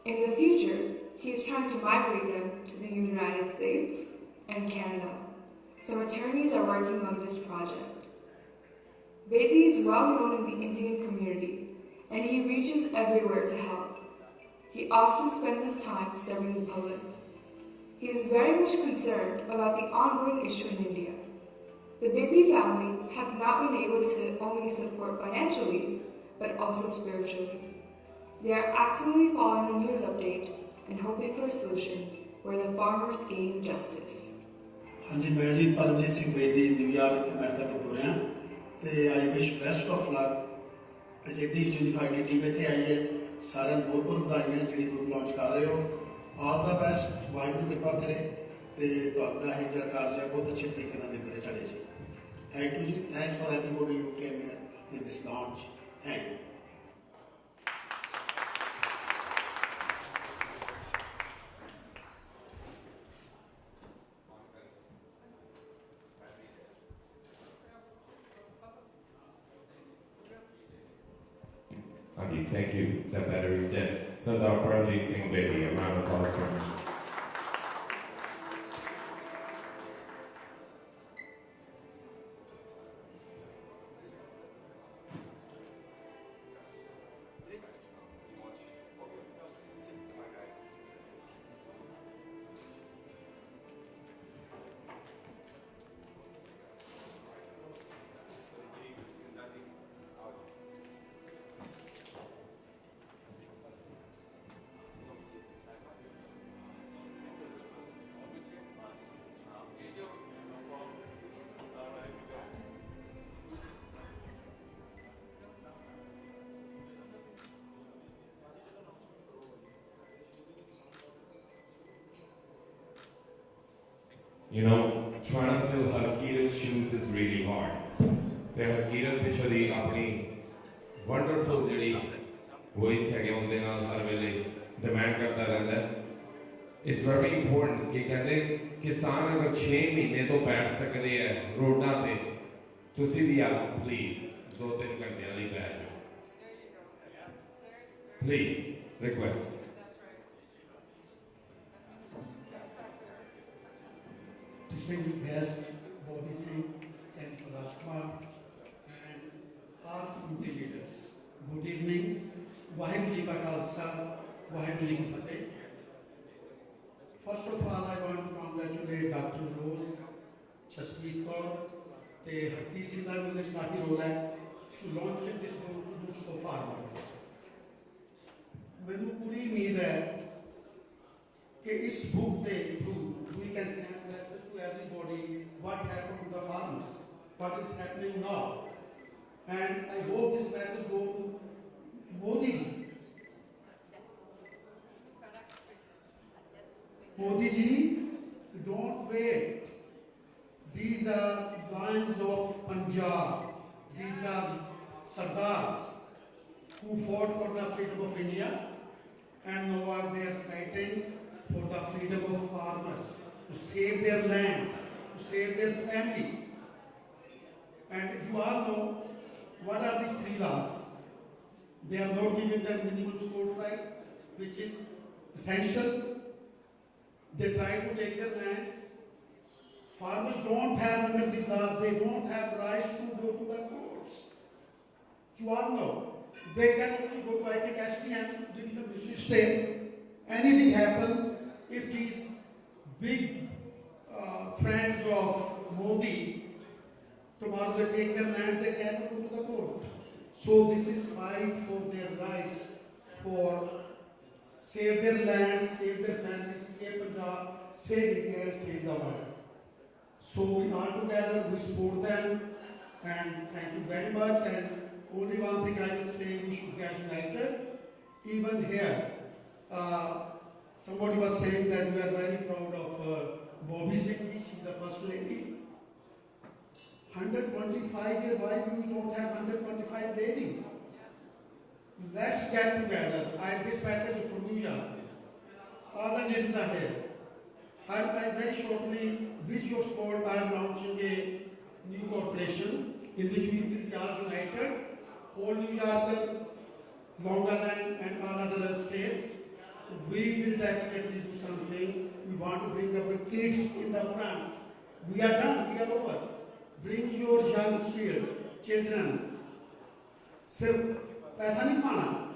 In the future, he is trying to migrate them to the United States and Canada. Some attorneys are working on this project. Bedi is well known in the Indian community, and he reaches everywhere to help. He often spends his time serving the public. He is very much concerned about the ongoing issue in India. The Bedi family have not been able to only support financially, but also spiritually. They are actively following the news update and hoping for a solution where the farmers gain justice. हाँ जी, मैं जी Paramjit Singh Bedi New York America तो बोल रहा ते I wish best of luck JD unified team इतने आई है सारे बहुत बहुत बधाइयां जी बुक लॉन्च कर रहे हो ऑल द बेस्ट वाहिगुरू कृपा करे ते तुहाडा है जरा कार्य बहुत अच्छे तरीके नाल निबड़े चले जी थैंक यू जी thanks for everybody who came here in this launch thank you Thank you. The battery is dead. Sardar Paramjit Singh Bedi, a round of applause for him. You know, trying to fill Harkirat's shoes is really hard. The Harkirat pichodi apni wonderful jehdi voice hai unde naal har vele demand karta rehda hai. It's very important कि कहते किसान अगर 6 महीने तो बैठ सकते हैं रोडां ते तुसी भी आओ प्लीज 2-3 घंटे ਲਈ बैठ जाओ. Please, request. Distinguished guest, Bobby Singh, Senator Rajkumar, and all community leaders. Good evening. Waheguru Ji Ka Khalsa, Waheguru Ji Ki Fateh. First of all, I want to congratulate Dr. Rose, Jaspreet Kaur, te Harki Singh da bhi काफी role है to launch this book, Roots of Farmer. मैनू पूरी उम्मीद है इस book के through we can send message to everybody what happened to the farmers, what is happening now, and I hope this message go to Modi ji. Modi ji, don't wait. These are lions of Punjab. These are Sardars who fought for the freedom of India, and now are they fighting for the freedom of farmers, to save their lands, to save their families. And you all know what are these 3 laws. They are not giving them minimum support price, which is essential. They try to take their lands. Farmers don't have, under this law, they don't have rights to go to the courts. You all know. They can only go to, I think, STM, during the British state. Anything happens, if these big friends of Modi, tomorrow they take their land, they cannot go to the court. So this is fight for their rights, for save their land, save their families, save Punjab, save India, and save the world. So we are together, we support them, and thank you very much. And only one thing I will say, we should get united. Even here, somebody was saying that we are very proud of Bobby Singh ji, she is the first lady. 125 years, why we don't have 125 ladies? Let's get together. This message is from New York. All the ladies are here. I very shortly, with your support, I am launching a new corporation in which we will be all united. Whole New York, Long Island, and all other states. We will definitely do something. We want to bring our kids in the front. We are done. We are over. Bring your young children. Sir, पैसा नहीं पाना.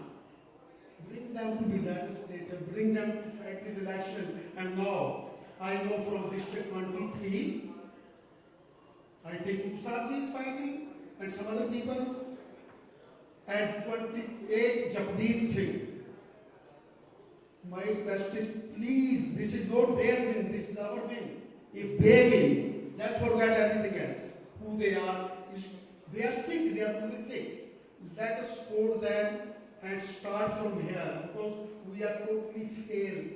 Bring them to be legislator, bring them to fight this election. And now, I know from District 23, I think Usabji is fighting, and some other people. And 28, Japneet Singh. My request is, please, this is not their win, this is our win. If they win, let's forget everything else. Who they are sick, they are really sick. Let us support them and start from here, because we are totally failed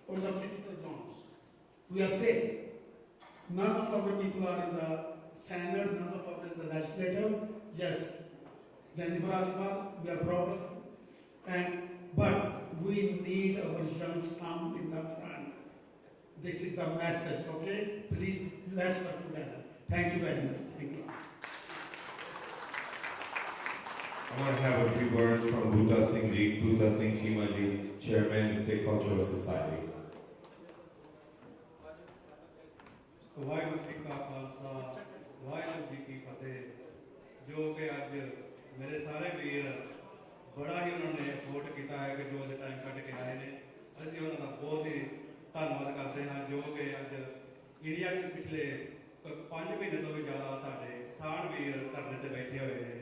on the political grounds. We are failed. None of our people are in the Senate, none of us in the legislature. Yes, Jennifer Ajmal, we are proud of her. But we need our young come in the front. This is the message, okay? Please, let's work together. Thank you very much. Thank you. I want to have a few words from Bhuta Singh Ji, Bhuta Singh Chima Ji, Chairman, State Cultural Society. Waheguru ji ਕਾ ਖਾਲਸਾ ਵਾਹਿਗੁਰੂ ਜੀ ਕੀ ਫਤਿਹ। ਜੋ ਕਿ ਅੱਜ ਮੇਰੇ ਸਾਰੇ ਵੀਰ ਬੜਾ ਹੀ ਉਹਨਾਂ ਨੇ support ਕੀਤਾ ਹੈ ਕਿ ਜੋ ਅੱਜ ਟਾਈਮ ਕੱਢ ਕੇ ਆਏ ਨੇ, ਅਸੀਂ ਉਹਨਾਂ ਦਾ ਬਹੁਤ ਹੀ ਧੰਨਵਾਦ ਕਰਦੇ ਹਾਂ। ਜੋ ਕਿ ਅੱਜ ਇੰਡੀਆ ਦੇ ਪਿਛਲੇ 5 ਮਹੀਨੇ ਤੋਂ ਵੀ ਜ਼ਿਆਦਾ ਸਾਡੇ ਕਿਸਾਨ ਵੀਰ ਧਰਨੇ ਤੇ ਬੈਠੇ ਹੋਏ ਨੇ।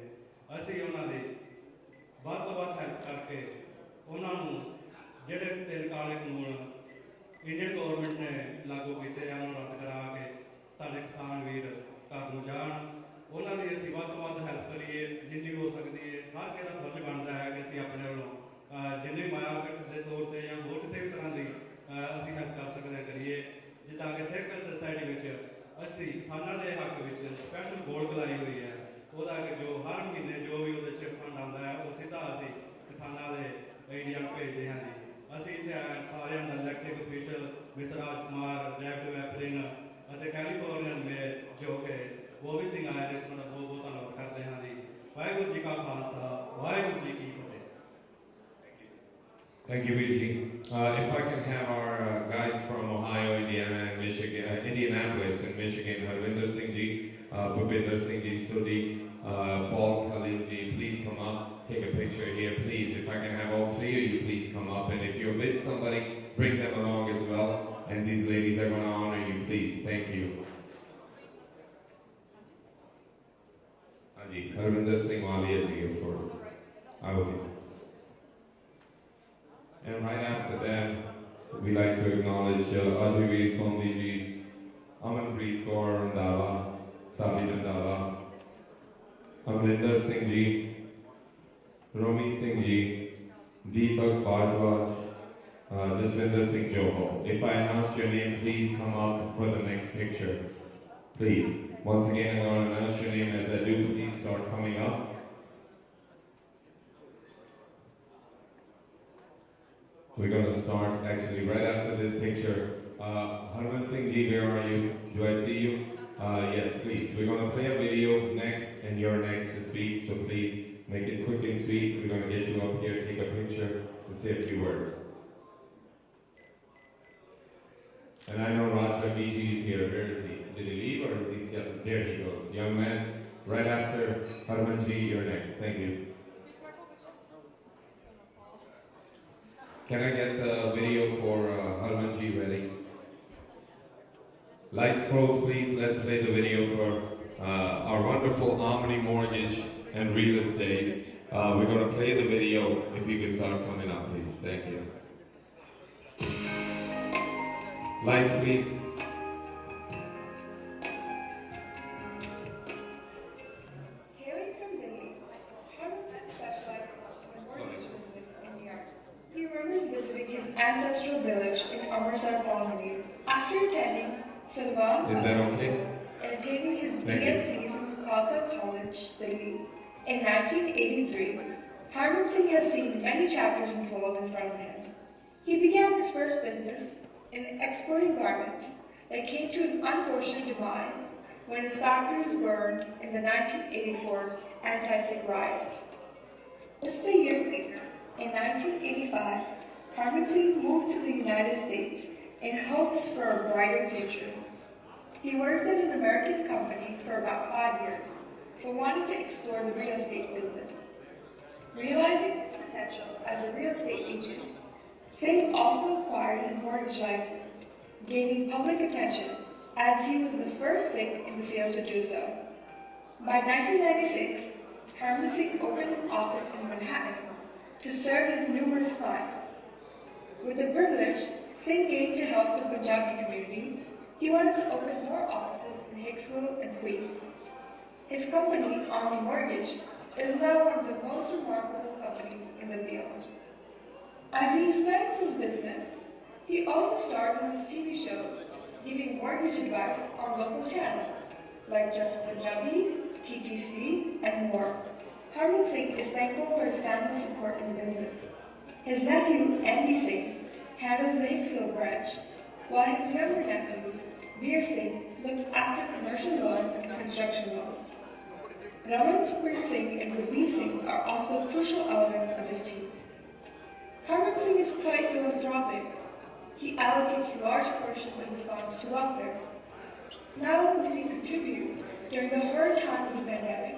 ਅਸੀਂ ਉਹਨਾਂ ਦੀ ਵੱਧ ਤੋਂ ਵੱਧ ਹੈਲਪ ਕਰਕੇ ਉਹਨਾਂ ਨੂੰ ਜਿਹੜੇ 3 ਕਾਲੇ ਕਾਨੂੰਨ ਇੰਡੀਅਨ ਗਵਰਨਮੈਂਟ ਨੇ ਲਾਗੂ ਕੀਤੇ ਹਨ, ਉਹਨੂੰ ਰੱਦ ਕਰਾ ਕੇ ਸਾਡੇ ਕਿਸਾਨ ਵੀਰ ਘਰ ਨੂੰ ਜਾਣ। ਉਹਨਾਂ ਦੀ ਅਸੀਂ ਵੱਧ ਤੋਂ ਵੱਧ ਹੈਲਪ ਕਰੀਏ ਜਿੰਨੀ ਹੋ ਸਕਦੀ ਹੈ। ਹਰ ਕਿਸੇ ਦਾ ਫਰਜ਼ ਬਣਦਾ ਹੈ ਕਿ ਅਸੀਂ ਆਪਣੇ ਵੱਲੋਂ ਜਿੰਨੀ ਮਾਇਆ ਦੇ ਤੌਰ ਤੇ ਜਾਂ ਹੋਰ ਕਿਸੇ ਵੀ ਤਰ੍ਹਾਂ ਦੀ ਅਸੀਂ ਹੈਲਪ ਕਰ ਸਕਦੇ ਹਾਂ ਕਰੀਏ। ਜਿੱਦਾਂ ਕਿ ਸਿੱਖ ਸੁਸਾਇਟੀ ਵਿੱਚ ਅਸੀਂ ਕਿਸਾਨਾਂ ਦੇ ਹੱਕ ਵਿੱਚ ਸਪੈਸ਼ਲ ਗੋਲਡ ਲਾਈ ਹੋਈ ਹੈ। ਉਹਦਾ ਕਿ ਜੋ ਹਰ ਮਹੀਨੇ ਜੋ ਵੀ ਉਹਦੇ 'ਚ ਫੰਡ ਆਉਂਦਾ ਹੈ ਉਹ ਸਿੱਧਾ ਅਸੀਂ ਕਿਸਾਨਾਂ ਦੇ ਇੰਡੀਆ ਨੂੰ ਭੇਜਦੇ ਹਾਂ ਜੀ। ਅਸੀਂ ਇੱਥੇ ਸਾਰਿਆਂ ਦਾ elected official miss Raj Kumar, deputy ਵੈਪਰਿਨ ਅਤੇ ਕੈਲੀਫੋਰਨੀਅਨ ਮੇਅਰ ਜੋ ਕਿ ਬੋਬੀ ਸਿੰਘ ਆਏ ਨੇ, ਉਹਨਾਂ ਦਾ ਬਹੁਤ ਬਹੁਤ ਧੰਨਵਾਦ ਕਰਦੇ ਹਾਂ ਜੀ। ਵਾਹਿਗੁਰੂ ਜੀ ਕਾ ਖਾਲਸਾ ਵਾਹਿਗੁਰੂ ਜੀ ਕੀ ਫਤਿਹ। Thank you, Viji. If I can have our guys from Ohio, Indiana, and Michigan, Indianapolis and Michigan, Harvinder Singh Ji, Bhupinder Singh Ji, Sudi, Paul Khalil Ji, please come up, take a picture here, please. If I can have all 3 of you, please come up. And if you're with somebody, bring them along as well. And these ladies are going to honor you, please. Thank you. Ji, Harvinder Singh Walia Ji, of course. I will do. And right after that, we like to acknowledge Ajivir Sondi ji, Amanpreet Kaur Randhawa, Sabi Randhawa, Amrinder Singh ji, Romi Singh ji, Deepak Bajwaj, Jaswinder Singh Johal. If I announce your name, please come up for the next picture. Please. Once again, I'm going to announce your name as I do. Please start coming up. We're going to start actually right after this picture. Harman Singh ji, where are you? Do I see you? Yes, please. We're going to play a video next, and you're next to speak. So please make it quick and sweet. We're going to get you up here, take a picture, and say a few words. And I know Raj Ravi is here. Where is he? Did he leave or is he still? There he goes. Young man, right after Harman ji, you're next. Thank you. Can I get the video for Harman ji ready? Lights close, please. Let's play the video for our wonderful Omni Mortgage and Real Estate. We're going to play the video. If you could start coming up, please. Thank you. Lights, please. Hailing from Delhi, Harman Singh specializes in mortgage business in New York. He remembers visiting his ancestral village in Amritsar colony after attending Salvan Is that okay? and taking his Thank BSc from Khalsa College, Delhi. In 1983, Harman Singh has seen many chapters unfold in front of him. He began his first business in exporting garments that came to an unfortunate demise when his factory was burned in the 1984 anti-Sikh riots. Just a year later, in 1985, Harman Singh moved to the United States in hopes for a brighter future. He worked at an American company for about 5 years, but wanted to explore the real estate business. Realizing his potential as a real estate agent, Singh also acquired his mortgage license, gaining public attention as he was the first Sikh in the field to do so. By 1996, Harman Singh opened an office in Manhattan to serve his numerous clients. With the privilege Singh gained to help the Punjabi community, he wanted to open more offices in Hicksville and Queens. His company, Omni Mortgage, is now one of the most remarkable companies in the field. As he expands his business, he also stars in his TV shows, giving mortgage advice on local channels like Just Punjabi, PTC, and more. Harman Singh is thankful for his family's support in business. His nephew, Andy Singh, handles the Hicksville branch, while his younger nephew, Veer Singh, looks after commercial loans and construction loans. Raman Singh and Kabir Singh are also crucial elements of his team. Harman Singh is quite philanthropic. He allocates large portions of his funds to welfare. Not only did he contribute during the hard time of the pandemic,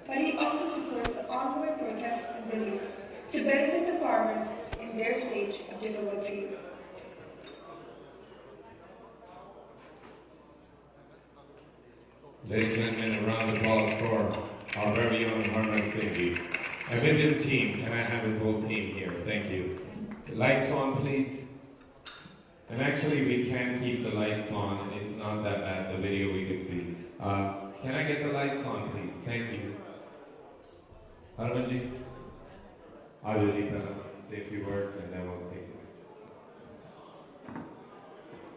but he also supports the ongoing protests in Delhi to benefit the farmers in their stage of difficulty. Ladies and gentlemen, a round of applause for our very own Harman Singh. And with his team, can I have his whole team here? Thank you. Lights on, please. And actually, we can keep the lights on. It's not that bad, the video we could see. Can I get the lights on, please? Thank you. Harmanji, I will say a few words and then we'll take it.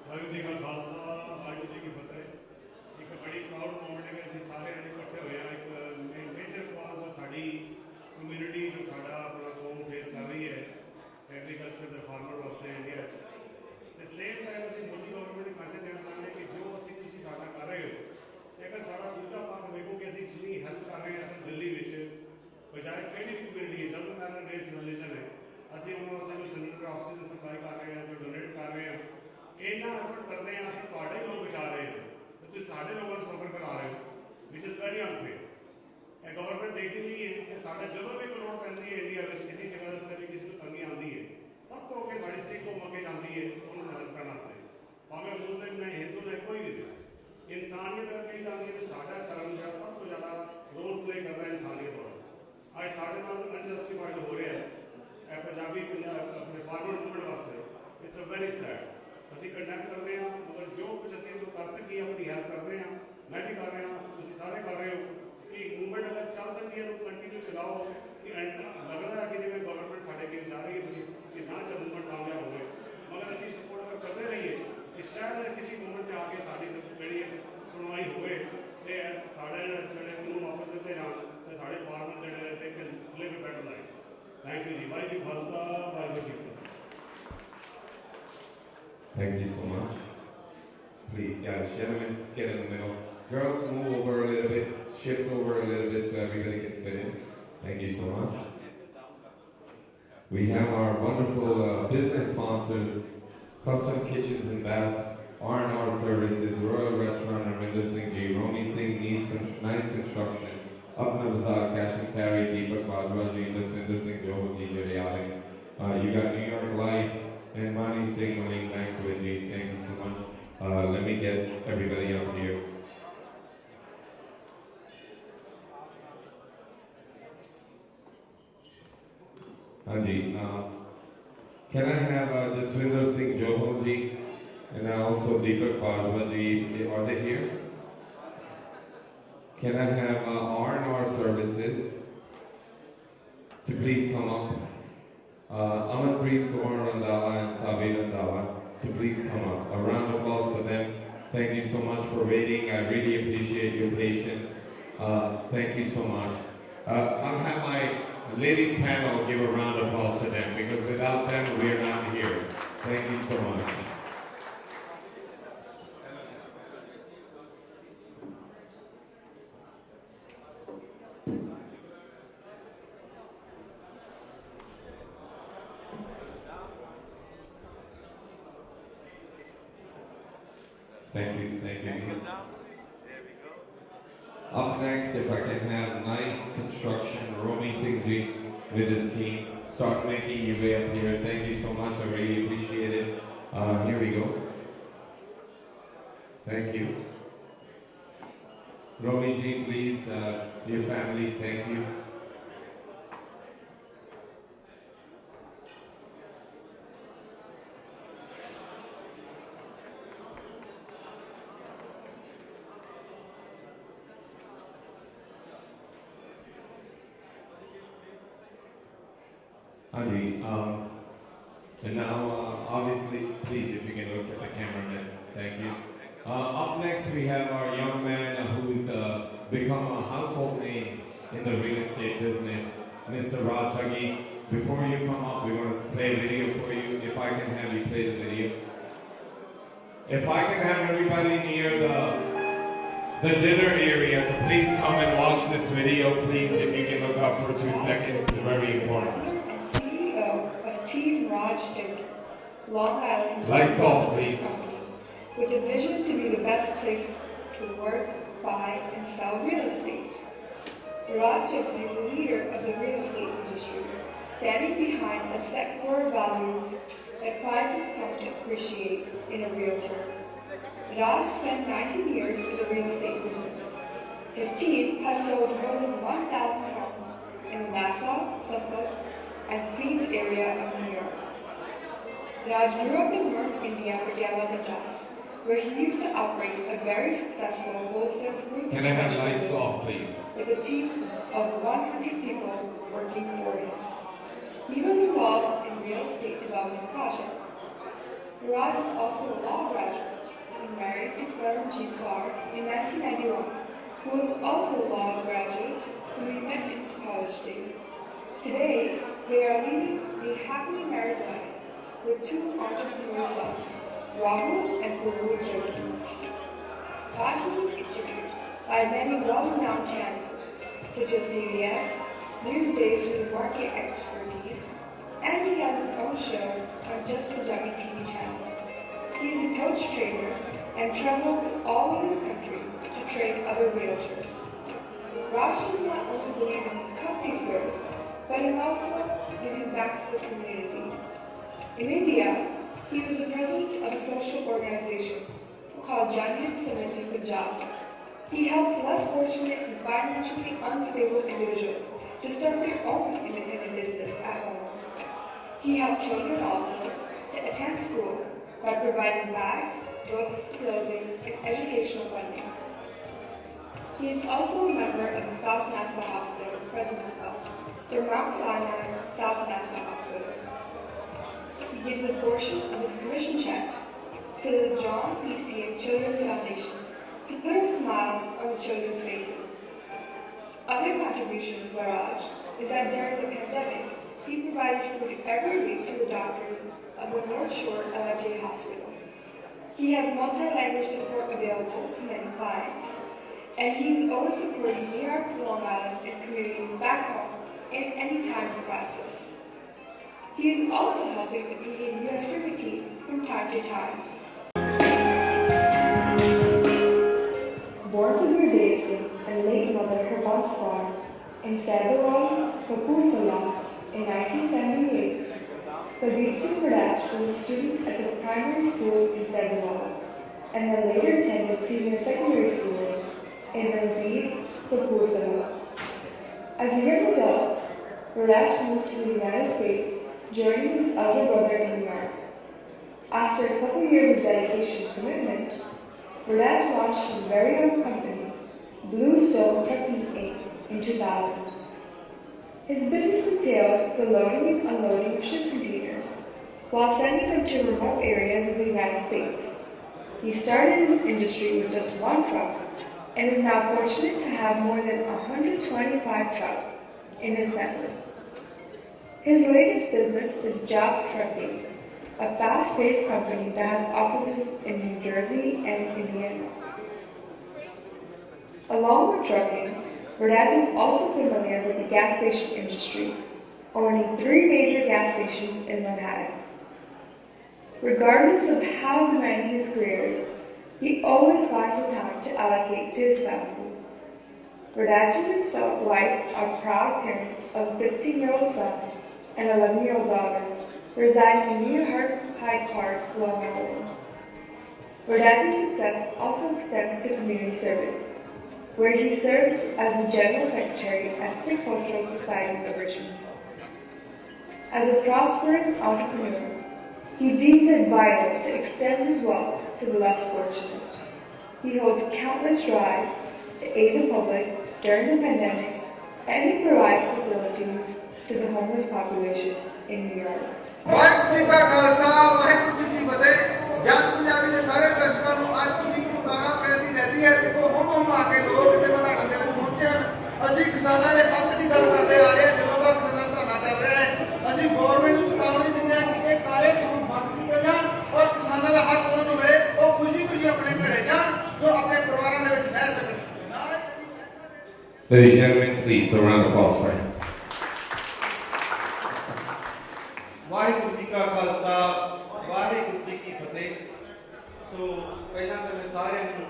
Waheguru ji ਕਾ ਖਾਲਸਾ ਵਾਹਿਗੁਰੂ ਜੀ ਕੀ ਫਤਿਹ। ਇੱਕ ਬੜੀ proud moment ਹੈ ਕਿ ਅਸੀਂ ਸਾਰੇ ਇਕੱਠੇ ਹੋਏ ਹਾਂ। ਇੱਕ ਮੇਜਰ ਕਾਜ਼ ਜੋ ਸਾਡੀ ਕਮਿਊਨਿਟੀ ਜੋ ਸਾਡਾ ਆਪਣਾ ਕੌਮ ਫੇਸ ਕਰ ਰਹੀ ਹੈ ਐਗਰੀਕਲਚਰ ਦੇ ਫਾਰਮਰ ਵਾਸਤੇ ਇੰਡੀਆ 'ਚ ਤੇ ਸੇਮ ਟਾਈਮ ਅਸੀਂ ਮੋਦੀ ਗਵਰਨਮੈਂਟ ਨੂੰ ਮੈਸੇਜ ਦੇਣਾ ਚਾਹੁੰਦੇ ਕਿ ਜੋ ਅਸੀਂ ਤੁਸੀਂ ਸਾਡਾ ਕਰ ਰਹੇ ਹੋ ਤੇ ਅਗਰ ਸਾਡਾ ਦੂਜਾ ਪੱਖ ਵੇਖੋ ਕਿ ਅਸੀਂ ਜਿੰਨੀ ਹੈਲਪ ਕਰ ਰਹੇ ਹਾਂ ਅਸਲ ਦਿੱਲੀ ਵਿੱਚ ਬਜਾਏ ਕਿਹੜੀ ਕਮਿਊਨਿਟੀ ਹੈ ਡਜ਼ਨਟ ਮੈਟਰ ਰੇਸ ਰਿਲੀਜਨ ਹੈ ਅਸੀਂ ਉਹਨਾਂ ਵਾਸਤੇ ਜੋ ਸਿਲੰਡਰ ਆਕਸੀਜਨ ਸਪਲਾਈ ਕਰ ਰਹੇ ਹਾਂ ਜੋ ਡੋਨੇਟ ਕਰ ਰਹੇ ਹਾਂ ਇੰਨਾ ਐਫਰਟ ਕਰਦੇ ਹਾਂ ਅਸੀਂ ਤੁਹਾਡੇ ਲੋਕ ਬਚਾ ਰਹੇ ਹਾਂ ਤੇ ਤੁਸੀਂ ਸਾਡੇ ਲੋਕਾਂ ਨੂੰ ਸਫਰ ਕਰਾ ਰਹੇ ਹੋ ਵਿਚ ਇਜ਼ ਵੈਰੀ ਅਨਫੇਅਰ। ਇਹ ਗਵਰਨਮੈਂਟ ਦੇਖਦੀ ਨਹੀਂ ਹੈ ਕਿ ਸਾਡਾ ਜਦੋਂ ਵੀ ਕੋਈ ਲੋੜ ਪੈਂਦੀ ਹੈ ਇੰਡੀਆ ਵਿੱਚ ਕਿਸੇ ਜਗ੍ਹਾ ਦੇ ਉੱਤੇ ਵੀ ਕਿਸੇ ਨੂੰ ਤੰਗੀ ਆਉਂਦੀ ਹੈ ਸਭ ਤੋਂ ਅੱਗੇ ਸਾਡੀ ਸਿੱਖ ਕੌਮ ਅੱਗੇ ਜਾਂਦੀ ਹੈ ਉਹਨੂੰ ਹੈਲਪ ਕਰਨ ਵਾਸਤੇ ਭਾਵੇਂ ਮੁਸਲਿਮ ਨੇ ਹਿੰਦੂ ਨੇ ਕੋਈ ਵੀ ਨਹੀਂ ਇਨਸਾਨੀਅਤ ਅੱਗੇ ਜਾਂਦੀ ਹੈ ਤੇ ਸਾਡਾ ਧਰਮ ਜਿਹੜਾ ਸਭ ਤੋਂ ਜ਼ਿਆਦਾ ਰੋਲ ਪਲੇ ਕਰਦਾ ਇਨਸਾਨੀਅਤ ਵਾਸਤੇ। ਅੱਜ ਸਾਡੇ ਨਾਲ ਅਨਜਸਟੀਫਾਈਡ ਹੋ ਰਿਹਾ ਹੈ ਇਹ ਪੰਜਾਬੀ ਆਪਣੇ ਫਾਰਮਰ ਮੂਵਮੈਂਟ ਵਾਸਤੇ it's a very sad Thank you so much. Please, guys, gentlemen, get in the middle. Girls, move over a little bit, shift over a little bit so everybody can fit in. Thank you so much. We have our wonderful business sponsors, Custom Kitchens and Bath, R&R Services, Royal Restaurant, Arvinder Singh Ji, Romi Singh, Nice Construction, Apna Bazaar, Cash and Carry, Deepak Bajwa Ji, Jaswinder Singh Johal Ji, Jayali. You got New York Life, and Mani Singh, Malik Bankway Ji. Thank you so much. Let me get everybody up here. Haji, can I have Jaswinder Singh Johal Ji and also Deepak Bajwa Ji? Are they here? Can I have R&R Services to please come up? Amanpreet Kaur Randhawa and Sabir Randhawa to please come up. A round of applause for them. Thank you so much for waiting. I really appreciate your patience. Thank you so much. I'll have my ladies panel give a round of applause to them because without them, we're not here. Thank you so much. Thank you, thank you. Up next, if I can have Nice Construction, Romi Singh Ji with his team. Start making your way up here. Thank you so much, I really appreciate it. Here we go. Thank you. Romi Ji, please, your family, thank you. Haji, and now, obviously, please, if you can look at the cameraman, thank you. Up next, we have our young man who's become a household name in the real estate business, Mr. Raj Jaggi. Before you come up, we're going to play a video for you. If I can have you play the video. If I can have everybody near the dinner area to please come and watch this video, please, if you can look up for 2 seconds, it's very important. Team Raj Jaggi, Long Island. Lights off, please. With a vision to be the best place to work, buy, and sell real estate. Raj Jaggi is a leader of the real estate industry, standing behind a set core values that clients have come to appreciate in a realtor. Raj spent 19 years in the real estate business. His team has sold more than 1,000 homes in the Nassau, Suffolk, and Queens area of New York. Raj grew up in Newark, India for Delavata, where he used to operate a very successful wholesale fruit. Can I have lights off, please? With a team of 100 people working for him. He was involved in real estate development projects. Raj is also a law graduate and married to Karan G. Clark in 1991, who was also a law graduate who we met in his college days. Today, they are leading a happily married life with 2 entrepreneur sons, Rahul and Puru Jaggi. Raj has been interviewed by many well-renowned channels, such as CBS, Newsdays with market expertise, and he has his own show on Just for Dummy TV channel. He is a coach trader and travels all over the country to train other realtors. Raj does not only believe in his company's growth, but in also giving back to the community. In India, he was the president of a social organization called Janyan Samiti Punjab. He helps less fortunate and financially unstable individuals to start their own independent business at home. He helped children also to attend school by providing bags, books, clothing, and educational funding. He is also a member of the South Nassau Hospital President's Club, the Mount Sinai South Nassau Hospital. He gives a portion of his commission checks to the John P. Seay Children's Foundation to put a smile on the children's faces. Other contributions by Raj is that during the pandemic, he provided food every week to the doctors of the North Shore LIJ Hospital. He has multi-language support available to many clients, and he's always supporting New York, Long Island, and communities back home in any time of crisis. He is also helping the Beacon U.S. River team from time to time. Born to Gurdesi and late mother Herman's farm in Sadawala, Kapurthala in 1978, Kabir Singh Bradach was a student at the primary school in Sadawala and then later attended senior secondary school in Ranveer, Kapurthala. As a young adult, Bradach moved to the United States, joining his elder brother in New York. After a couple years of dedication and commitment, Bradach launched his very own company, Blue Stone Trucking Inc. in 2000. His business entailed the loading and unloading of ship containers while sending them to remote areas of the United States. He started this industry with just one truck and is now fortunate to have more than 125 trucks in his network. His latest business is Job Trucking, a fast-paced company that has offices in New Jersey and Indiana. Along with trucking, Bradach is also familiar with the gas station industry, owning 3 major gas stations in Manhattan. Regardless of how demanding his career is, he always finds the time to allocate to his family. Bradach and his wife are proud parents of a 15-year-old son and 11-year-old daughter, residing in New Hyde Park, Long Island. Bradach's success also extends to community service, where he serves as the General Secretary at Sikh Cultural Society of Richmond. As a prosperous entrepreneur, he deems it vital to extend his wealth to the less fortunate. He holds countless rides to aid the public during the pandemic, and he provides facilities to the homeless population in New York. Waheguru ji ਕਾ ਖਾਲਸਾ ਵਾਹਿਗੁਰੂ ਜੀ ਕੀ ਫਤਿਹ। ਜਸ ਪੰਜਾਬੀ ਦੇ ਸਾਰੇ ਦਰਸ਼ਕਾਂ ਨੂੰ ਅੱਜ ਤੁਸੀਂ 17 ਅਪ੍ਰੈਲ ਦੀ rally ਹੈ ਦੇਖੋ ਹੁੰਮ ਆ ਕੇ ਲੋਕ ਇੱਥੇ ਮਨਾਉਣ ਦੇ ਵਿੱਚ ਪਹੁੰਚੇ ਹਨ। ਅਸੀਂ ਕਿਸਾਨਾਂ ਦੇ ਹੱਕ ਦੀ ਗੱਲ ਕਰਦੇ ਆ ਰਹੇ ਹਾਂ, ਜਦੋਂ ਦਾ ਕਿਸਾਨਾਂ ਦਾ ਧਰਨਾ ਚੱਲ ਰਿਹਾ ਹੈ। ਅਸੀਂ ਗਵਰਨਮੈਂਟ ਨੂੰ ਚੇਤਾਵਨੀ ਦਿੰਦੇ ਹਾਂ ਕਿ ਇਹ ਕਾਲੇ ਕਾਨੂੰਨ ਬੰਦ ਕੀਤੇ ਜਾਣ ਔਰ ਕਿਸਾਨਾਂ ਦਾ ਹੱਕ ਉਹਨਾਂ ਨੂੰ ਮਿਲੇ, ਉਹ ਖੁਸ਼ੀ-ਖੁਸ਼ੀ ਆਪਣੇ ਘਰੇ ਜਾਣ, ਜੋ ਆਪਣੇ ਪਰਿਵਾਰਾਂ ਦੇ ਵਿੱਚ ਰਹਿ ਸਕਣ। Ladies and gentlemen, please, a round of applause for him. Waheguru ji ਕਾ ਖਾਲਸਾ ਵਾਹਿਗੁਰੂ ਜੀ ਕੀ ਫਤਿਹ। ਸੋ ਪਹਿਲਾਂ ਤਾਂ ਮੈਂ ਸਾਰਿਆਂ ਨੂੰ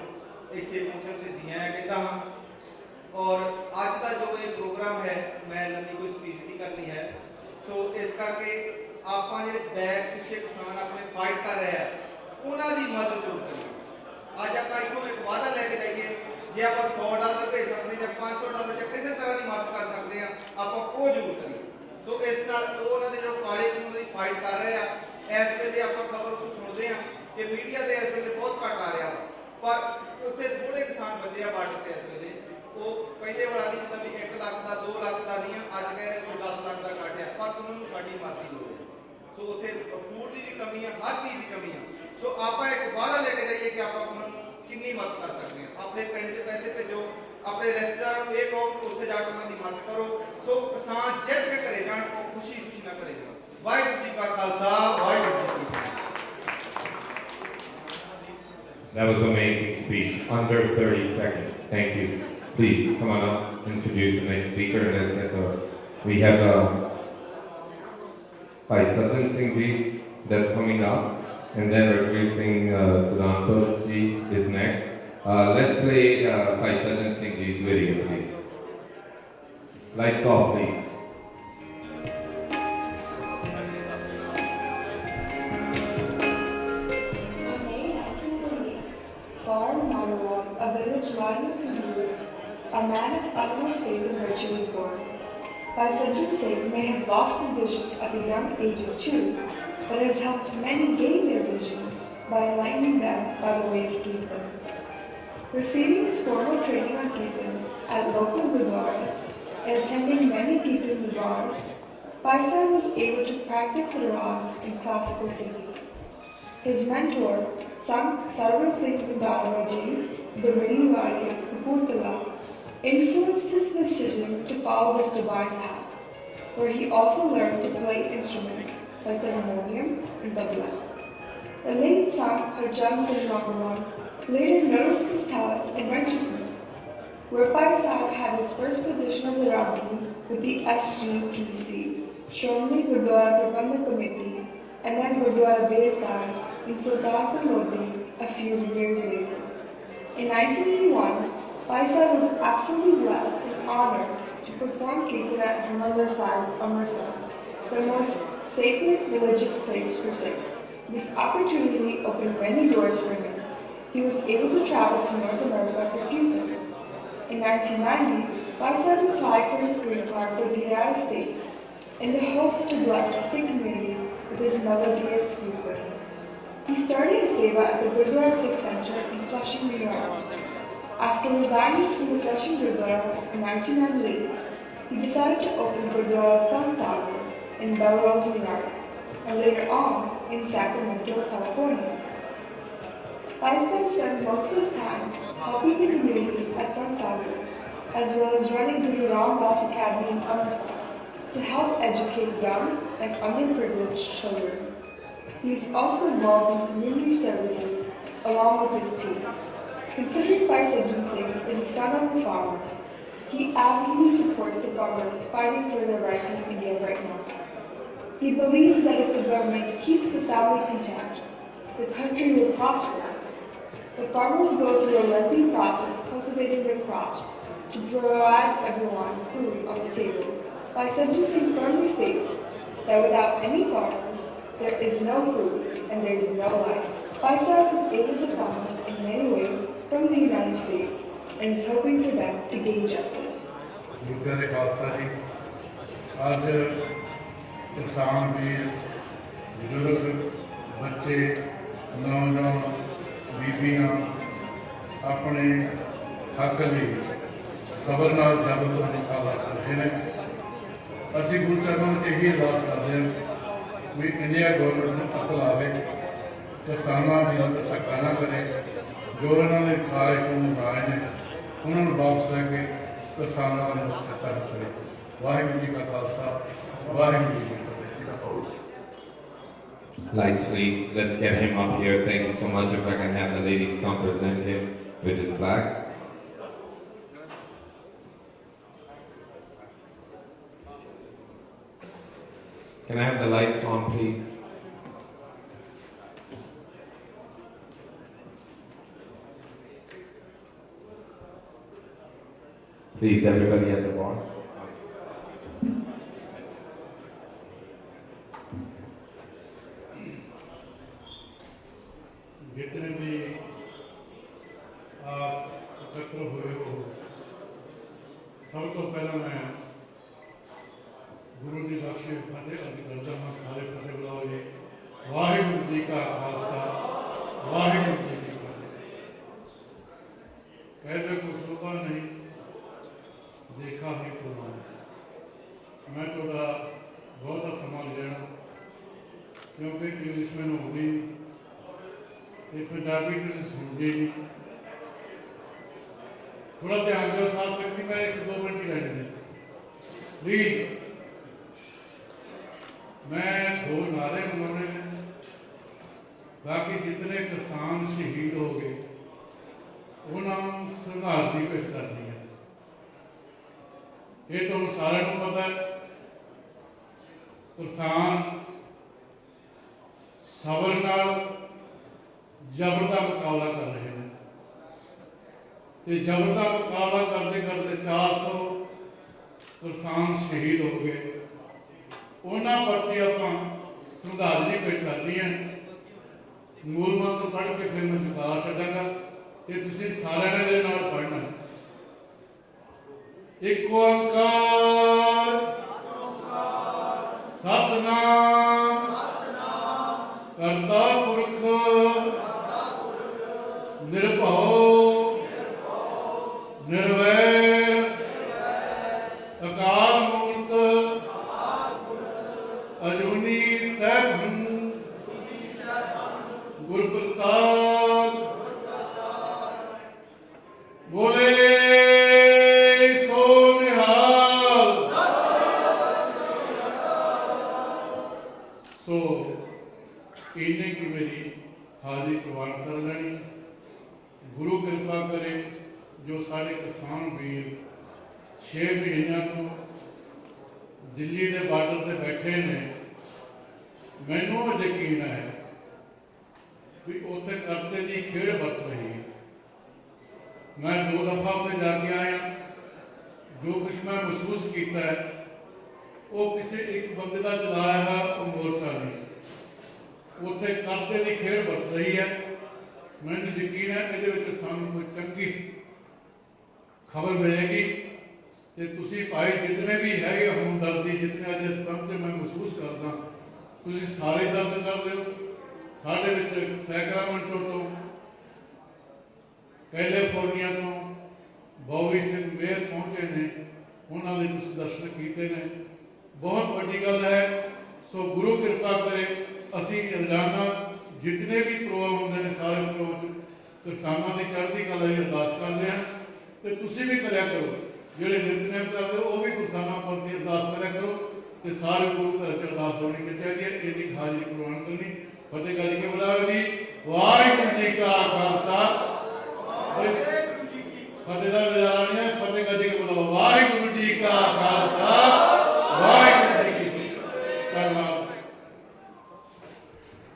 ਇੱਥੇ ਪਹੁੰਚਣ ਤੇ ਜੀ ਆਇਆਂ ਕਹਿੰਦਾ ਹਾਂ ਔਰ ਅੱਜ ਦਾ ਜੋ ਇਹ ਪ੍ਰੋਗਰਾਮ ਹੈ ਮੈਂ ਲੰਮੀ ਕੋਈ ਸਪੀਚ ਨਹੀਂ ਕਰਨੀ ਹੈ। ਸੋ ਇਸ ਕਰਕੇ ਆਪਾਂ ਜਿਹੜੇ ਬੈਕ ਪਿੱਛੇ ਕਿਸਾਨ ਆਪਣੇ ਫਾਈਟ ਕਰ ਰਹੇ ਆ ਉਹਨਾਂ ਦੀ ਮਦਦ ਜ਼ਰੂਰ ਕਰੀਏ। ਅੱਜ ਆਪਾਂ ਇੱਥੋਂ ਇੱਕ ਵਾਅਦਾ ਲੈ ਕੇ ਜਾਈਏ, ਜੇ ਆਪਾਂ $100 ਭੇਜ ਸਕਦੇ ਜਾਂ $500 ਜਾਂ ਕਿਸੇ ਤਰ੍ਹਾਂ ਦੀ ਮਦਦ ਕਰ ਸਕਦੇ ਆ ਆਪਾਂ ਉਹ ਜ਼ਰੂਰ ਕਰੀਏ। ਸੋ ਇਸ ਨਾਲ ਉਹਨਾਂ ਦੇ ਜੋ ਕਾਲੇ ਕਾਨੂੰਨ ਦੀ ਫਾਈਟ ਕਰ ਰਹੇ ਆ, ਇਸ ਵੇਲੇ ਆਪਾਂ ਖਬਰ ਤੋਂ ਸੁਣਦੇ ਆ ਕਿ ਮੀਡੀਆ ਤੇ ਇਸ ਵੇਲੇ ਬਹੁਤ ਘੱਟ ਆ ਰਿਹਾ, ਪਰ ਉੱਥੇ ਥੋੜੇ ਕਿਸਾਨ ਬੱਚੇ ਆ ਬਾਰਡਰ ਤੇ ਇਸ ਵੇਲੇ। ਉਹ ਪਹਿਲੇ ਵਾਲਾ ਦੀ ਜਿੱਦਾਂ ਵੀ 1 ਲੱਖ ਦਾ 2 ਲੱਖ ਦਾ ਨਹੀਂ ਆ, ਅੱਜ ਕਹਿ ਰਹੇ 10 ਲੱਖ ਦਾ ਘੱਟ ਆ, ਪਰ ਉਹਨਾਂ ਨੂੰ ਸਾਡੀ ਮਦਦ ਦੀ ਲੋੜ ਹੈ। ਸੋ ਉੱਥੇ ਫੂਡ ਦੀ ਵੀ ਕਮੀ ਆ, ਹਰ ਚੀਜ਼ ਦੀ ਕਮੀ ਆ। ਸੋ ਆਪਾਂ ਇੱਕ ਵਾਅਦਾ ਲੈ ਕੇ ਜਾਈਏ ਕਿ ਆਪਾਂ ਉਹਨਾਂ ਨੂੰ ਕਿੰਨੀ ਮਦਦ ਕਰ ਸਕਦੇ ਹਾਂ। ਆਪਣੇ ਪਿੰਡ 'ਚ ਪੈਸੇ ਭੇਜੋ, ਆਪਣੇ ਰਿਸ਼ਤੇਦਾਰਾਂ ਨੂੰ ਇਹ ਕਹੋ ਕਿ ਉੱਥੇ ਜਾ ਕੇ ਉਹਨਾਂ ਦੀ ਮਦਦ ਕਰੋ। ਸੋ ਕਿਸਾਨ ਜਿੱਤ ਕੇ ਘਰੇ ਜਾਣ, ਉਹ ਖੁਸ਼ੀ-ਖੁਸ਼ੀ ਨਾਲ ਘਰੇ ਜਾਣ। ਵਾਹਿਗੁਰੂ ਜੀ ਕਾ ਖਾਲਸਾ ਵਾਹਿਗੁਰੂ ਜੀ ਕੀ ਫਤਿਹ। That was an amazing speech, under 30 seconds. Thank you. Please come on up, introduce the next speaker, and let's get we have Bhai Sajjan Singh Ji that's coming up, and then introducing Siddhanta Ji is next. Let's play Bhai Sajjan Singh Ji's video, please. Lights off, please. A village lying in Sandur, a man of utmost faith and virtue was born. Bhai Sajjan Singh may have lost his vision at the young age of 2, but has helped many gain their vision by enlightening them by the way of Kirtan. Receiving his formal training on Kirtan at local gurdwaras and attending many Kirtan gurdwaras, Bhai Sajjan was able to practice the rags in classical singing. His mentor, Sant Sarwar Singh Randhawa Ji, the Rinwari of Kapurthala, influenced his decision to follow this divine path, where he also learned to play instruments like the harmonium and tabla. The late son, Harchand Singh Rawal, later noticed his talent and righteousness, where Bhai Sahib had his first position as a Rabbi with the SGPC, Shromani Gurdwara Prabandhak Committee, and then Gurdwara Bear Sahib in Sultanpur Lodi a few years later. In 1981, Bhai Sahib was absolutely blessed and honored to perform Kirtan at Harmandir Sahib, Amritsar, the most sacred religious place for Sikhs. This opportunity opened many doors for him. He was able to travel to North America for Kirtan. In 1990, Bhai Sahib applied for his green card for the United States in the hope to bless the Sikh community with his melodious Kirtan. He started his seva at the Gurdwara Sikh Center in Flushing, New York. After resigning from the Flushing Gurdwara in 1998, he decided to open Gurdwara Sant Sagar in Belrose, New York, and later on in Sacramento, California. Bhai Sahib spends most of his time helping the community at Sant Sagar, as well as running Guru Ram Das Academy in Amritsar to help educate young and underprivileged children. He is also involved in community services along with his team. Considering Bhai Sajjan Singh is the son of a farmer, he avidly supports the farmers fighting for their rights in India right now. He believes that if the government keeps the family content, the country will prosper. The farmers go through a lengthy process cultivating their crops to provide everyone food on the table. Bhai Sajjan Singh firmly states that without any farmers, there is no food and there is no life. Bhai Sahib has aided the farmers in many ways from the United States and is hoping for them to gain justice. किसान वीर बुजुर्ग बच्चे नौजवान बीबियां अपने हक लिए सबर नाल जबरदस्त मुकाबला कर रहे हैं। असी गुरु चरणों में यही अरदास करते हैं भी इंडिया गवर्नमेंट को अकल आवे, किसानों की धक्का ना करे, जो उन्होंने खाए राज ने उन्होंने वापस लैके किसानों का मुक्त करे। वाहिगुरू जी का खालसा, वाहिगुरू जी की। Lights, please. Let's get him up here. Thank you so much. If I can have the ladies come present him with his flag. Can I have the lights on, please? Please, everybody at the bar. जितने भी आप एकत्र हुए हो, सब तो पहला मैं गुरु जी बख्शे फतेह दर्जा सारे फतेह बुलाओ जी। वाहिगुरू जी का खालसा, वाहिगुरू जी की फतेह। कहते को सुबह नहीं देखा ही कुरान। मैं थोड़ा बहुत संभाल लेना क्योंकि इंग्लिश में होगी पंजाबी तो सुनते नहीं। थोड़ा ध्यान दो साथ सकती मैं 1-2 मिनट की रहने प्लीज। मैं 2 नारे बनाने हैं, बाकी जितने किसान शहीद हो गए उन्होंने श्रद्धांजलि पेश करनी है। ये तो सारे को पता है किसान सबर नाल जबर का मुकाबला कर रहे हैं। जबर का मुकाबला करते करते 400 किसान शहीद हो गए। उन्होंने प्रति आप श्रद्धांजलि पेश करनी है। मूल मंत्र पढ़ के फिर मैं चुका छाँगा तो तुम सारे ने पढ़ना। एक ओंकार सतनाम करता पुरख निर्भव निर्वैर अकाल मूर्त अजूनी सैभं गुरु प्रसाद बोले सो निहाल। सो इन्हें की मेरी ਹਾਜ਼ਰੀ ਪ੍ਰਵਾਨ ਕਰ ਲੈਣੀ। ਗੁਰੂ ਕਿਰਪਾ ਕਰੇ ਜੋ ਸਾਡੇ ਕਿਸਾਨ ਵੀਰ 6 ਮਹੀਨਿਆਂ ਤੋਂ ਦਿੱਲੀ ਦੇ ਬਾਰਡਰ ਤੇ ਬੈਠੇ ਨੇ, ਮੈਨੂੰ ਯਕੀਨ ਹੈ ਵੀ ਉੱਥੇ ਕਰਤੇ ਦੀ ਖੇਡ ਵਰਤ ਰਹੀ ਹੈ। ਮੈਂ 2 ਦਫਾ ਉੱਥੇ ਜਾ ਕੇ ਆਇਆ। ਜੋ ਕੁਛ ਮੈਂ ਮਹਿਸੂਸ ਕੀਤਾ ਹੈ ਉਹ ਕਿਸੇ ਇੱਕ ਬੰਦੇ ਦਾ ਚਲਾਇਆ ਹੋਇਆ ਉਹ ਮੋਰਚਾ ਨਹੀਂ। ਉੱਥੇ ਕਰਤੇ ਦੀ ਖੇਡ ਵਰਤ ਰਹੀ ਹੈ। ਮੈਨੂੰ ਯਕੀਨ ਹੈ ਇਹਦੇ ਵਿੱਚ ਸਾਨੂੰ ਕੋਈ ਚੰਗੀ ਖਬਰ ਮਿਲੇਗੀ ਤੇ ਤੁਸੀਂ ਭਾਈ ਜਿਤਨੇ ਵੀ ਹੈਗੇ ਹਮਦਰਦੀ ਜਿਤਨੇ ਅੱਜ ਇਸ ਕੰਮ ਤੇ ਮੈਂ ਮਹਿਸੂਸ ਕਰਦਾ, ਤੁਸੀਂ ਸਾਰੇ ਦਰਦ ਕਰਦੇ ਹੋ। ਸਾਡੇ ਵਿੱਚ ਸੈਕਰਾਮੈਂਟੋ ਤੋਂ, ਕੈਲੀਫੋਰਨੀਆ ਤੋਂ ਬੌਬੀ ਸਿੰਘ ਮੇਰ ਪਹੁੰਚੇ ਨੇ, ਉਹਨਾਂ ਦੇ ਤੁਸੀਂ ਦਰਸ਼ਨ ਕੀਤੇ ਨੇ। ਬਹੁਤ ਵੱਡੀ ਗੱਲ ਹੈ। ਸੋ ਗੁਰੂ ਕਿਰਪਾ ਕਰੇ ਅਸੀਂ ਰੋਜ਼ਾਨਾ ਜਿਤਨੇ ਵੀ ਪ੍ਰੋਗਰਾਮ ਹੁੰਦੇ ਨੇ ਸਾਰੇ ਪ੍ਰੋਗਰਾਮ ਕਿਸਾਨਾਂ ਦੀ ਚੜ੍ਹਦੀ ਕਲਾ ਦੀ ਅਰਦਾਸ ਕਰਦੇ ਹਾਂ ਤੇ ਤੁਸੀਂ ਵੀ ਕਰਿਆ ਕਰੋ। ਜਿਹੜੇ ਨਿਤਨੇਮ ਕਰਦੇ ਹੋ ਉਹ ਵੀ ਕਿਸਾਨਾਂ ਪ੍ਰਤੀ ਅਰਦਾਸ ਕਰਿਆ ਕਰੋ ਤੇ ਸਾਰੇ ਗੁਰੂ ਘਰ 'ਚ ਅਰਦਾਸ ਹੋਣੀ ਚਾਹੀਦੀ ਹੈ। ਇਹਦੀ ਹਾਜ਼ਰੀ ਪ੍ਰਵਾਨ ਕਰਨੀ। ਫਤਿਹ ਕਰ ਕੇ ਬੁਲਾਓ ਜੀ। ਵਾਹਿਗੁਰੂ ਜੀ ਕਾ ਖਾਲਸਾ, ਫਤਿਹ ਦਾ ਨਜ਼ਾਰਾ ਨਹੀਂ ਹੈ। ਫਤਿਹ ਕਰ ਕੇ ਬੁਲਾਓ। ਵਾਹਿਗੁਰੂ ਜੀ ਕਾ ਖਾਲਸਾ, ਵਾਹਿਗੁਰੂ ਜੀ ਕੀ ਫਤਿਹ। ਧੰਨਵਾਦ।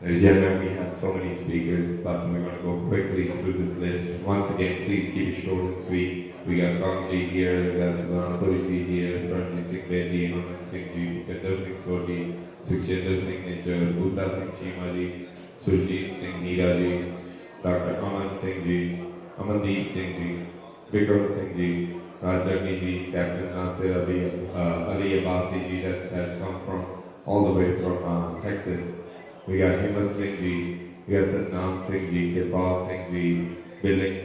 Ladies and gentlemen, we have so many speakers, but we're going to go quickly through this list. Once again, please keep it short and sweet. We got Kanji here, we got Salanapurji here, Pranjit Singh Bedi, Anand Singh Ji, Bhupinder Singh Sodhi, Sukhjinder Singh Nijjar, Bhuta Singh Chima Ji, Surjit Singh Neera Ji, Dr. Aman Singh Ji, Amandeep Singh Ji, Vikram Singh Ji, Rajagni Ji, Captain Nasir Ali Abbasi Ji that has come from all the way from Texas. We got Himmat Singh Ji, we got Satnam Singh Ji, Kirpal Singh Ji, Billing,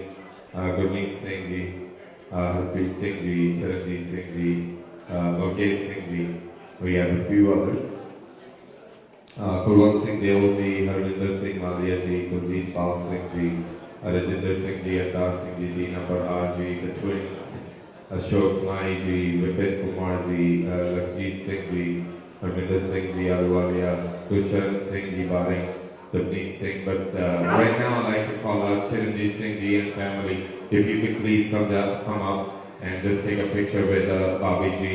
Gurmeet Singh Ji, Harpreet Singh Ji, Charanjit Singh Ji, Loket Singh Ji. We have a few others. Kulwant Singh Deo Ji, Harvinder Singh Malia Ji, Gurjeet Pal Singh Ji, Rajinder Singh Ji, Atar Singh Ji, Tina Parhar Ji, the twins, Ashok Mai Ji, Vipin Kumar Ji, Lakshit Singh Ji, Harvinder Singh Ji, Alwalia, Gurcharan Singh Ji, Baring, Devneet Singh. But right now I'd like to call out Charanjit Singh Ji and family. If you could please come up and just take a picture with Bobby Ji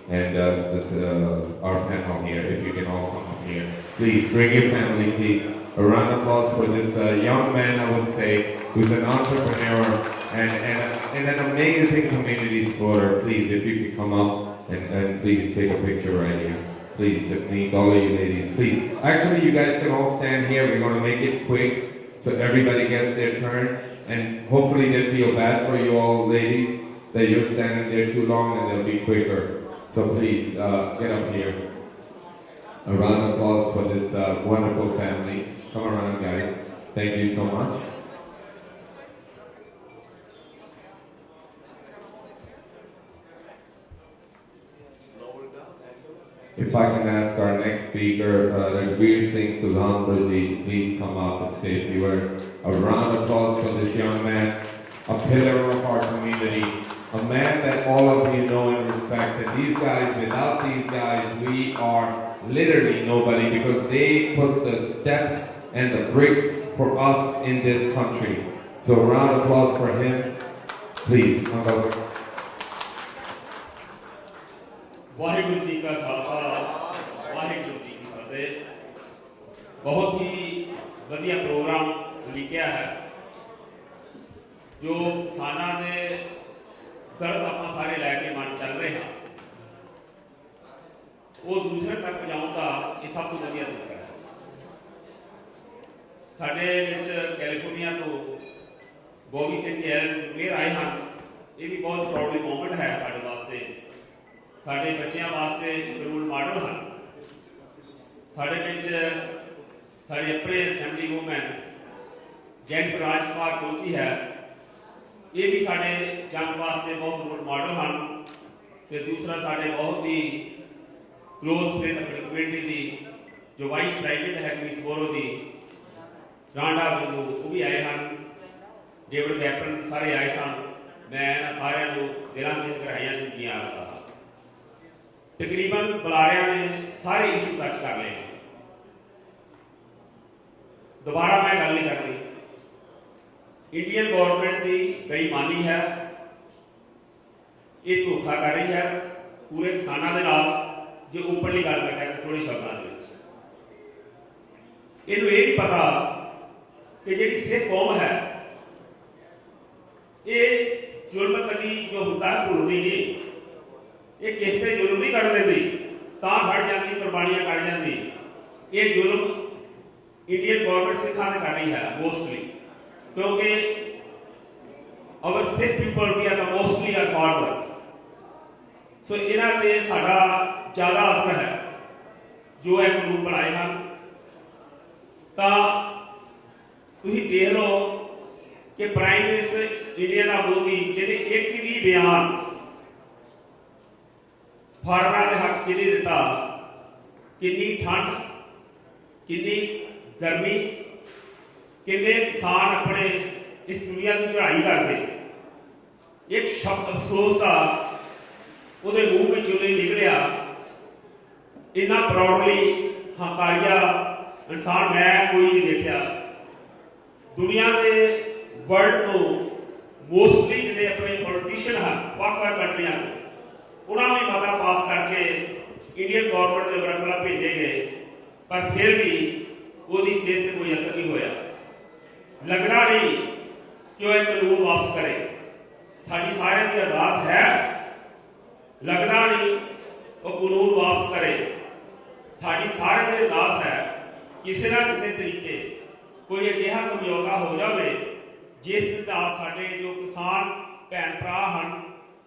and our panel here. If you can all come up here. Please bring your family, please. A round of applause for this young man, I would say, who's an entrepreneur and an amazing community supporter. Please, if you could come up and please take a picture right here. Please, meet all of you ladies, please. Actually, you guys can all stand here. We're going to make it quick so everybody gets their turn. And hopefully they feel bad for you all ladies that you're standing there too long and they'll be quicker. So please, get up here. A round of applause for this wonderful family. Come around, guys. Thank you so much. If I can ask our next speaker, Ranveer Singh Sudhanpraji, to please come up and say a few words. A round of applause for this young man, a pillar of our community, a man that all of you know and respect. And these guys, without these guys, we are literally nobody because they put the steps and the bricks for us in this country. So a round of applause for him. Please, Uncle. Waheguru ji ਕਾ ਖਾਲਸਾ, ਵਾਹਿਗੁਰੂ ਜੀ ਕੀ ਫਤਿਹ। ਬਹੁਤ ਹੀ ਵਧੀਆ programme ਲਿਖਿਆ ਹੈ ਜੋ ਕਿਸਾਨਾਂ ਦੇ ਦਰਦ ਆਪਾਂ ਸਾਰੇ ਲੈ ਕੇ ਮਨ ਚੱਲ ਰਹੇ ਹਾਂ ਉਹ ਦੂਸਰੇ ਤੱਕ ਪਹੁੰਚਾਉਣ ਦਾ ਇਹ ਸਭ ਤੋਂ ਵਧੀਆ ਤਰੀਕਾ ਹੈ। ਸਾਡੇ ਵਿੱਚ ਕੈਲੀਫੋਰਨੀਆ ਤੋਂ ਬੌਬੀ ਸਿੰਘ ਮੇਰ ਆਏ ਹਨ। ਇਹ ਵੀ ਬਹੁਤ ਪ੍ਰਾਊਡਲੀ ਮੂਮੈਂਟ ਹੈ ਸਾਡੇ ਵਾਸਤੇ, ਸਾਡੇ ਬੱਚਿਆਂ ਵਾਸਤੇ ਰੋਲ ਮਾਡਲ ਹਨ। ਸਾਡੇ ਵਿੱਚ ਸਾਡੇ ਆਪਣੇ ਅਸੈਂਬਲੀ ਵੂਮੈਨ ਜੈਨਿਫਰ ਰਾਜਕੁਮਾਰ ਕੋਚੀ ਹੈ। ਇਹ ਵੀ ਸਾਡੇ ਜੰਗ ਵਾਸਤੇ ਬਹੁਤ ਰੋਲ ਮਾਡਲ ਹਨ। ਤੇ ਦੂਸਰਾ ਸਾਡੇ ਬਹੁਤ ਹੀ ਕਲੋਜ਼ ਫਰੈਂਡ ਆਪਣੀ ਕਮਿਊਨਿਟੀ ਦੀ ਜੋ ਵਾਈਸ ਪ੍ਰੈਜ਼ੀਡੈਂਟ ਹੈ ਮਿਸਬੋਰੋ ਦੀ ਰਾਂਡਾ ਬਿੰਦੂ, ਉਹ ਵੀ ਆਏ ਹਨ। ਡੇਵਿਡ ਵੈਪਨ ਸਾਰੇ ਆਏ ਸਨ। ਮੈਂ ਇਹਨਾਂ ਸਾਰਿਆਂ ਨੂੰ ਦਿਲਾਂ ਦੀਆਂ ਗਹਿਰਾਈਆਂ ਤੋਂ ਧੰਨਵਾਦ ਕਰਦਾ। ਤਕਰੀਬਨ ਬੁਲਾਰਿਆਂ ਨੇ ਸਾਰੇ ਇਸ਼ੂ ਟੱਚ ਕਰ ਲਏ। दोबारा मैं गल नहीं करनी। इंडियन गवर्नमेंट की बेईमानी है, ये धोखा कर रही है पूरे किसानों के नाल। जो उपरली गल मैं कहना थोड़े शब्दों में, इन्हों ये नहीं पता कि जी सिख कौम है ये जुल्म कभी जो होता है भूलती नहीं, ये किस पे जुल्म नहीं कर देती तो खड़ जाती, कुर्बानियां कर जाती। ये जुल्म इंडियन गवर्नमेंट सिखा कर रही है मोस्टली, क्योंकि our Sikh people we are mostly are forward. So इन्हां ते साडा ज़्यादा असर है। जो एक कानून बनाए हैं तो तुसीं देख लो कि प्राइम मिनिस्टर इंडिया का मोदी जिन्हें एक भी बयान फार्मर के हक कि नहीं दिता, कितनी ठंड, कितनी गर्मी, कितने किसान अपने इस दुनिया की चढ़ाई करते। एक शब्द अफसोस का ਉਹਦੇ ਮੂੰਹ ਵਿੱਚੋਂ ਨਹੀਂ ਨਿਕਲਿਆ। ਇੰਨਾ ਪ੍ਰਾਊਡਲੀ ਹੰਕਾਰੀਆ ਇਨਸਾਨ ਮੈਂ ਕੋਈ ਨਹੀਂ ਦੇਖਿਆ ਦੁਨੀਆ ਦੇ ਵਰਲਡ ਤੋਂ। ਮੋਸਟਲੀ ਜਿਹੜੇ ਆਪਣੇ ਪੋਲੀਟੀਸ਼ੀਅਨ ਹਨ ਵੱਖ-ਵੱਖ ਕੰਟਰੀਆਂ ਤੋਂ, ਉਹਨਾਂ ਨੇ ਮਤਾ ਪਾਸ ਕਰਕੇ ਇੰਡੀਅਨ ਗਵਰਨਮੈਂਟ ਦੇ ਵਰਕਰਾਂ ਭੇਜੇ ਗਏ, ਪਰ ਫਿਰ ਵੀ ਉਹਦੀ ਸਿਹਤ 'ਤੇ ਕੋਈ ਅਸਰ ਨਹੀਂ ਹੋਇਆ। ਲੱਗਦਾ ਨਹੀਂ ਕਿ ਉਹ ਇਹ ਕਾਨੂੰਨ ਵਾਪਸ ਕਰੇ। ਸਾਡੀ ਸਾਰਿਆਂ ਦੀ ਅਰਦਾਸ ਹੈ, लगता नहीं वो कानून वापस करे। साड़ी सारे की अरदास है किसी ना किसी तरीके कोई अजिहा समझौता हो जाए जिस नाल साडे जो किसान भैन भरा हैं,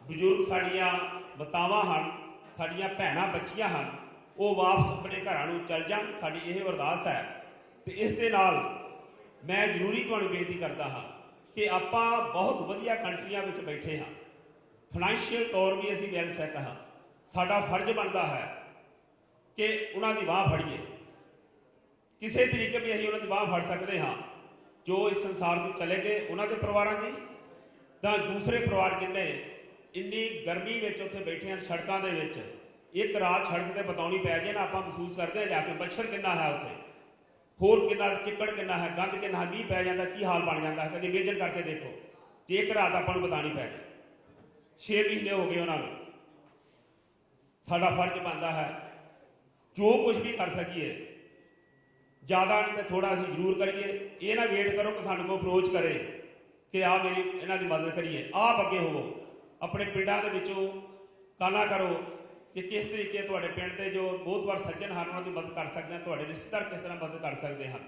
बजुर्ग साड़ियाँ मातावां हैं, साड़ियाँ भैनां बच्चियां हैं, वो वापस अपने घरां नूं चल जाण। साडी यह अरदास है। तो इस दे नाल मैं जरूरी तुहानूं बेनती करता हाँ कि आपां बहुत वधिया कंट्रियां विच बैठे हाँ, फाइनैशियल तौर भी असी वैल सैट हाँ। साडा फर्ज बनता है कि उन्होंने बाह फड़िए, किसी तरीके भी असीं उन्होंने बाह फड़ सकते हाँ। जो इस संसार को चले गए उन्होंने परिवारों की, तो दूसरे परिवार जिन्हें इन्नी गर्मी में उत्थे बैठे हैं सड़कों के विच, एक रात सड़क पर बिताउणी पै जाए ना, आप महसूस करते हैं जाके मच्छर कितना है उत्थे, होर कितना चिक्कड़ कितना है, गंद कितना, मीह पै जाता की हाल बन जाता है। कभी इमेजिन करके देखो जे एक रात आपां नूं बिताउणी पै जाए। 6 महीने हो गए उन्होंने। साडा फर्ज बनता है जो कुछ भी कर सकीए, ज़्यादा नहीं तो थोड़ा असीं जरूर करिए। ये ना वेट करो कि सानूं कोई अप्रोच करे कि आ मेरी इन्हां दी मदद करिए। आप अगे होवो, अपने पिंडां दे विचों काना करो कि किस तरीके तुहाडे पिंड दे जो बहुत बार सज्जन हैं उन्हां दी मदद कर सकते हैं, तुहाडे रिश्तेदार किस तरह मदद कर सकते हैं।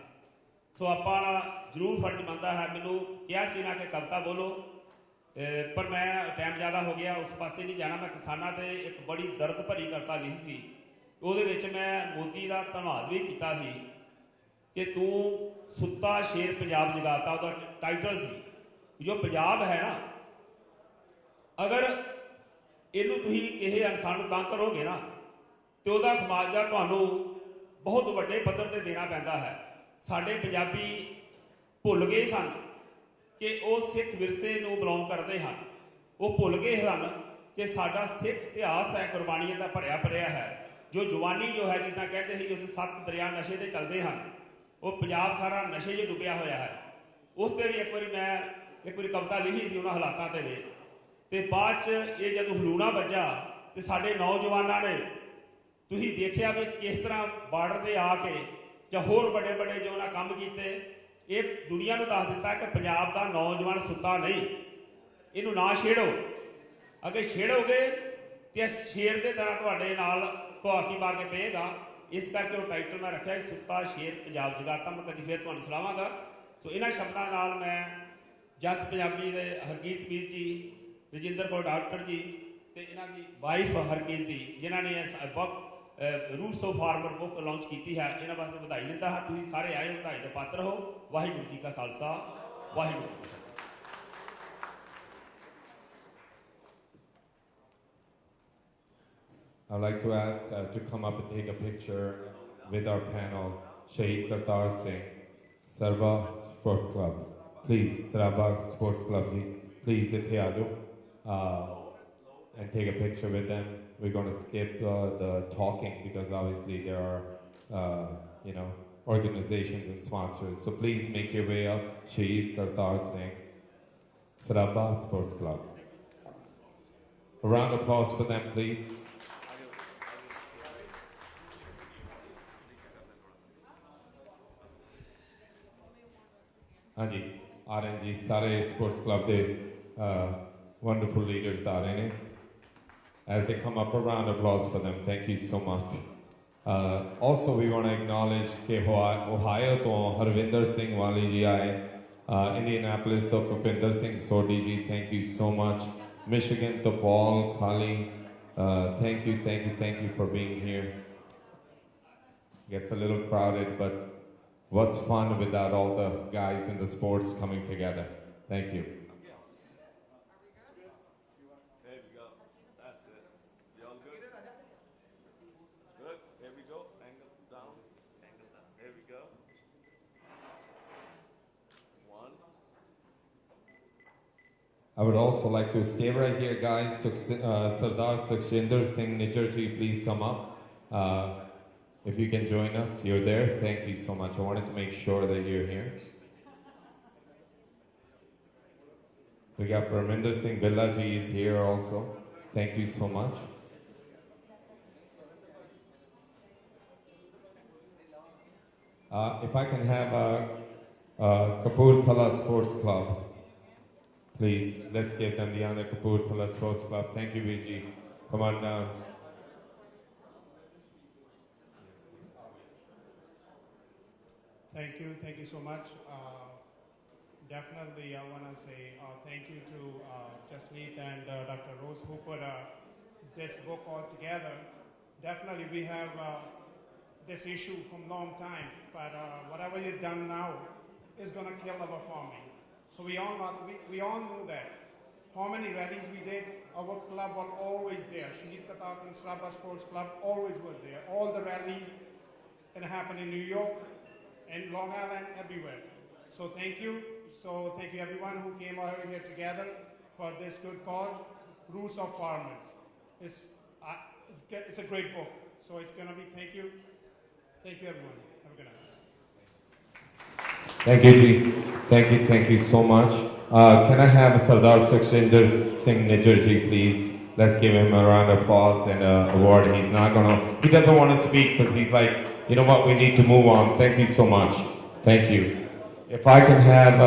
सो आपां दा जरूर फर्ज बनता है। मैनूं कहा सी ना कि कविता बोलो, पर मैं टाइम ज़्यादा हो गया, उस पासे नहीं जाना। मैं किसानों से एक बड़ी दर्द भरी कविता लिखी थी, ਉਹਦੇ ਵਿੱਚ मैं मोदी का धन्यवाद भी किया सी कि तू सुत्ता शेर पंजाब जगाता। ਉਹਦਾ टाइटल सी जो पंजाब है ना, अगर ਇਹਨੂੰ ਤੁਸੀਂ ਕਿਸੇ ਇਨਸਾਨ ਨੂੰ ਤੰਗ ਕਰੋਗੇ ਨਾ ਤੇ ਉਹਦਾ ਖਮਾਜਾ ਤੁਹਾਨੂੰ ਬਹੁਤ ਵੱਡੇ ਪੱਧਰ ਤੇ ਦੇਣਾ ਪੈਂਦਾ ਹੈ। ਸਾਡੇ ਪੰਜਾਬੀ ਭੁੱਲ ਗਏ ਸਨ कि वो सिख विरसे नूं बिलोंग करते हैं। वो भुल गए सन कि साडा सिख इतिहास है कुर्बानियों का भरिया भरिया है। जो जवानी जो है जिदा कहते हैं कि उस 7 दरिया नशे से चलते हैं, वो पंजाब सारा नशे च डुबिया होया है। उस पर भी एक बार मैं एक बार कविता लिखी थी उन्होंने हालातों के वे, तो बाद च ये जदों हलूणा बजा तो साडे नौजवानों ने तुसीं देखिया भी किस तरह बार्डर से आके जां होर बड़े बड़े जो उन्हें काम किए, ये दुनिया को दस दिता कि पंजाब का नौजवान सुता नहीं, इनू ना छेड़ो। अगर छेड़ोगे तो शेर के तरह तुहाडे नाल घुआकी मार के पेगा। इस करके वो टाइटल मैं रखा सुता शेर पंजाब जगाता। मैं कभी फिर तुहानूं सुणावांगा। सो इन्हां शब्दों नाल मैं जस पंजाबी दे हरकीत वीर जी, रजिंदर कौर डॉक्टर जी ते इन्हां दी वाइफ हरकीत जी, जिन्हां ने book roots of farmer book launch की है, इन्होंने वास्ते बधाई दिता है। तुसीं सारे आए हो, बधाई के पात्र हो। वाहिगुरू जी का खालसा, वाहिगुरू जी की फतेह। I'd like to ask to come up and take a picture with our panel, Shahid Kartar Singh, Sarva Sport Club. Please, Sarva Sports Club, please, if you and take a picture with them. We're going to skip the talking because obviously there are, organizations and sponsors. So please make your way up. Shaheed Kartar Singh, Sarabha Sports Club. A round of applause for them, please. Anji, RNG, Sare Sports Club, the wonderful leaders are in it. As they come up, a round of applause for them. Thank you so much. Also, we want to acknowledge that Ohio to Harvinder Singh Wali ji aaye, Indianapolis to Pupinder Singh Sodhi ji, thank you so much. Michigan to Paul Khali, thank you for being here. Gets a little crowded, but what's fun without all the guys in the sports coming together? Thank you. There we go. That's it. Y'all good? Good. There we go. Angle down. Angle down. There we go. One. I would also like to stay right here, guys. Sardar Sukhshinder Singh Nijjar ji, please come up. If you can join us, you're there. Thank you so much. I wanted to make sure that you're here. We got Parminder Singh Billa ji is here also. Thank you so much. If I can have Kapurthala Sports Club, please, let's give them the honor. Kapurthala Sports Club. Thank you, Viji. Come on down. Thank you so much. Definitely, I want to say thank you to Jasmeet and Dr. Rose who put this book all together. Definitely, we have this issue from long time, but whatever you've done now is going to kill our farming. So we all knew that. How many rallies we did, our club was always there. Shaheed Kartar Singh Sarabha Sports Club always was there. All the rallies, it happened in New York, in Long Island, everywhere. So thank you. So thank you everyone who came out here together for this good cause, Roots of Farmers. It's a great book. So it's going to be, thank you. Thank you everyone. Have a good night. Thank you, Ji. Thank you so much. Can I have Sardar Sukhshinder Singh Nijjar ji, please? Let's give him a round of applause and an award. He doesn't want to speak because he's like, you know what, we need to move on. Thank you so much. Thank you. If I can have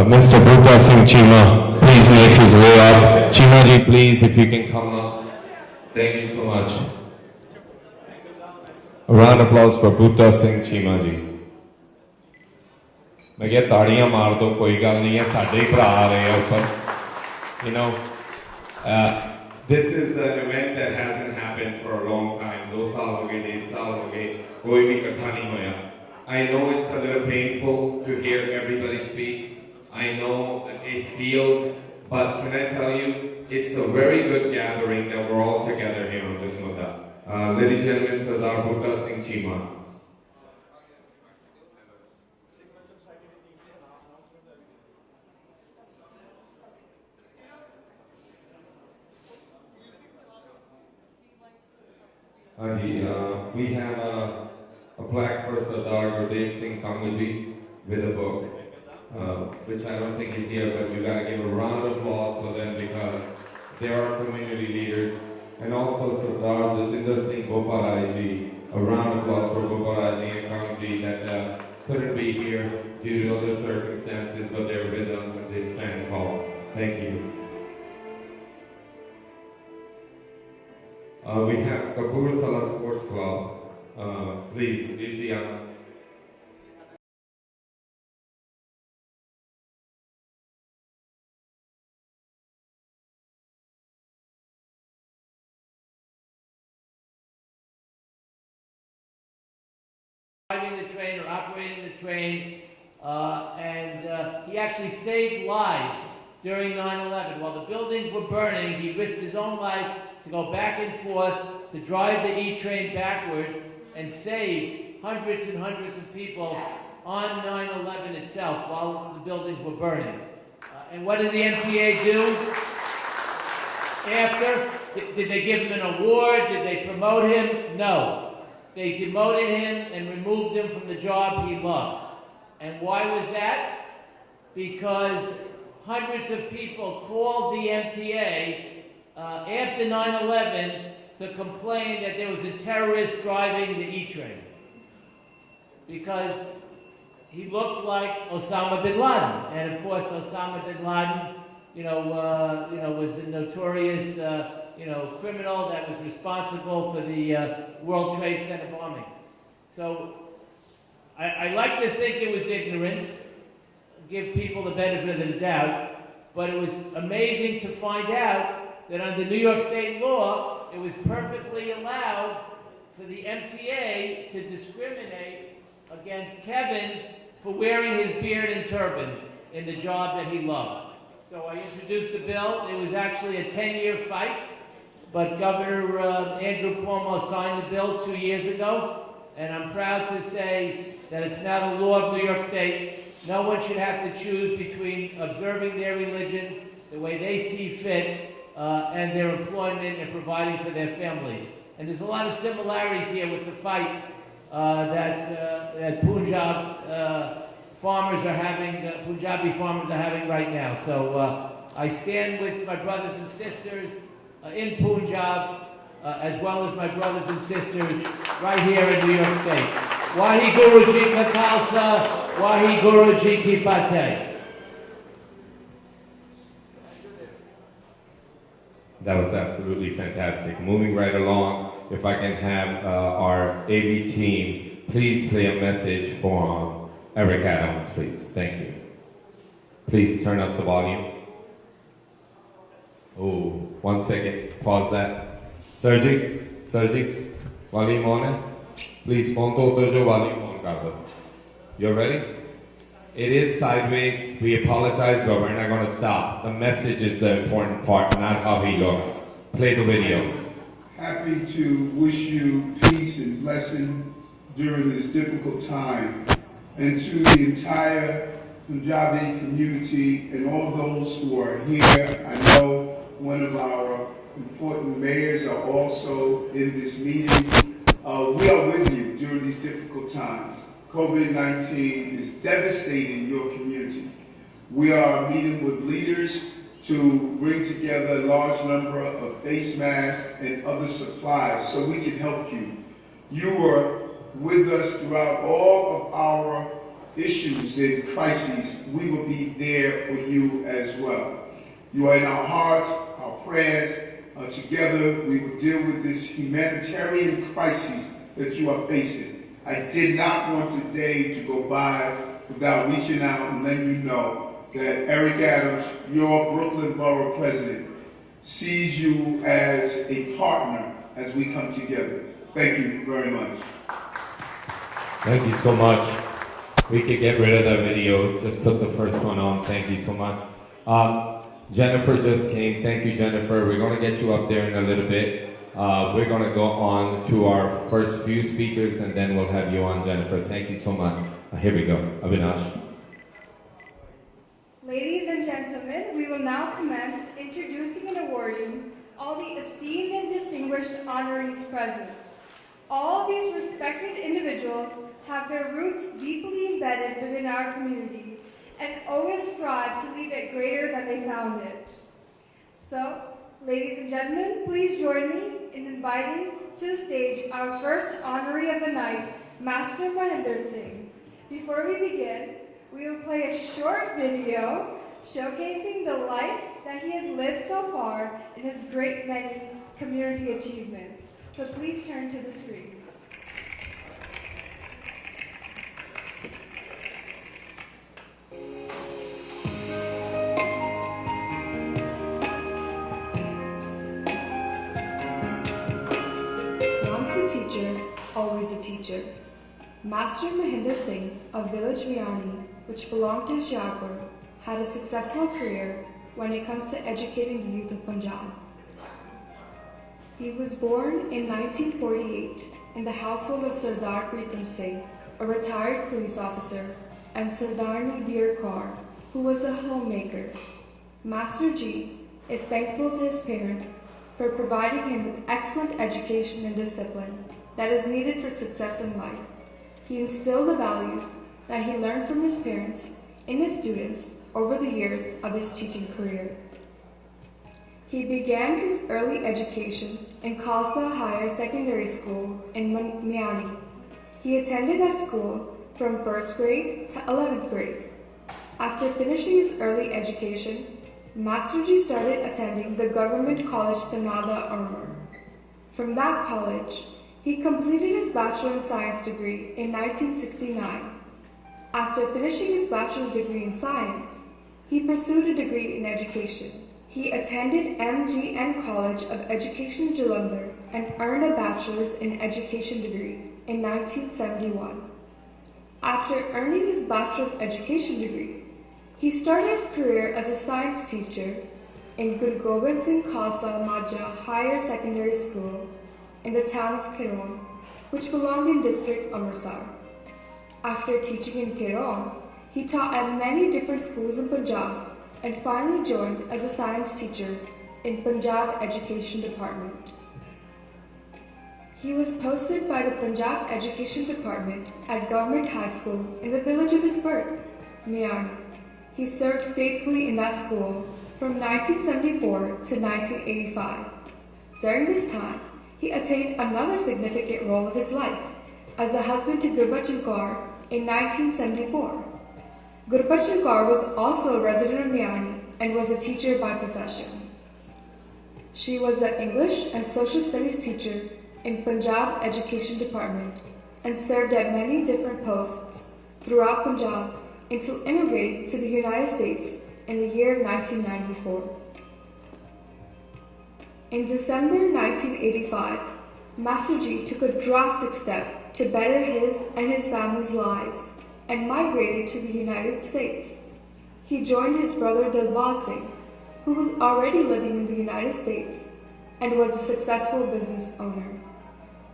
Mr. Bhuta Singh Chima, please make his way up. Chima ji, please, if you can come up. Thank you so much. A round of applause for Bhuta Singh Chima ji. मैं क्या ताड़ियां मार दो कोई गल नहीं है साडे ही भरा आ रहे हैं ऊपर. You know, this is an event that hasn't happened for a long time. 2 साल हो गए, 1.5 साल हो गए, कोई भी इकट्ठा नहीं होया. I know it's a little painful to hear everybody speak. I know it feels, but can I tell you, it's a very good gathering that we're all together here on this mudda. Ladies and gentlemen, Sardar Bhuta Singh Chima. We have a plaque for Sardar Gurdev Singh Kangaji with a book, which I don't think is here, but we got to give a round of applause for them because they are community leaders. And also Sardar Jatinder Singh Goparai ji, a round of applause for Goparai ji and Kangaji that couldn't be here due to other circumstances, but they're with us and they stand tall. Thank you. We have Kapurthala Sports Club. Please, Vijaya. Driving the train or operating the train, and he actually saved lives during 9/11. While the buildings were burning, he risked his own life to go back and forth, to drive the E-train backwards and save hundreds and hundreds of people on 9/11 itself while the buildings were burning. And what did the MTA do? After, did they give him an award? Did they promote him? No. they demoted him and removed him from the job he loves. And why was that? Because hundreds of people called the MTA after 9/11 to complain that there was a terrorist driving the E-train. Because he looked like Osama bin Laden. And of course, Osama bin Laden, was a notorious, criminal that was responsible for the World Trade Center bombing. So I like to think it was ignorance, give people the benefit of the doubt, but it was amazing to find out that under New York State law, it was perfectly allowed for the MTA to discriminate against Kevin for wearing his beard and turban in the job that he loved. So I introduced the bill. It was actually a 10-year fight, but Governor Andrew Cuomo signed the bill 2 years ago, and I'm proud to say that it's now the law of New York State. No one should have to choose between observing their religion the way they see fit and their employment and providing for their families. And there's a lot of similarities here with the fight that Punjab farmers are having, Punjabi farmers are having right now. So I stand with my brothers and sisters in Punjab, as well as my brothers and sisters right here in New York State. Wahi Guru Ji Ka Khalsa, Wahi Guru Ji Ki Fateh. That was absolutely fantastic. Moving right along, if I can have our AV team please play a message for Eric Adams, please. Thank you. Please turn up the volume. Oh, 1 second. Pause that. Sergi, volume on it. Please, phone to utar jo, volume on kar do. You're ready? It is sideways. We apologize, but we're not going to stop. The message is the important part, not how he looks. Play the video. Happy to wish you peace and blessing during this difficult time. And to the entire Punjabi community and all those who are here, I know one of our important mayors are also in this meeting. We are with you during these difficult times. COVID-19 is devastating your community. We are meeting with leaders to bring together a large number of face masks and other supplies so we can help you. You are with us throughout all of our issues and crises. We will be there for you as well. You are in our hearts, our prayers. Together we will deal with this humanitarian crisis that you are facing. I did not want today to go by without reaching out and letting you know that Eric Adams, your Brooklyn Borough President, sees you as a partner as we come together. Thank you very much. Thank you so much. We could get rid of that video. Just put the first one on. Thank you so much. Jennifer just came. Thank you, Jennifer. We're going to get you up there in a little bit. We're going to go on to our first few speakers, and then we'll have you on, Jennifer. Thank you so much. Here we go. Avinash. Ladies and gentlemen, we will now commence introducing and awarding all the esteemed and distinguished honorees present. All these respected individuals have their roots deeply embedded within our community and always strive to leave it greater than they found it. So, ladies and gentlemen, please join me in inviting to the stage our first honoree of the night, Master Mohinder Singh. Before we begin, we will play a short video showcasing the life that he has lived so far and his great many community achievements. So please turn to the screen. Teacher, always a teacher. Master Mohinder Singh of village Vianney, which belonged to Hushiyarpur, had a successful career when it comes to educating the youth of Punjab. He was born in 1948 in the household of Sardar Pritam Singh, a retired police officer, and Sardarni Deer Kaur, who was a homemaker. Master Ji is thankful to his parents for providing him with excellent education and discipline, that is needed for success in life. He instilled the values that he learned from his parents in his students over the years of his teaching career. He began his early education in Khalsa Higher Secondary School in Miani. He attended that school from 1st grade to 11th grade. After finishing his early education, Masterji started attending the Government College Thanada Armor. From that college, he completed his Bachelor in Science degree in 1969. After finishing his bachelor's degree in science, he pursued a degree in education. He attended MGN College of Education Jalandhar and earned a bachelor's in education degree in 1971. After earning his Bachelor of Education degree, he started his career as a science teacher in Guru Gobind Singh Khalsa Majha Higher Secondary School in the town of Kiron, which belonged in district Amritsar. After teaching in Kiron, he taught at many different schools in Punjab and finally joined as a science teacher in Punjab Education Department. He was posted by the Punjab Education Department at Government High School in the village of his birth, Miani. He served faithfully in that school from 1974 to 1985. During this time, he attained another significant role of his life as the husband to Gurbachan Kaur in 1974. Gurbachan Kaur was also a resident of Miani and was a teacher by profession. She was an English and Social Studies teacher in Punjab Education Department and served at many different posts throughout Punjab until immigrating to the United States in the year 1994. In December 1985, Masterji took a drastic step to better his and his family's lives and migrated to the United States. He joined his brother Dilbag Singh, who was already living in the United States and was a successful business owner.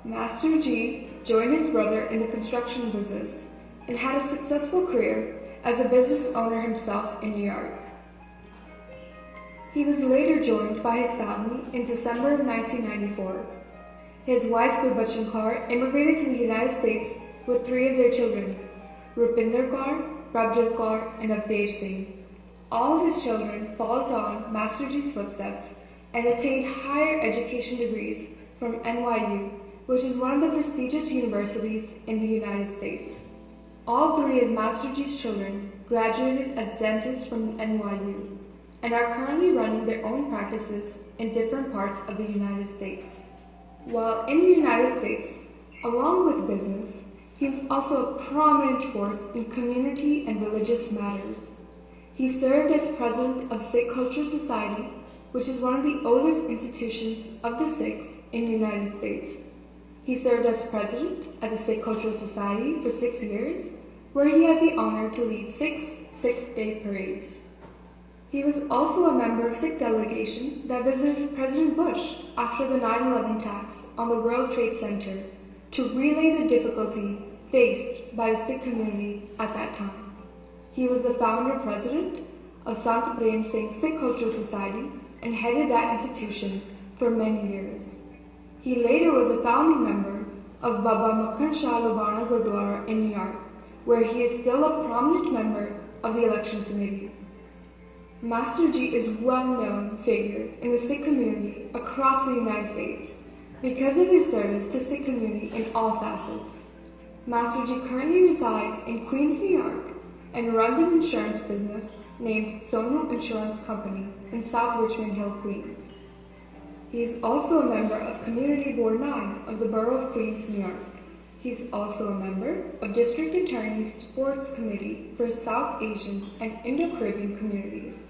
Masterji joined his brother in the construction business and had a successful career as a business owner himself in New York. He was later joined by his family in December of 1994. His wife Gurbachan Kaur immigrated to the United States with 3 of their children, Rupinder Kaur, Prabjot Kaur, and Avdesh Singh. All of his children followed on Masterji's footsteps and attained higher education degrees from NYU, which is one of the prestigious universities in the United States. All 3 of Masterji's children graduated as dentists from NYU and are currently running their own practices in different parts of the United States. While in the United States, along with business, he is also a prominent force in community and religious matters. He served as president of Sikh Cultural Society, which is one of the oldest institutions of the Sikhs in the United States. He served as president at the Sikh Cultural Society for 6 years, where he had the honor to lead 6 Sikh Day parades. He was also a member of Sikh delegation that visited President Bush after the 9/11 attacks on the World Trade Center to relay the difficulty faced by the Sikh community at that time. He was the founder president of Sant Prem Singh Sikh Cultural Society and headed that institution for many years. He later was a founding member of Baba Makhan Shah Lubana Gurdwara in New York, where he is still a prominent member of the election committee. Masterji is a well-known figure in the Sikh community across the United States because of his service to Sikh community in all facets. Masterji currently resides in Queens, New York, and runs an insurance business named Sonu Insurance Company in South Richmond Hill, Queens. He is also a member of Community Board 9 of the Borough of Queens, New York. He's also a member of District Attorney's Sports Committee for South Asian and Indo-Caribbean communities.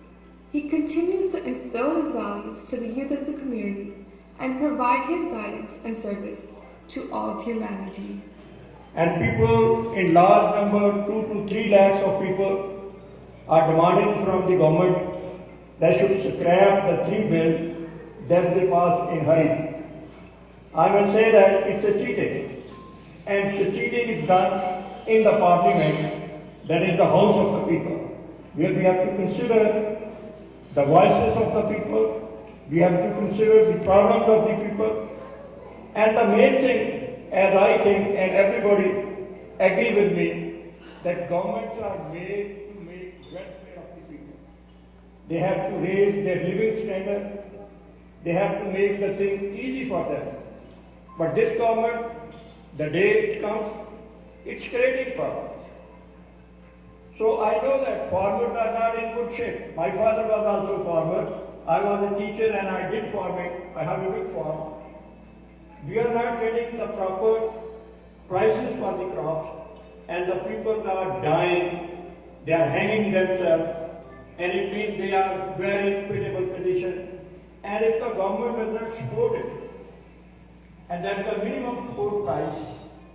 He continues to instill his values to the youth of the community and provide his guidance and service to all of humanity. And people in large number, 2 to 3 lakhs of people, are demanding from the government that should scrap the 3 bill that they passed in hurry. I will say that it's a cheating, and the cheating is done in the parliament, that is the house of the people, where we have to consider the voices of the people, we have to consider the problems of the people, and the main thing as I think and everybody agree with me, that governments are made to make welfare of the people. They have to raise their living standard. They have to make the thing easy for them. But this government, the day it comes, it's creating problems. So I know that farmers are not in good shape. My father was also a farmer. I was a teacher and I did farming. I have a big farm. We are not getting the proper prices for the crops, and the people are dying. They are hanging themselves, and it means they are very pitiable condition. And if the government does not support it, and that's the minimum support price,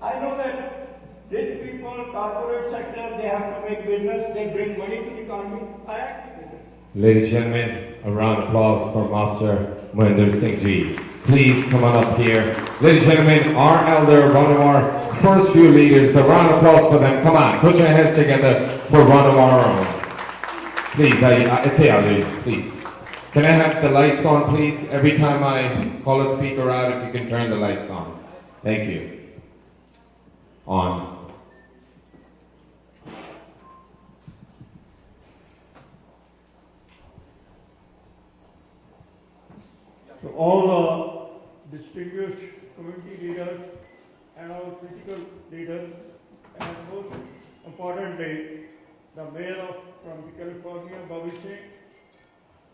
I know that rich people, corporate sector, they have to make business, they bring money to the economy. I agree with it. Ladies and gentlemen, a round of applause for Master Mohinder Singh Ji. Please come on up here. Ladies and gentlemen, our elder, one of our first few leaders, a round of applause for them. Come on, put your hands together for one of our own. Please, please. Can I have the lights on, please? Every time I call a speaker out, if you can turn the lights on. Thank you. On. So all the distinguished community leaders and our political leaders, and most importantly, the mayor from California, Bobby Singh,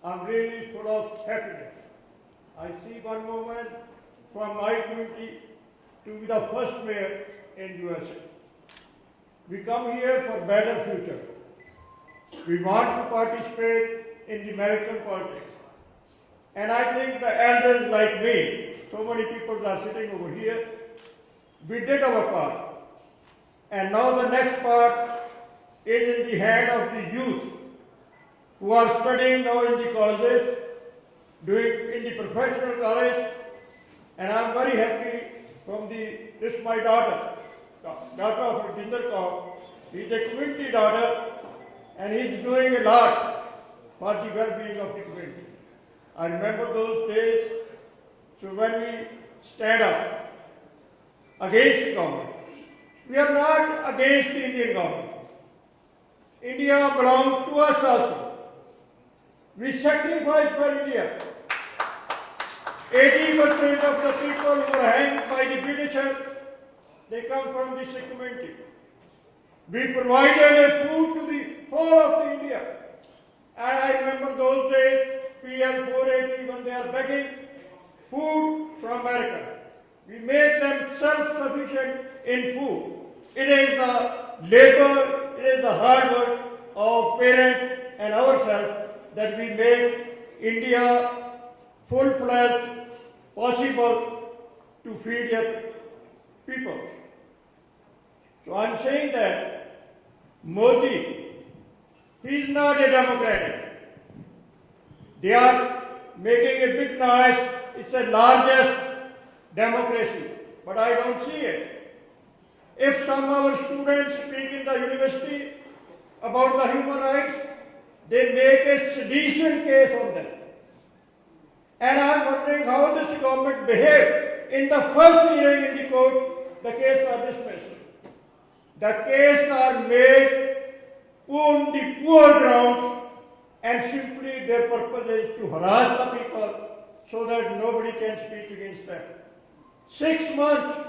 I'm really full of happiness. I see one moment from my community to be the first mayor in USA. We come here for better future. We want to participate in the American politics. And I think the elders like me, so many people are sitting over here, we did our part. And now the next part is in the hand of the youth who are studying now in the colleges, doing in the professional college. And I'm very happy this is my daughter of Rajinder Kaur. He's a community daughter and he's doing a lot for the well-being of the community. I remember those days, so when we stand up against the government, we are not against the Indian government. India belongs to us also. We sacrifice for India. 80% of the people who were hanged by the Britishers, they come from this community. We provided a food to the whole of the India. And I remember those days, PL 480, when they are begging food from America. We make them self-sufficient in food. It is the labor, it is the hard work of parents and ourselves that we make India full-fledged, possible to feed their people. So I'm saying that Modi, he is not a Democrat. They are making a big noise. It's the largest democracy, but I don't see it. If some of our students speak in the university about the human rights, they make a sedition case on them. And I'm wondering how this government behaved. In the first hearing in the court, the case was dismissed. The case are made on the poor grounds, and simply their purpose is to harass the people so that nobody can speak against them. 6 months,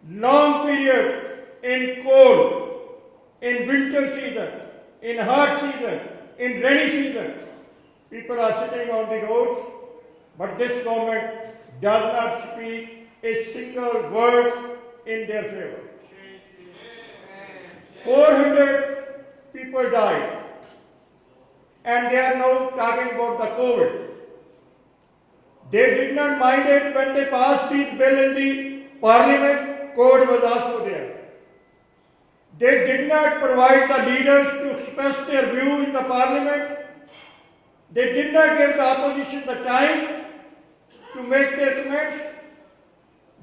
long period in cold, in winter season, in hot season, in rainy season. People are sitting on the roads, but this government does not speak a single word in their favor. 400 people died, and they are now talking about the COVID. They did not mind it when they passed this bill in the parliament. COVID was also there. They did not provide the leaders to express their view in the parliament. They did not give the opposition the time to make their comments.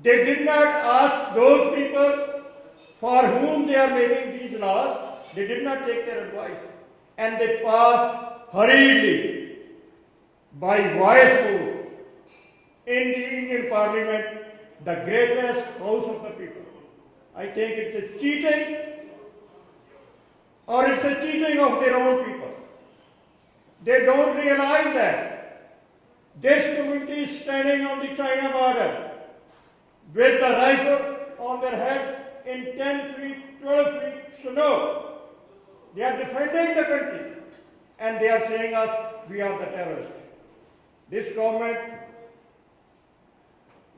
They did not ask those people for whom they are making these laws. They did not take their advice. And they passed hurriedly by voice vote in the Indian Parliament the greatest house of the people. I think it's a cheating, or it's a cheating of their own people. They don't realize that this community is standing on the China border with the rifle on their head in 10 feet, 12 feet snow. They are defending the country and they are saying us, we are the terrorists. This government,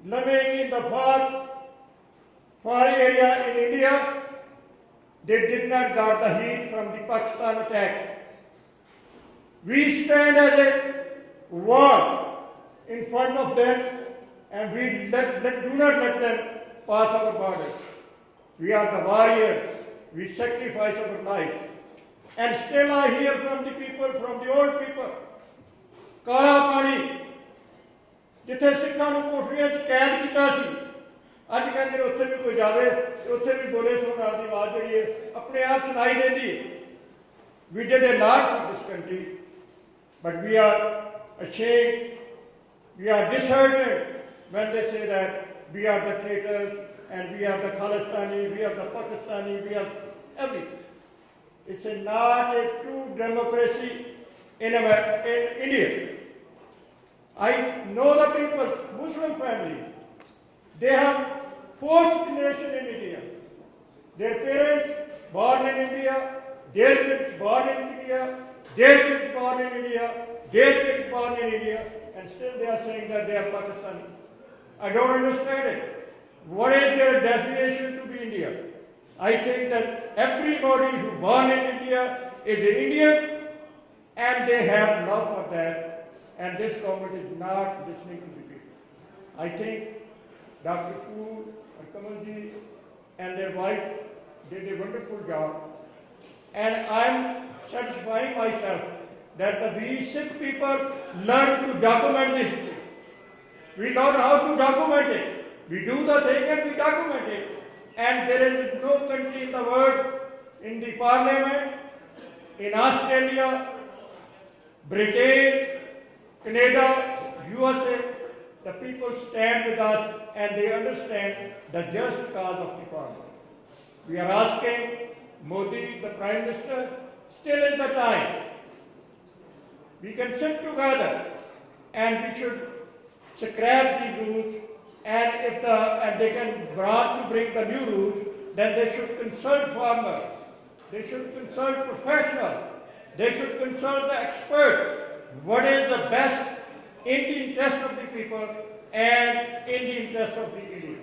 living in the far area in India, they did not guard the heat from the Pakistan attack. We stand as a wall in front of them and we do not let them pass our borders. We are the warriors. We sacrifice our life. And still I hear from the people, from the old people, ਕਾਲਾ ਪਾਣੀ ਜਿੱਥੇ ਸਿੱਖਾਂ ਨੂੰ ਕੋਠੜੀਆਂ 'ਚ ਕੈਦ ਕੀਤਾ ਸੀ, ਅੱਜ ਕਹਿੰਦੇ ਨੇ ਉੱਥੇ ਵੀ ਕੋਈ ਜਾਵੇ ਤੇ ਉੱਥੇ ਵੀ ਬੋਲੇ ਸੋ ਨਾਲ ਦੀ ਆਵਾਜ਼ ਜਿਹੜੀ ਹੈ ਆਪਣੇ ਆਪ ਸੁਣਾਈ ਦਿੰਦੀ ਹੈ. We did a lot for this country, but we are ashamed, we are disheartened when they say that we are the traitors and we are the Khalistani, we are the Pakistani, we are everything. It's not a true democracy in India. I know the people, Muslim family, they have fourth generation in India. Their parents born in India, their kids born in India, their kids born in India, their kids born in India, and still they are saying that they are Pakistani. I don't understand it. What is their definition to be India? I think that everybody who born in India is an Indian and they have love for that, and this government is not listening to the people. I think Dr. Kool and Kamalji and their wife did a wonderful job, and I'm satisfying myself that we Sikh people learn to document this history. We learn how to document it. We do the thing and we document it. And there is no country in the world, in the parliament, in Australia, Britain, Canada, USA, the people stand with us and they understand the just cause of the farmer. We are asking Modi, the Prime Minister, still is the time. We can sit together and we should scrap these rules, and if they can bring the new rules, then they should consult farmers, they should consult professionals, they should consult the expert. What is the best in the interest of the people and in the interest of the Indian?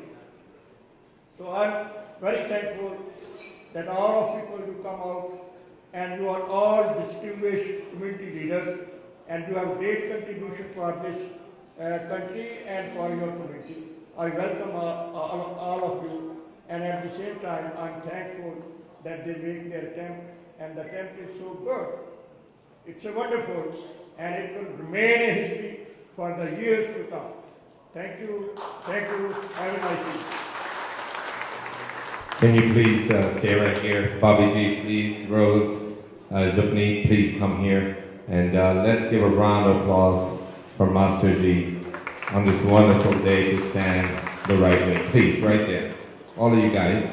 So I'm very thankful that all of people who come out, and you are all distinguished community leaders, and you have great contribution for this country and for your community. I welcome all of you, and at the same time I'm thankful that they make their attempt, and the attempt is so good. It's a wonderful, and it will remain a history for the years to come. Thank you, have a nice evening. Can you please stay right here? Bobby Ji, please. Rose, Japneet, please come here. And let's give a round of applause for Master Ji on this wonderful day to stand the right way. Please, right there. All of you guys.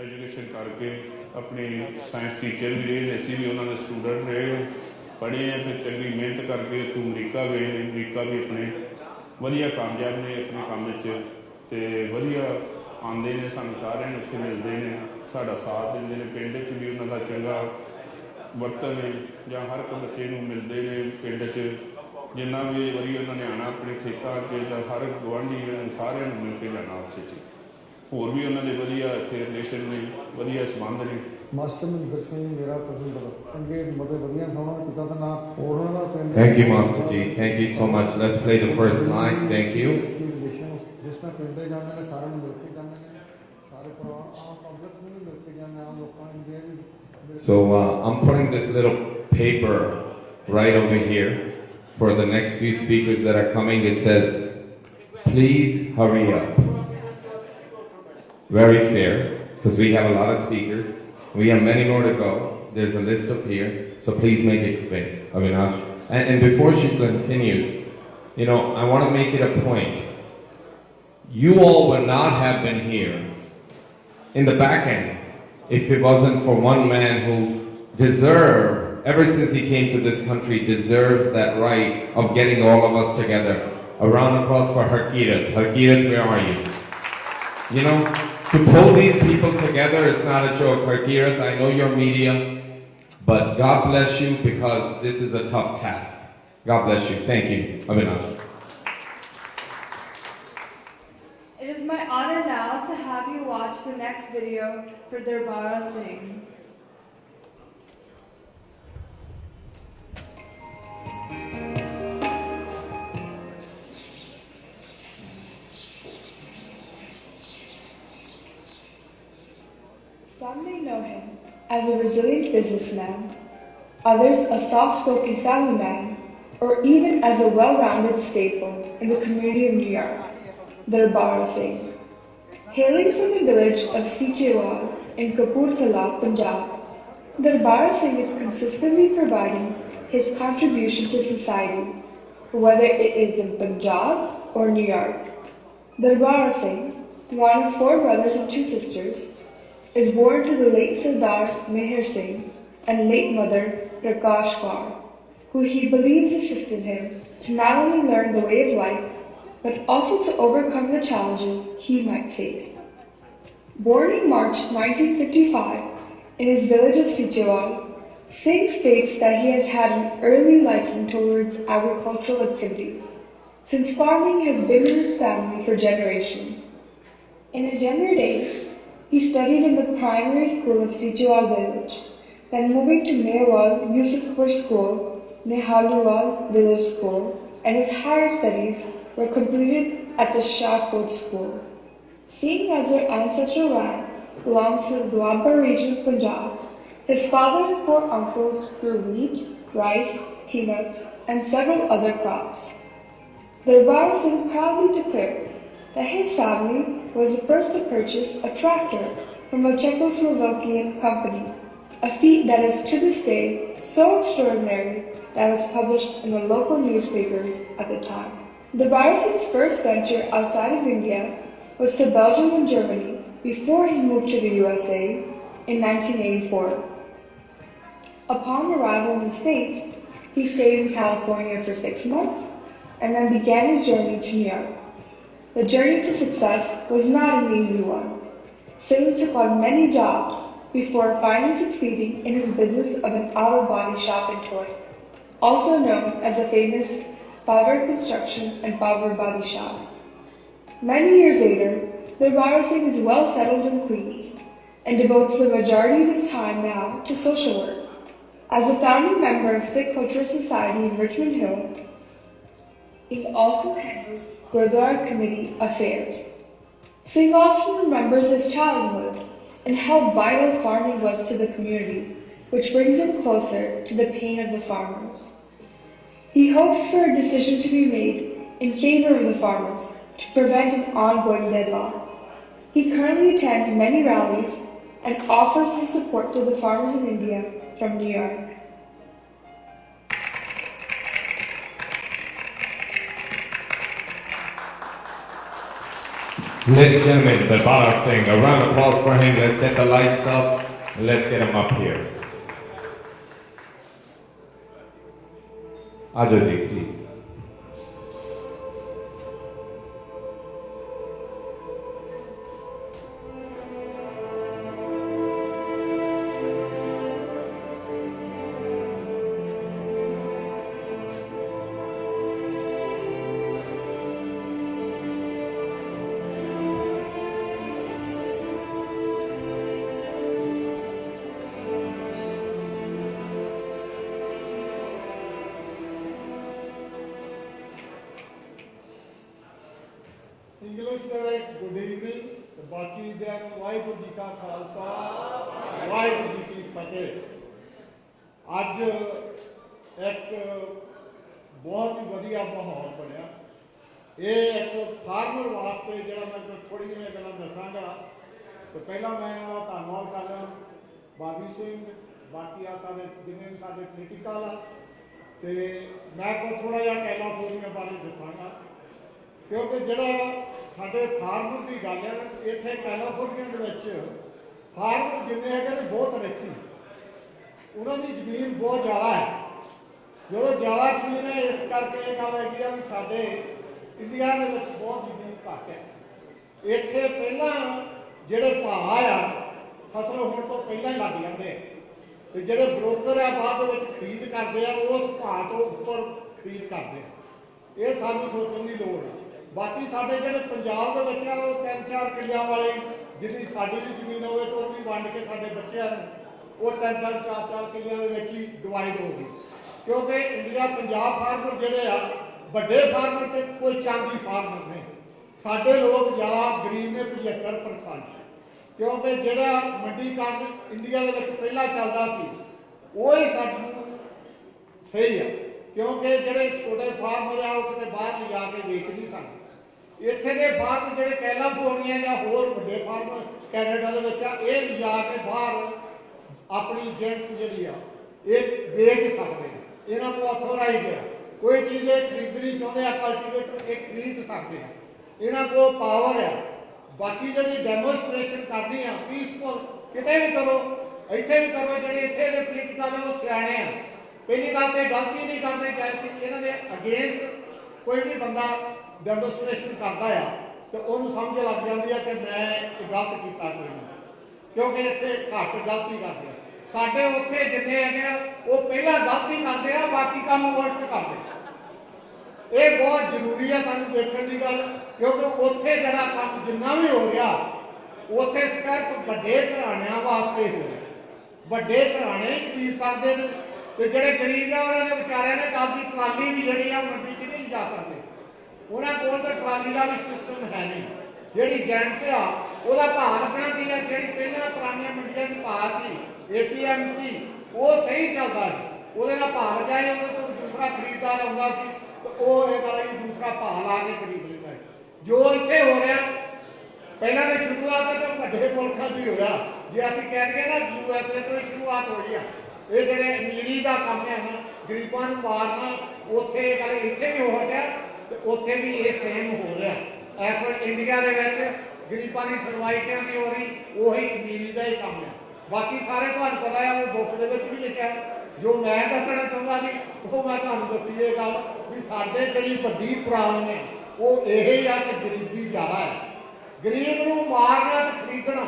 Education करके अपने science teacher भी रहे, असी भी उन्होंने student रहे, पढ़े हैं, फिर चंगी मेहनत करके तू अमरीका गए ने, अमरीका भी अपने वधिया कामयाब ने अपने काम ते वधिया आते हैं, सानू सारे उत्थे मिलते हैं, साडा साथ देंदे ने, पिंड च भी उन्हों का चंगा वर्तन है, जां हर एक बच्चे नूं मिलते हैं पिंड च, जिन्ना भी वारी उन्होंने आना अपने खेतों च, हर गुआढ़ी सारे मिल के जाना आपस च, होर भी उन्होंने वधिया इत्थे रिलेशन ने, वधिया संबंध ने। मास्टर महेंद्र सिंह मेरा कज़न चंगे मतलब वधिया सोना पिता का नाम और उन्होंने दा पिंड। Thank you, Master Ji. Thank you so much. Let's play the first line. Thank you. जिस तरह पिंड जाते हैं सारे मिल के जाते हैं, सारे परिवार आम पब्लिक में मिल के जाते हैं, आम लोगों ने। So I'm putting this little paper right over here for the next few speakers that are coming. It says, please hurry up. Very fair, because we have a lot of speakers. We have many more to go. There's a list up here. So please make it quick, Avinash. And before she continues, you know, I want to make it a point. You all would not have been here in the back end if it wasn't for one man who deserved, ever since he came to this country, deserves that right of getting all of us together. A round of applause for Harkirat. Harkirat, where are you? You know, to pull these people together is not a joke. Harkirat, I know you're media, but God bless you, because this is a tough task. God bless you. Thank you, Avinash. It is my honor now to have you watch the next video for Darbara Singh. Some may know him as a resilient businessman, others a soft-spoken family man, or even as a well-rounded staple in the community of New York, Darbara Singh. Hailing from the village of Sichewal in Kapurthala, Punjab, Darbara Singh is consistently providing his contribution to society, whether it is in Punjab or New York. Darbara Singh, one of 4 brothers and 2 sisters, is born to the late Sardar Meher Singh and late mother Prakash Kaur, who he believes assisted him to not only learn the way of life, but also to overcome the challenges he might face. Born in March 1955 in his village of Sichewal, Singh states that he has had an early liking towards agricultural activities, since farming has been in his family for generations. In his younger days, he studied in the primary school of Sichewal village, then moving to Mewal Yusufpur School, Nehaluwal Village School, and his higher studies were completed at the Shahpur School. Seeing as their ancestral land belongs to the Doabar region of Punjab, his father and 4 uncles grew wheat, rice, peanuts, and several other crops. Darbara Singh proudly declares that his family was the first to purchase a tractor from a Czechoslovakian company, a feat that is to this day so extraordinary that was published in the local newspapers at the time. Darbara Singh's first venture outside of India was to Belgium and Germany before he moved to the USA in 1984. Upon arrival in the States, he stayed in California for 6 months and then began his journey to New York. The journey to success was not an easy one. Singh took on many jobs before finally succeeding in his business of an auto body shop in Troy, also known as the famous Power Construction and Power Body Shop. Many years later, Darbara Singh is well settled in Queens and devotes the majority of his time now to social work. As a founding member of Sikh Cultural Society in Richmond Hill, he also handles Gurdwara Committee affairs. Singh also remembers his childhood and how vital farming was to the community, which brings him closer to the pain of the farmers. He hopes for a decision to be made in favor of the farmers to prevent an ongoing deadlock. He currently attends many rallies and offers his support to the farmers in India from New York. Ladies and gentlemen, Darbara Singh, a round of applause for him. Let's get the lights up. Let's get him up here. Ajay, please. English ਦੇ ਵਿੱਚ good evening ਤੇ ਬਾਕੀ ਦਿਆਂ ਨੂੰ ਵਾਹਿਗੁਰੂ ਜੀ ਕਾ ਖਾਲਸਾ ਵਾਹਿਗੁਰੂ ਜੀ ਕੀ ਫਤਿਹ। ਅੱਜ ਇੱਕ ਬਹੁਤ ਹੀ ਵਧੀਆ ਮਾਹੌਲ ਬਣਿਆ। ਇਹ ਇੱਕ ਫਾਰਮਰ ਵਾਸਤੇ ਜਿਹੜਾ ਮੈਂ ਥੋੜ੍ਹੀ ਜਿਹੀਆਂ ਗੱਲਾਂ ਦੱਸਾਂਗਾ। ਤੇ ਪਹਿਲਾਂ ਮੈਂ ਇਹਨਾਂ ਦਾ ਧੰਨਵਾਦ ਕਰਦਾ ਬਾਬੀ ਸਿੰਘ ਬਾਕੀ ਆ ਸਾਡੇ ਜਿੰਨੇ ਵੀ ਸਾਡੇ ਪੋਲੀਟੀਕਲ ਆ ਤੇ ਮੈਂ ਕੋ ਥੋੜਾ ਜਿਹਾ ਕੈਲੀਫੋਰਨੀਆ ਬਾਰੇ ਦੱਸਾਂਗਾ ਕਿਉਂਕਿ ਜਿਹੜਾ ਸਾਡੇ ਫਾਰਮਰ ਦੀ ਗੱਲ ਹੈ ਨਾ ਇੱਥੇ ਕੈਲੀਫੋਰਨੀਆ ਦੇ ਵਿੱਚ ਫਾਰਮਰ ਜਿੰਨੇ ਹੈਗੇ ਨੇ ਬਹੁਤ ਰਿਚ ਨੇ ਉਹਨਾਂ ਦੀ ਜ਼ਮੀਨ ਬਹੁਤ ਜ਼ਿਆਦਾ ਹੈ ਜਦੋਂ ਜ਼ਿਆਦਾ ਜ਼ਮੀਨ ਹੈ ਇਸ ਕਰਕੇ ਇਹ ਗੱਲ ਹੈਗੀ ਆ ਵੀ ਸਾਡੇ ਇੰਡੀਆ ਦੇ ਵਿੱਚ ਬਹੁਤ ਜ਼ਮੀਨ ਘੱਟ ਹੈ ਇੱਥੇ ਪਹਿਲਾਂ ਜਿਹੜੇ ਭਾਅ ਆ ਫਸਲ ਹੋਣ ਤੋਂ ਪਹਿਲਾਂ ਹੀ ਲੱਗ ਜਾਂਦੇ ਆ ਤੇ ਜਿਹੜੇ ਬ੍ਰੋਕਰ ਆ ਬਾਅਦ ਦੇ ਵਿੱਚ ਖਰੀਦ ਕਰਦੇ ਆ ਉਸ ਭਾਅ ਤੋਂ ਉੱਪਰ ਖਰੀਦ ਕਰਦੇ ਆ ਇਹ ਸਾਨੂੰ ਸੋਚਣ ਦੀ ਲੋੜ ਹੈ ਬਾਕੀ ਸਾਡੇ ਜਿਹੜੇ ਪੰਜਾਬ ਦੇ ਵਿੱਚ ਆ ਉਹ 3-4 ਕਿੱਲਿਆਂ ਵਾਲੇ ਜਿੰਨੀ ਸਾਡੀ ਵੀ ਜ਼ਮੀਨ ਹੋਵੇ ਤਾਂ ਉਹ ਵੀ ਵੰਡ ਕੇ ਸਾਡੇ ਬੱਚਿਆਂ ਨੂੰ ਉਹ 3-3 4-4 ਕਿੱਲਿਆਂ ਦੇ ਵਿੱਚ ਹੀ ਡਿਵਾਈਡ ਹੋ ਗਈ ਕਿਉਂਕਿ ਇੰਡੀਆ ਪੰਜਾਬ ਫਾਰਮਰ ਜਿਹੜੇ ਆ ਵੱਡੇ ਫਾਰਮਰ ਤੇ ਕੋਈ ਚਾਂਦੀ ਫਾਰਮਰ ਨੇ ਸਾਡੇ ਲੋਕ ਜ਼ਿਆਦਾ ਗਰੀਬ ਨੇ 75% ਕਿਉਂਕਿ ਜਿਹੜਾ ਮੰਡੀਕਰਨ ਇੰਡੀਆ ਦੇ ਵਿੱਚ ਪਹਿਲਾਂ ਚੱਲਦਾ ਸੀ ਉਹ ਹੀ ਸਾਨੂੰ ਸਹੀ ਆ ਕਿਉਂਕਿ ਜਿਹੜੇ ਛੋਟੇ ਫਾਰਮਰ ਆ ਉਹ ਕਿਤੇ ਬਾਹਰ ਲਿਜਾ ਕੇ ਵੇਚ ਨਹੀਂ ਸਕਦੇ ਇੱਥੇ ਦੇ ਫਾਰਮ ਜਿਹੜੇ ਕੈਲੀਫੋਰਨੀਆ ਜਾਂ ਹੋਰ ਵੱਡੇ ਫਾਰਮ ਕੈਨੇਡਾ ਦੇ ਵਿੱਚ ਆ ਇਹ ਲਿਜਾ ਕੇ ਬਾਹਰ ਆਪਣੀ ਏਜੰਟਸ ਜਿਹੜੀ ਆ ਇਹ ਵੇਚ ਸਕਦੇ ਨੇ ਇਹਨਾਂ ਨੂੰ ਆਥੋਰਾਈਜ਼ ਹੈ ਕੋਈ ਚੀਜ਼ ਇਹ ਖਰੀਦਣੀ ਚਾਹੁੰਦੇ ਆ ਕਲਟੀਵੇਟਰ ਇਹ ਖਰੀਦ ਸਕਦੇ ਆ ਇਹਨਾਂ ਕੋਲ ਪਾਵਰ ਹੈ ਬਾਕੀ ਜਿਹੜੀ ਡੈਮੋਸਟ੍ਰੇਸ਼ਨ ਕਰਨੀ ਆ ਪੀਸਫੁਲ ਕਿਤੇ ਵੀ ਕਰੋ ਇੱਥੇ ਵੀ ਕਰੋ ਜਿਹੜੇ ਇੱਥੇ ਦੇ ਪੋਲੀਟੀਕਲ ਨੇ ਉਹ ਸਿਆਣੇ ਆ ਪਹਿਲੀ ਗੱਲ ਤੇ ਗਲਤੀ ਨਹੀਂ ਕਰਦੇ ਜੈਸੀ ਇਹਨਾਂ ਦੇ ਅਗੇਂਸਟ ਕੋਈ ਵੀ ਬੰਦਾ ਡੈਮੋਸਟ੍ਰੇਸ਼ਨ ਕਰਦਾ ਆ ਤੇ ਉਹਨੂੰ ਸਮਝ ਲੱਗ ਜਾਂਦੀ ਆ ਕਿ ਮੈਂ ਇਹ ਗਲਤ ਕੀਤਾ ਕੋਈ ਨਹੀਂ ਕਿਉਂਕਿ ਇੱਥੇ ਘੱਟ ਗਲਤੀ ਕਰਦੇ ਆ ਸਾਡੇ ਉੱਥੇ ਜਿੰਨੇ ਹੈਗੇ ਆ ਉਹ ਪਹਿਲਾਂ ਗਲਤੀ ਕਰਦੇ ਆ ਬਾਕੀ ਕੰਮ ਉਲਟ ਕਰਦੇ ਇਹ ਬਹੁਤ ਜ਼ਰੂਰੀ ਆ ਸਾਨੂੰ ਦੇਖਣ ਦੀ ਗੱਲ ਕਿਉਂਕਿ ਉੱਥੇ ਜਿਹੜਾ ਕੰਮ ਜਿੰਨਾ ਵੀ ਹੋ ਰਿਹਾ ਉੱਥੇ ਸਿਰਫ ਵੱਡੇ ਘਰਾਣਿਆਂ ਵਾਸਤੇ ਹੋ ਰਿਹਾ ਵੱਡੇ ਘਰਾਣੇ ਹੀ ਖਰੀਦ ਸਕਦੇ ਨੇ ਤੇ ਜਿਹੜੇ ਗਰੀਬ ਆ ਉਹਨਾਂ ਦੇ ਵਿਚਾਰਿਆਂ ਨੇ ਆਪਦੀ ਟਰਾਲੀ ਵੀ ਜਿਹੜੀ ਆ ਮੰਡੀ 'ਚ ਨਹੀਂ ਲਿਜਾ ਸਕਦੇ ਉਹਨਾਂ ਕੋਲ ਤਾਂ ਟਰਾਲੀ ਦਾ ਵੀ ਸਿਸਟਮ ਹੈ ਨਹੀਂ ਜਿਹੜੀ ਏਜੰਟਸ ਆ ਉਹਦਾ ਭਾਅ ਲੱਗਣਾ ਕੀ ਆ ਜਿਹੜੀ ਪਹਿਲਾਂ ਪੁਰਾਣੀਆਂ ਮੰਡੀਆਂ 'ਚ ਭਾਅ ਸੀ APMC ਉਹ ਸਹੀ ਚੱਲਦਾ ਸੀ ਉਹਦੇ ਨਾਲ ਭਾਅ ਲੱਗਾ ਸੀ ਉਹਦੇ ਤੋਂ ਦੂਸਰਾ ਖਰੀਦਦਾਰ ਆਉਂਦਾ ਸੀ ਤੇ ਉਹ ਇਹ ਵਾਲਾ ਹੀ ਦੂਸਰਾ ਭਾਅ ਲਾ ਕੇ ਖਰੀਦ ਲੈਂਦਾ ਹੈ ਜੋ ਇੱਥੇ ਹੋ ਰਿਹਾ ਪਹਿਲਾਂ ਤਾਂ ਸ਼ੁਰੂਆਤ ਤਾਂ ਵੱਡੇ ਮੁਲਕਾਂ 'ਚ ਹੀ ਹੋਇਆ ਜੇ ਅਸੀਂ ਕਹਿੰਦੇ ਨਾ USA ਤੋਂ ਸ਼ੁਰੂਆਤ ਹੋਈ ਆ ਇਹ ਜਿਹੜੇ ਅਮੀਰੀ ਦਾ ਕੰਮ ਹੈ ਨਾ ਗਰੀਬਾਂ ਨੂੰ ਮਾਰਨਾ ਉੱਥੇ ਇਹ ਗੱਲ ਇੱਥੇ ਵੀ ਹੋ ਰਿਹਾ ਤੇ ਉੱਥੇ ਵੀ ਇਹ ਸੇਮ ਹੋ ਰਿਹਾ ਇਸ ਵੇਲੇ ਇੰਡੀਆ ਦੇ ਵਿੱਚ ਗਰੀਬਾਂ ਦੀ ਸੁਣਵਾਈ ਕਿਉਂ ਨਹੀਂ ਹੋ ਰਹੀ ਉਹੀ ਅਮੀਰੀ ਦਾ ਹੀ ਕੰਮ ਹੈ ਬਾਕੀ ਸਾਰੇ ਤੁਹਾਨੂੰ ਪਤਾ ਹੈ ਉਹ ਬੁੱਕ ਦੇ ਵਿੱਚ ਵੀ ਲਿਖਿਆ ਜੋ ਮੈਂ ਦੱਸਣਾ ਚਾਹੁੰਦਾ ਸੀ ਉਹ ਮੈਂ ਤੁਹਾਨੂੰ ਦੱਸੀ ਇਹ ਗੱਲ ਵੀ ਸਾਡੇ ਜਿਹੜੀ ਵੱਡੀ ਪ੍ਰੋਬਲਮ ਹੈ ਉਹ ਇਹ ਹੀ ਆ ਕਿ ਗਰੀਬੀ ਜ਼ਿਆਦਾ ਹੈ ਗਰੀਬ ਨੂੰ ਮਾਰਨਾ ਤੇ ਖਰੀਦਣਾ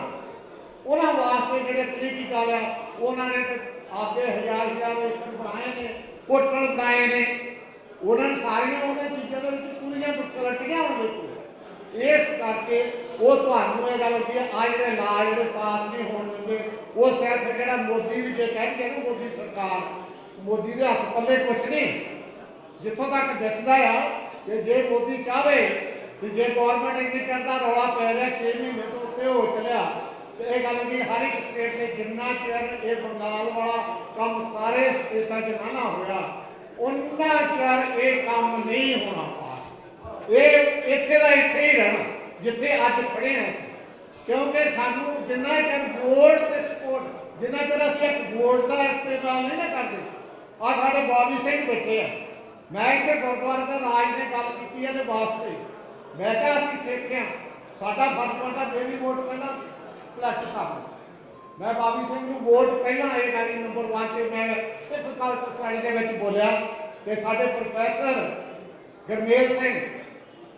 ਉਹਨਾਂ ਵਾਸਤੇ ਜਿਹੜੇ ਪੋਲੀਟੀਕਲ ਆ ਉਹਨਾਂ ਨੇ ਆਪਦੇ ਹਜ਼ਾਰ ਏਕੜ ਬਣਾਏ ਨੇ ਹੋਟਲ ਬਣਾਏ ਨੇ ਉਹਨਾਂ ਨੇ ਸਾਰੀਆਂ ਉਹਨਾਂ ਚੀਜ਼ਾਂ ਦੇ ਵਿੱਚ ਪੂਰੀਆਂ ਫੈਸਿਲਿਟੀਆਂ ਹੋਣ ਦੇਖੋ ਇਸ ਕਰਕੇ ਉਹ ਤੁਹਾਨੂੰ ਇਹ ਗੱਲ ਕੀ ਆ ਜਿਹੜੇ ਲਾ ਜਿਹੜੇ ਪਾਸ ਨਹੀਂ ਹੋਣ ਦਿੰਦੇ ਉਹ ਸਿਰਫ ਜਿਹੜਾ ਮੋਦੀ ਵੀ ਜੇ ਕਹਿ ਦਈਏ ਨਾ ਮੋਦੀ ਸਰਕਾਰ ਮੋਦੀ ਦੇ ਹੱਥ ਪੱਲੇ ਕੁਛ ਨਹੀਂ ਜਿੱਥੋਂ ਤੱਕ ਦਿਸਦਾ ਆ ਕਿ ਜੇ ਮੋਦੀ ਚਾਹਵੇ ਤੇ ਜੇ ਗਵਰਨਮੈਂਟ ਇੰਨੇ ਚਿਰ ਦਾ ਰੌਲਾ ਪੈ ਰਿਹਾ 6 ਮਹੀਨੇ ਤੋਂ ਉੱਤੇ ਹੋ ਚਲਿਆ ਤੇ ਇਹ ਗੱਲ ਕੀ ਹਰ ਇੱਕ ਸਟੇਟ ਦੇ ਜਿੰਨਾ ਚਿਰ ਇਹ ਬੰਗਾਲ ਵਾਲਾ ਕੰਮ ਸਾਰੇ ਸਟੇਟਾਂ 'ਚ ਨਾ ਹੋਇਆ ਉਹਨਾਂ ਚਿਰ ਇਹ ਕੰਮ ਨਹੀਂ ਹੋਣਾ ਪਾਸ ਇਹ ਇੱਥੇ ਦਾ ਇੱਥੇ ਹੀ ਰਹਿਣਾ ਜਿੱਥੇ ਅੱਜ ਖੜੇ ਹਾਂ ਅਸੀਂ ਕਿਉਂਕਿ ਸਾਨੂੰ ਜਿੰਨਾ ਚਿਰ ਵੋਟ ਤੇ ਸਪੋਰਟ ਜਿੰਨਾ ਚਿਰ ਅਸੀਂ ਇੱਕ ਵੋਟ ਦਾ ਇਸਤੇਮਾਲ ਨਹੀਂ ਨਾ ਕਰਦੇ ਆ ਸਾਡੇ ਬਾਬੀ ਸਿੰਘ ਬੈਠੇ ਆ ਮੈਂ ਇੱਥੇ ਗੁਰਦੁਆਰੇ ਦੇ ਰਾਜ ਨੇ ਗੱਲ ਕੀਤੀ ਇਹਦੇ ਵਾਸਤੇ ਮੈਂ ਕਿਹਾ ਅਸੀਂ ਸਿੱਖ ਹਾਂ ਸਾਡਾ ਫਰਜ਼ ਬਣਦਾ ਮੇਰੀ ਵੋਟ ਪਹਿਲਾਂ ਕਲੈਕਟ ਕਰਨਾ ਮੈਂ ਬਾਬੀ ਸਿੰਘ ਨੂੰ ਵੋਟ ਪਹਿਲਾਂ ਇਹ ਗੱਲ ਨੰਬਰ 1 ਤੇ ਮੈਂ ਸਿੱਖ ਕਲਚਰ ਸੋਸਾਇਟੀ ਦੇ ਵਿੱਚ ਬੋਲਿਆ ਤੇ ਸਾਡੇ ਪ੍ਰੋਫੈਸਰ ਗੁਰਮੇਲ ਸਿੰਘ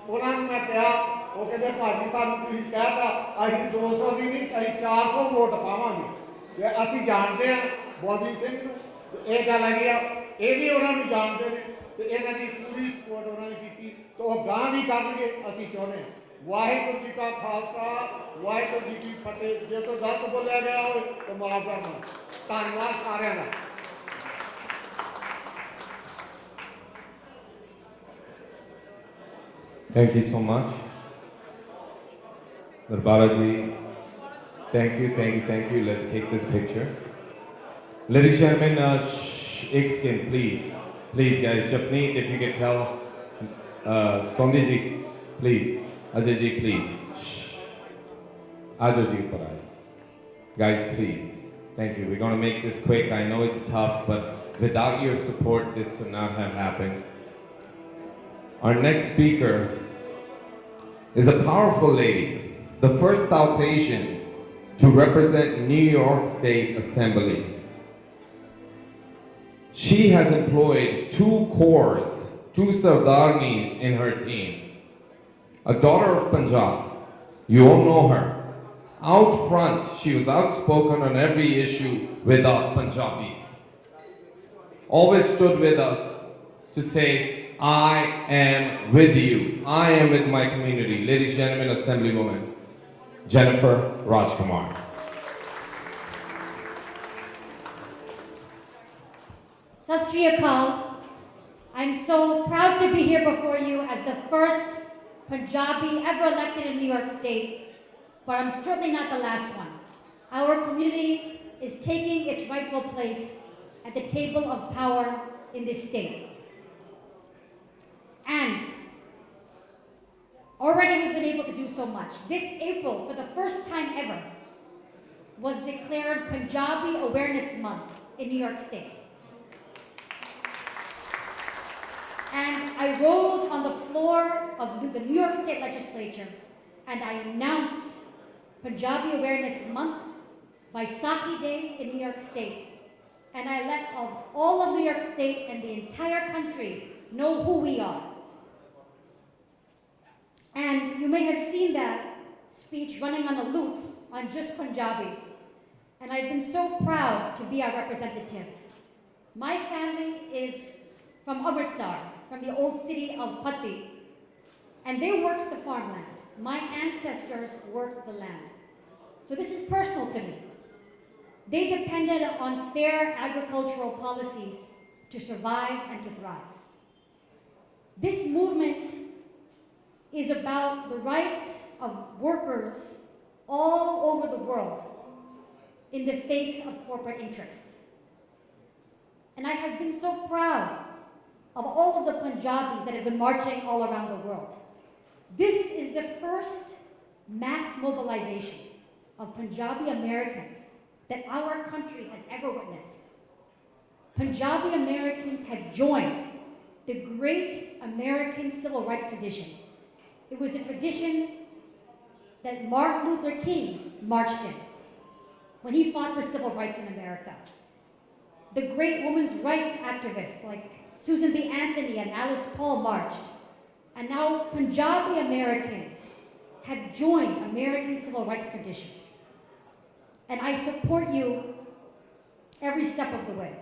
ਉਹਨਾਂ ਨੂੰ ਮੈਂ ਕਿਹਾ ਉਹ ਕਹਿੰਦੇ ਭਾਜੀ ਸਾਨੂੰ ਤੁਸੀਂ ਕਹਿਤਾ ਅਸੀਂ 200 ਦੀ ਨਹੀਂ ਅਸੀਂ 400 ਵੋਟ ਪਾਵਾਂਗੇ ਤੇ ਅਸੀਂ ਜਾਣਦੇ ਹਾਂ ਬਾਬੀ ਸਿੰਘ ਨੂੰ ਇਹ ਗੱਲ ਹੈਗੀ ਆ ਇਹ ਵੀ ਉਹਨਾਂ ਨੂੰ ਜਾਣਦੇ ਨੇ ਤੇ ਇਹਨਾਂ ਦੀ ਪੂਰੀ ਸਪੋਰਟ ਉਹਨਾਂ ਨੇ ਕੀਤੀ ਤੇ ਉਹ ਗਾਂ ਵੀ ਕਰਨਗੇ ਅਸੀਂ ਚਾਹੁੰਦੇ ਹਾਂ ਵਾਹਿਗੁਰੂ ਜੀ ਕਾ ਖਾਲਸਾ ਵਾਹਿਗੁਰੂ ਜੀ ਕੀ ਫਤਿਹ ਜੇ ਕੋਈ ਗਲਤ ਬੋਲਿਆ ਗਿਆ ਹੋਵੇ ਤਾਂ ਮਾਫ ਕਰਨਾ ਧੰਨਵਾਦ ਸਾਰਿਆਂ ਦਾ Thank you so much. Barbara-ji, thank you. Let's take this picture. Ladies and gentlemen, एक skin, please. Please, guys, Japneet, if you can tell. Sondhi-ji, please. Ajay-ji, please. Ajo-ji, ऊपर आए. Guys, please. Thank you. We're going to make this quick. I know it's tough, but without your support, this could not have happened. Our next speaker is a powerful lady, the first South Asian to represent New York State Assembly. She has employed 2 corps, 2 Sardarnis in her team. A daughter of Punjab, you all know her. Out front, she was outspoken on every issue with us Punjabis. Always stood with us to say, I am with you. I am with my community. Ladies and gentlemen, Assemblywoman Jennifer Rajkumar. Sat Sri Akal. I'm so proud to be here before you as the first Punjabi ever elected in New York State, but I'm certainly not the last one. Our community is taking its rightful place at the table of power in this state. And already we've been able to do so much. This April, for the first time ever, was declared Punjabi Awareness Month in New York State. And I rose on the floor of the New York State Legislature and I announced Punjabi Awareness Month, Vaisakhi Day in New York State. And I let all of New York State and the entire country know who we are. And you may have seen that speech running on a loop on just Punjabi. And I've been so proud to be our representative. My family is from Amritsar, from the old city of Patti, and they worked the farmland. My ancestors worked the land. So this is personal to me. They depended on fair agricultural policies to survive and to thrive. This movement is about the rights of workers all over the world in the face of corporate interests. And I have been so proud of all of the Punjabis that have been marching all around the world. This is the first mass mobilization of Punjabi Americans that our country has ever witnessed. Punjabi Americans have joined the great American civil rights tradition. It was a tradition that Martin Luther King marched in when he fought for civil rights in America. The great women's rights activists like Susan B. Anthony and Alice Paul marched. And now Punjabi Americans have joined American civil rights traditions. And I support you every step of the way.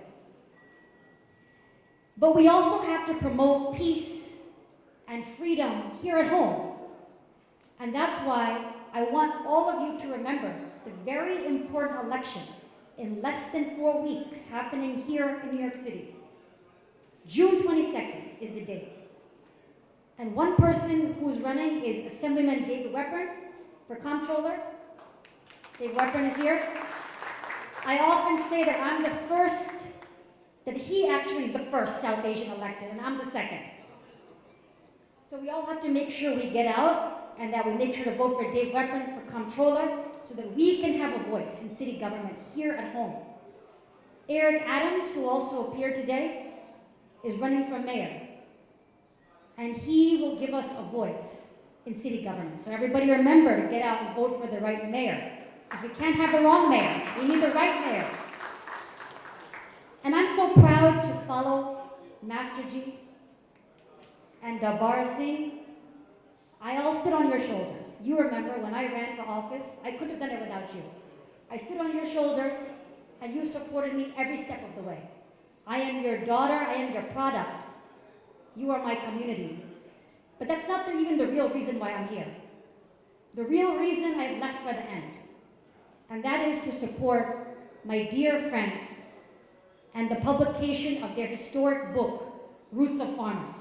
But we also have to promote peace and freedom here at home. And that's why I want all of you to remember the very important election in less than 4 weeks happening here in New York City. June 22nd is the date. And one person who's running is Assemblyman David Weprin for Comptroller. Dave Weprin is here. I often say that I'm the first, that he actually is the first South Asian elected, and I'm the second. So we all have to make sure we get out and that we make sure to vote for Dave Weprin for Comptroller so that we can have a voice in city government here at home. Eric Adams, who also appeared today, is running for mayor. And he will give us a voice in city government. So everybody remember to get out and vote for the right mayor. Because we can't have the wrong mayor. We need the right mayor. And I'm so proud to follow Masterji and Darbar Singh. I all stood on your shoulders. You remember when I ran for office, I couldn't have done it without you. I stood on your shoulders and you supported me every step of the way. I am your daughter, I am your product. You are my community. But that's not even the real reason why I'm here. The real reason I've left for the end. And that is to support my dear friends and the publication of their historic book, Roots of Farmers,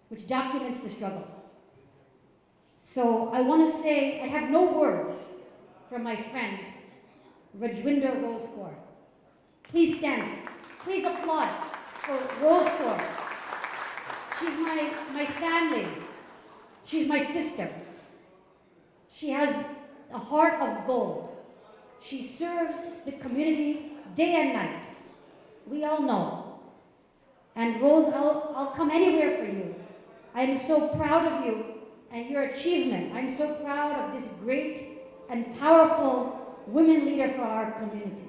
which documents the struggle. So I want to say, I have no words for my friend, Rajwinder Rose Kaur. Please stand. Please applaud for Rose Kaur. She's my family. She's my sister. She has a heart of gold. She serves the community day and night. We all know. And Rose, I'll come anywhere for you. I'm so proud of you and your achievement. I'm so proud of this great and powerful women leader for our community.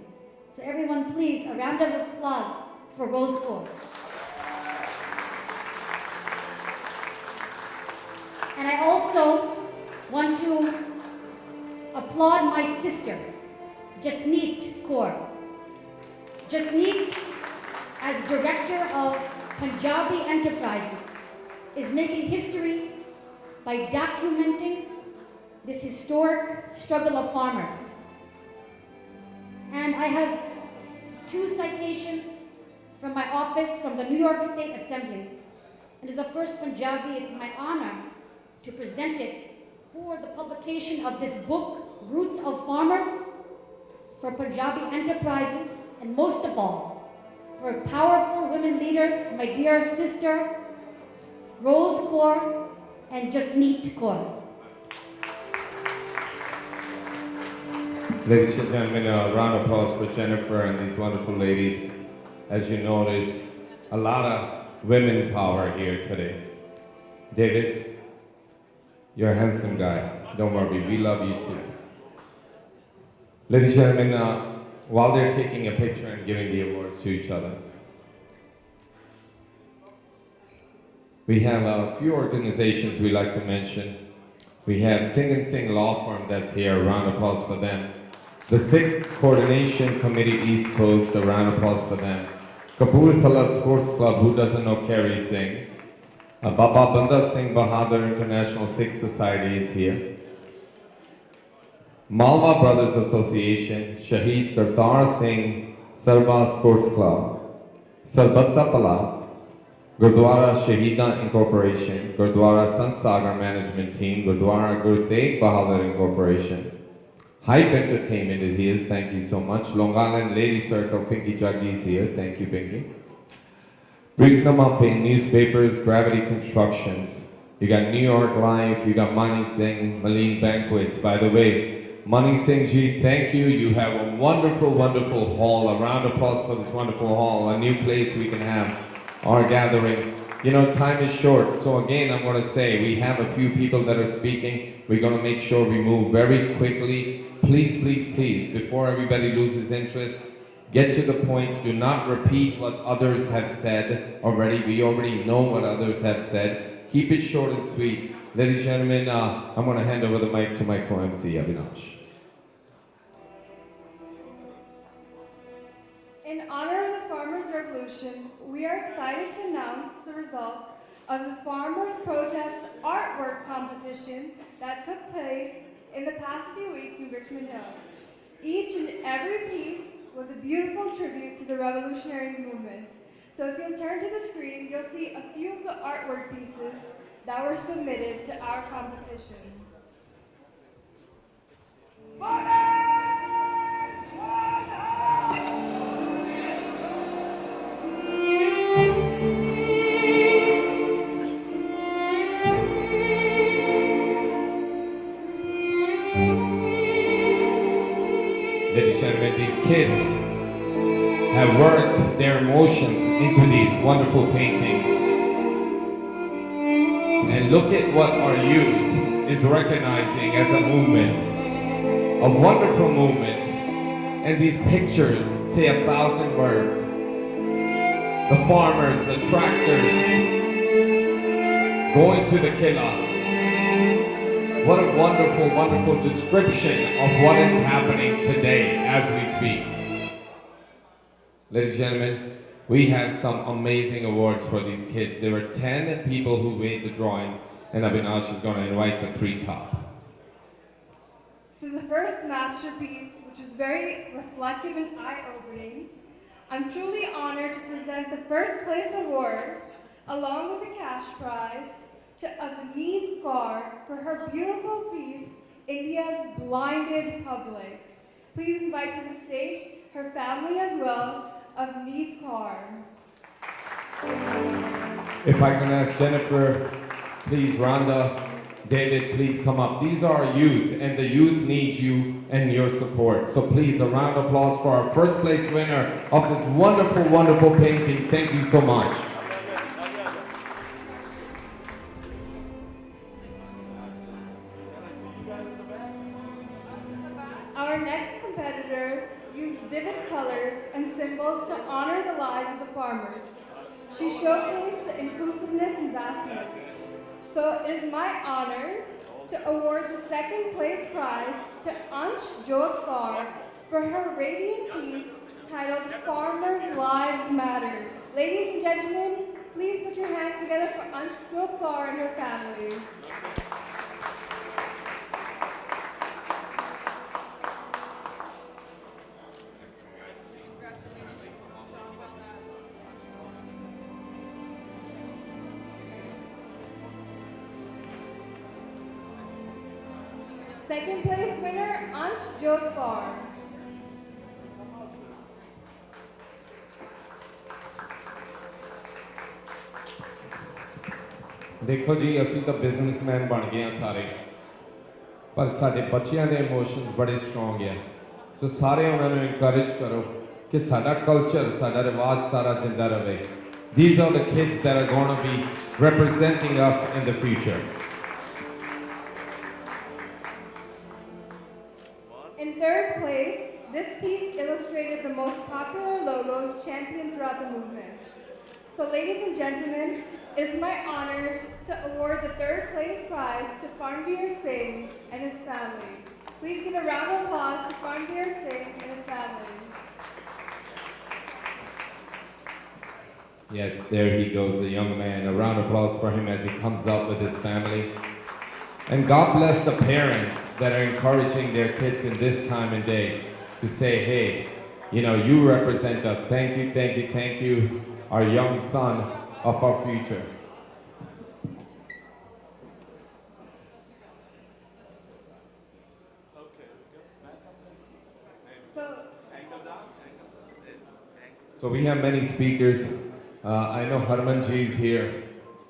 So everyone, please, a round of applause for Rose Kaur. And I also want to applaud my sister, Jasneet Kaur. Jasneet, as Director of Punjabi Enterprises, is making history by documenting this historic struggle of farmers. And I have 2 citations from my office from the New York State Assembly. And as a first Punjabi, it's my honor to present it for the publication of this book, Roots of Farmers, for Punjabi Enterprises, and most of all, for powerful women leaders, my dear sister, Rose Kaur and Jasneet Kaur. Ladies and gentlemen, a round of applause for Jennifer and these wonderful ladies. As you notice, a lot of women power here today. David, you're a handsome guy. Don't worry, we love you too. Ladies and gentlemen, while they're taking a picture and giving the awards to each other, we have a few organizations we like to mention. We have Sing and Sing Law Firm that's here, a round of applause for them. The Sikh Coordination Committee East Coast, a round of applause for them. Kapurthala Sports Club, who doesn't know Kerry Singh? Baba Banda Singh Bahadur International Sikh Society is here. Malwa Brothers Association, Shaheed Kartar Singh Sarba Sports Club, Sarbatta Pala, Gurdwara Shahida Incorporation, Gurdwara Sant Sagar Management Team, Gurdwara Guru Tegh Bahadur Incorporation, Hype Entertainment is here, thank you so much. Long Island Ladies Circle, Pinky Jaggi is here, thank you Pinky. Brignama Pin Newspapers, Gravity Constructions, you got New York Life, you got Mani Singh, Maleen Banquets. By the way, Mani Singh ji, thank you. You have a wonderful, wonderful hall. A round of applause for this wonderful hall, a new place we can have our gatherings. You know, time is short, so again, I'm going to say we have a few people that are speaking. We're going to make sure we move very quickly. Please, please, please, before everybody loses interest, get to the points. Do not repeat what others have said already. We already know what others have said. Keep it short and sweet. Ladies and gentlemen, I'm going to hand over the mic to my co-MC, Avinash. In honor of the Farmers' Revolution, we are excited to announce the results of the Farmers' Protest Artwork Competition that took place in the past few weeks in Richmond Hill. Each and every piece was a beautiful tribute to the revolutionary movement. So if you'll turn to the screen, you'll see a few of the artwork pieces that were submitted to our competition. Ladies and gentlemen, these kids have worked their emotions into these wonderful paintings. And look at what our youth is recognizing as a movement, a wonderful movement. And these pictures say 1,000 words. The farmers, the tractors, going to the Killa. What a wonderful, wonderful description of what is happening today as we speak. Ladies and gentlemen, we have some amazing awards for these kids. There were 10 people who made the drawings, and Avinash is going to invite the 3 top. So the first masterpiece, which is very reflective and eye-opening, I'm truly honored to present the first place award, along with the cash prize, to Avneet Kaur for her beautiful piece, India's Blinded Public. Please invite to the stage her family as well, Avneet Kaur. If I can ask Jennifer, please, Rhonda, David, please come up. These are our youth, and the youth needs you and your support. So please, a round of applause for our first place winner of this wonderful, wonderful painting. Thank you so much. Our next competitor used vivid colors and symbols to honor the lives of the farmers. She showcased the inclusiveness and vastness. So it is my honor to award the second place prize to Ansh Jodhpur for her radiant piece titled Farmers' Lives Matter. Ladies and gentlemen, please put your hands together for Ansh Jodhpur and her family. Second place winner, Ansh Jodhpur. देखो जी ਅਸੀਂ ਤਾਂ businessman ਬਣ ਗਏ ਆ ਸਾਰੇ ਪਰ ਸਾਡੇ ਬੱਚਿਆਂ ਦੇ ਇਮੋਸ਼ਨਸ ਬੜੇ ਸਟਰੋਂਗ ਆ ਸੋ ਸਾਰੇ ਉਹਨਾਂ ਨੂੰ ਇਨਕਰੇਜ ਕਰੋ ਕਿ ਸਾਡਾ ਕਲਚਰ ਸਾਡਾ ਰਿਵਾਜ ਸਾਰਾ ਜਿੰਦਾ ਰਹੇ these are the kids that are going to be representing us in the future. In third place, this piece illustrated the most popular logos championed throughout the movement. So ladies and gentlemen, it is my honor to award the third place prize to Farnveer Singh and his family. Please give a round of applause to Farnveer Singh and his family. Yes, there he goes, the young man. A round of applause for him as he comes up with his family. And God bless the parents that are encouraging their kids in this time and day to say, hey, you know, you represent us. Thank you, thank you, thank you, our young son of our future. So we have many speakers. I know Harman ji is here.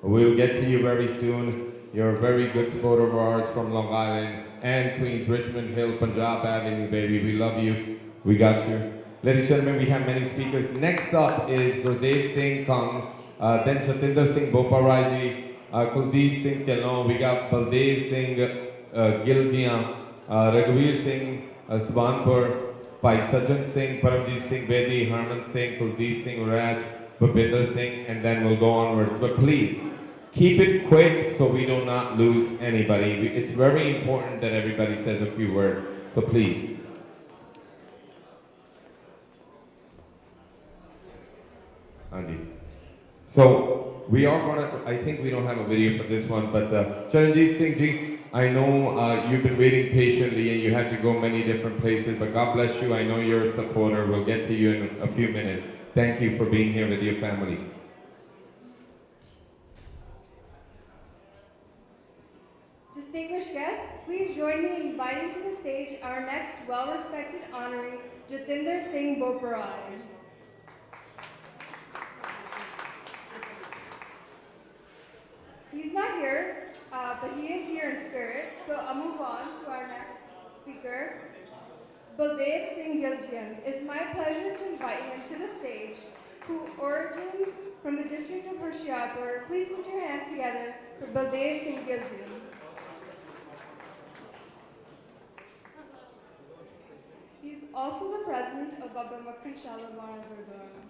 We'll get to you very soon. You're a very good supporter of ours from Long Island and Queens, Richmond Hill, Punjab Avenue, baby. We love you. We got you. Ladies and gentlemen, we have many speakers. Next up is Gurdev Singh Kang, then Jatinder Singh Boparai ji, Kuldeep Singh Kelon. We got Baldev Singh Giljian, Raghuveer Singh Swanpur, Pai Sajjan Singh, Paramjit Singh Bedi, Harman Singh, Kuldeep Singh Raj, Bhupinder Singh, and then we'll go onwards. But please, keep it quick so we do not lose anybody. It's very important that everybody says a few words. So please. Anji. So we are gonna, I think we don't have a video for this one, but Charanjit Singh ji, I know you've been waiting patiently and you had to go many different places, but God bless you. I know you're a supporter. We'll get to you in a few minutes. Thank you for being here with your family. Distinguished guests, please join me in inviting to the stage our next well-respected honoree, Jatinder Singh Boparai. He's not here, but he is here in spirit, so I'll move on to our next speaker. Baldev Singh Giljian. It's my pleasure to invite him to the stage, who origins from the district of Hoshiarpur. Please put your hands together for Baldev Singh Giljian. He's also the president of Baba Makhan Shalimar Gurdwara.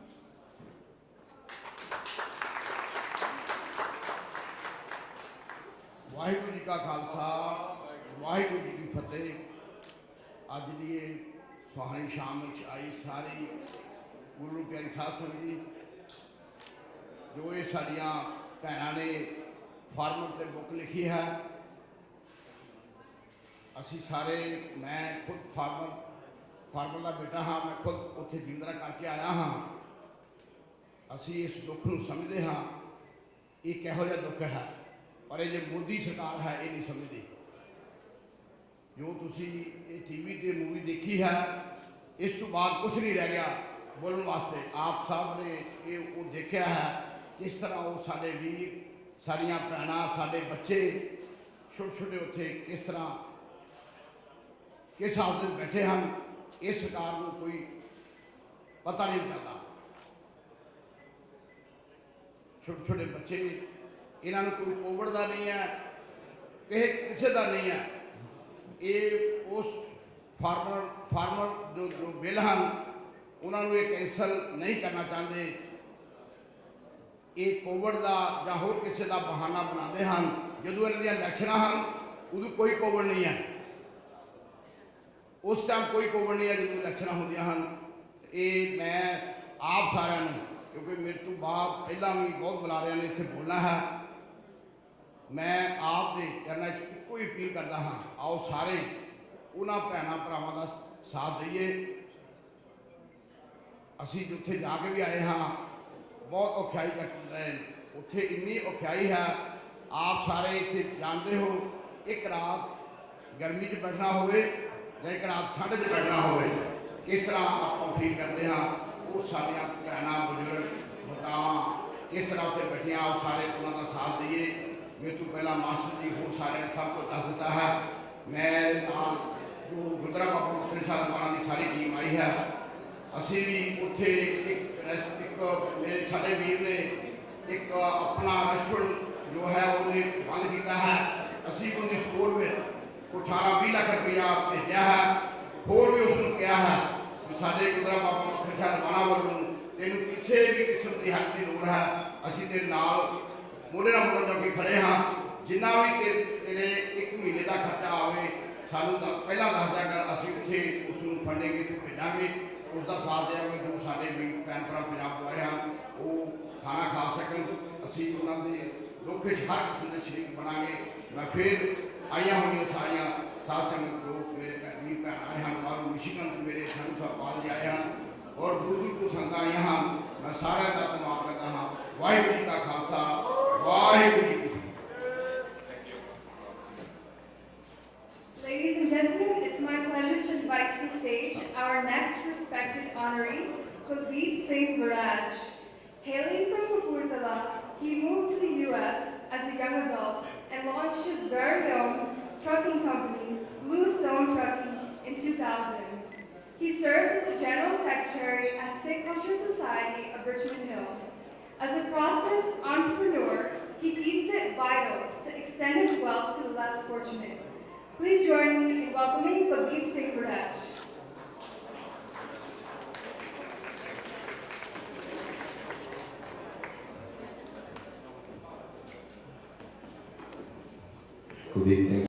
Waheguru ji ਕਾ ਖਾਲਸਾ ਵਾਹਿਗੁਰੂ ਜੀ ਕੀ ਫਤਿਹ ਅੱਜ ਦੀ ਇਹ ਸੁਹਾਣੀ ਸ਼ਾਮ ਵਿੱਚ ਆਈ ਸਾਰੀ ਗੁਰੂ ਪਿਆਰੀ ਸਾਧ ਸੰਗਤ ਜੀ ਜੋ ਇਹ ਸਾਡੀਆਂ ਭੈਣਾਂ ਨੇ ਫਾਰਮਰ ਤੇ ਬੁੱਕ ਲਿਖੀ ਹੈ ਅਸੀਂ ਸਾਰੇ ਮੈਂ ਖੁਦ ਫਾਰਮਰ ਦਾ ਬੇਟਾ ਹਾਂ ਮੈਂ ਖੁਦ ਉੱਥੇ ਜਿੰਦਰਾ ਕਰਕੇ ਆਇਆ ਹਾਂ ਅਸੀਂ ਇਸ ਦੁੱਖ ਨੂੰ ਸਮਝਦੇ ਹਾਂ ਇਹ ਕਿਹੋ ਜਿਹਾ ਦੁੱਖ ਹੈ ਪਰ ਇਹ ਜੇ ਮੋਦੀ ਸਰਕਾਰ ਹੈ ਇਹ ਨਹੀਂ ਸਮਝਦੀ ਜੋ ਤੁਸੀਂ ਇਹ ਟੀਵੀ ਤੇ ਮੂਵੀ ਦੇਖੀ ਹੈ ਇਸ ਤੋਂ ਬਾਅਦ ਕੁਝ ਨਹੀਂ ਰਹਿ ਗਿਆ ਬੋਲਣ ਵਾਸਤੇ ਆਪ ਸਾਹਿਬ ਨੇ ਇਹ ਉਹ ਦੇਖਿਆ ਹੈ ਕਿਸ ਤਰ੍ਹਾਂ ਉਹ ਸਾਡੇ ਵੀਰ ਸਾਡੀਆਂ ਭੈਣਾਂ ਸਾਡੇ ਬੱਚੇ ਛੋਟੇ ਛੋਟੇ ਉੱਥੇ ਕਿਸ ਤਰ੍ਹਾਂ ਕਿਸ ਹਾਲਤ ਵਿੱਚ ਬੈਠੇ ਹਨ, ਇਸ ਸਰਕਾਰ ਨੂੰ ਕੋਈ ਪਤਾ ਨਹੀਂ ਲੱਗਦਾ। ਛੋਟੇ ਛੋਟੇ ਬੱਚੇ, ਇਹਨਾਂ ਨੂੰ ਕੋਈ ਕੋਵਿਡ ਦਾ ਨਹੀਂ ਹੈ, ਕਿਸੇ ਦਾ ਨਹੀਂ ਹੈ। ਇਹ ਉਸ ਫਾਰਮਰ ਜੋ ਬਿੱਲ ਹਨ ਉਹਨਾਂ ਨੂੰ ਇਹ ਕੈਂਸਲ ਨਹੀਂ ਕਰਨਾ ਚਾਹੁੰਦੇ। ਇਹ ਕੋਵਿਡ ਦਾ ਜਾਂ ਹੋਰ ਕਿਸੇ ਦਾ ਬਹਾਨਾ ਬਣਾਉਂਦੇ ਹਨ। ਜਦੋਂ ਇਹਨਾਂ ਦੀਆਂ ਇਲੈਕਸ਼ਨਾਂ ਹਨ ਉਦੋਂ ਕੋਈ ਕੋਵਿਡ ਨਹੀਂ ਹੈ, ਉਸ ਟਾਈਮ ਕੋਈ ਕੋਵਿਡ ਨਹੀਂ ਹੈ ਜਦੋਂ ਇਲੈਕਸ਼ਨਾਂ ਹੁੰਦੀਆਂ ਹਨ। ਇਹ ਮੈਂ ਆਪ ਸਾਰਿਆਂ ਨੂੰ, ਕਿਉਂਕਿ ਮੇਰੇ ਤੋਂ ਬਾਅਦ ਪਹਿਲਾਂ ਵੀ ਬਹੁਤ ਬੁਲਾਰਿਆਂ ਨੇ ਇੱਥੇ ਬੋਲਣਾ ਹੈ, ਮੈਂ ਆਪ ਦੇ ਚਰਨਾਂ 'ਚ ਇੱਕੋ ਹੀ ਅਪੀਲ ਕਰਦਾ ਹਾਂ, ਆਓ ਸਾਰੇ ਉਹਨਾਂ ਭੈਣਾਂ ਭਰਾਵਾਂ ਦਾ ਸਾਥ ਦਈਏ। ਅਸੀਂ ਜਿੱਥੇ ਜਾ ਕੇ ਵੀ ਆਏ ਹਾਂ ਬਹੁਤ ਔਖਿਆਈ ਕੱਟ ਰਹੇ ਨੇ, ਉੱਥੇ ਇੰਨੀ ਔਖਿਆਈ ਹੈ, ਆਪ ਸਾਰੇ ਇੱਥੇ ਜਾਣਦੇ ਹੋ। ਇੱਕ ਰਾਤ ਗਰਮੀ 'ਚ ਬੈਠਣਾ ਹੋਵੇ ਜਾਂ ਇੱਕ ਰਾਤ ਠੰਡ 'ਚ ਬੈਠਣਾ ਹੋਵੇ, ਕਿਸ ਤਰ੍ਹਾਂ ਆਪਾਂ ਫੀਲ ਕਰਦੇ ਹਾਂ, ਉਹ ਸਾਡੀਆਂ ਭੈਣਾਂ ਬਜ਼ੁਰਗ ਮਾਤਾਵਾਂ ਕਿਸ ਤਰ੍ਹਾਂ ਉੱਥੇ ਬੈਠੀਆਂ, ਆਪ ਸਾਰੇ ਉਹਨਾਂ ਦਾ ਸਾਥ ਦਈਏ। ਮੇਰੇ ਤੋਂ ਪਹਿਲਾਂ ਮਾਸਟਰ ਜੀ ਹੋਰ ਸਾਰਿਆਂ ਨੇ ਸਭ ਕੁਝ ਦੱਸ ਦਿੱਤਾ ਹੈ। ਮੈਂ ਨਾਲ ਜੋ ਗੁਰਦੁਆਰਾ ਬਾਬਾ ਮੁਖੀ ਸਾਹਿਬ ਦੀ ਸਾਰੀ ਟੀਮ ਆਈ ਹੈ, ਅਸੀਂ ਵੀ ਉੱਥੇ ਇੱਕ ਮੇਰੇ ਸਾਡੇ ਵੀਰ ਨੇ ਇੱਕ ਆਪਣਾ ਰੈਸਟੋਰੈਂਟ ਜੋ ਹੈ ਉਹਨੇ ਬੰਦ ਕੀਤਾ ਹੈ। ਅਸੀਂ ਉਹਦੀ ਸਪੋਰਟ ਵਿੱਚ 18-20 ਲੱਖ ਰੁਪਇਆ ਭੇਜਿਆ ਹੈ। ਹੋਰ ਵੀ ਉਸ ਨੂੰ ਕਿਹਾ ਹੈ ਕਿ ਸਾਡੇ ਗੁਰਦੁਆਰਾ ਬਾਬਾ ਮੁਖੀ ਸਾਹਿਬ ਵੱਲੋਂ ਤੈਨੂੰ ਕਿਸੇ ਵੀ ਕਿਸਮ ਦੀ ਹੈਲਪ ਦੀ ਲੋੜ ਹੈ, ਅਸੀਂ ਤੇਰੇ ਨਾਲ ਮੋਢੇ ਨਾਲ ਮੋਢਾ ਜੋੜ ਕੇ ਖੜੇ ਹਾਂ। ਜਿੰਨਾ ਵੀ ਤੇਰੇ 1 ਮਹੀਨੇ ਦਾ ਖਰਚਾ ਆਵੇ ਸਾਨੂੰ ਪਹਿਲਾਂ ਦੱਸ ਦਿਆ ਕਰ, ਅਸੀਂ ਉੱਥੇ ਉਸ ਨੂੰ ਫੰਡਿੰਗ ਇੱਥੇ ਭੇਜਾਂਗੇ, ਉਸ ਦਾ ਸਾਥ ਦੇਵਾਂਗੇ। ਜੋ ਸਾਡੇ ਵੀ ਭੈਣ ਭਰਾ ਪੰਜਾਬ ਤੋਂ ਆਏ ਹਨ ਉਹ ਖਾਣਾ ਖਾ ਸਕਣ, ਅਸੀਂ ਉਹਨਾਂ ਦੇ ਦੁੱਖ ਵਿੱਚ ਹਰ ਕਿਸਮ ਦੇ ਸ਼ਰੀਕ ਬਣਾਂਗੇ। ਮੈਂ ਫਿਰ ਆਈਆਂ ਹੋਈਆਂ ਸਾਰੀਆਂ ਸਾਧ ਸੰਗਤ ਜੋ ਮੇਰੇ ਵੀਰ ਭੈਣ ਆਏ ਹਨ, ਬਾਹਰੋਂ ਮਿਸ਼ੀਗਨ ਤੋਂ ਮੇਰੇ ਸੰਤ ਸਾਹਿਬ ਪਾਲ ਆਏ ਹਨ ਔਰ ਦੂਰ ਦੂਰ ਤੋਂ ਸੰਗਤਾਂ ਆਈਆਂ ਹਨ, ਮੈਂ ਸਾਰਿਆਂ ਦਾ ਧੰਨਵਾਦ ਕਰਦਾ ਹਾਂ। ਵਾਹਿਗੁਰੂ ਜੀ ਕਾ ਖਾਲਸਾ, ਵਾਹਿਗੁਰੂ ਜੀ ਕੀ ਫਤਿਹ। Ladies and gentlemen, it's my pleasure to invite to the stage our next respected honoree, Kuldeep Singh Viraj. Hailing from Kapurthala, he moved to the U.S. as a young adult and launched his very own trucking company, Bluestone Trucking, in 2000. He serves as the General Secretary at Sikh Culture Society of Richmond Hill. As a prosperous entrepreneur, he deems it vital to extend his wealth to the less fortunate. Please join me in welcoming Kuldeep Singh Viraj. Kuldeep Singh.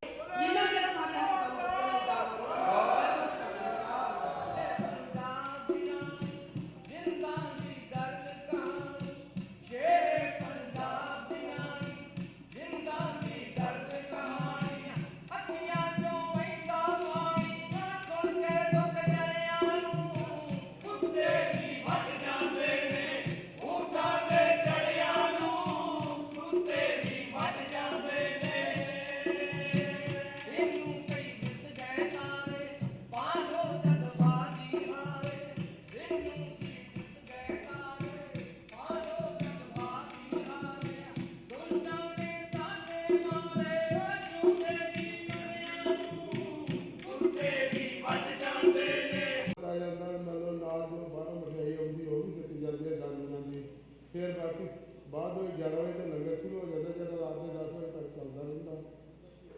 ਫਿਰ ਬਾਕੀ ਬਾਅਦ ਵਿੱਚ 11 ਵਜੇ ਤੋਂ ਲੰਗਰ ਸ਼ੁਰੂ ਹੋ ਜਾਂਦਾ, ਜਦੋਂ ਰਾਤ ਦੇ 10 ਵਜੇ ਤੱਕ ਚੱਲਦਾ ਰਹਿੰਦਾ।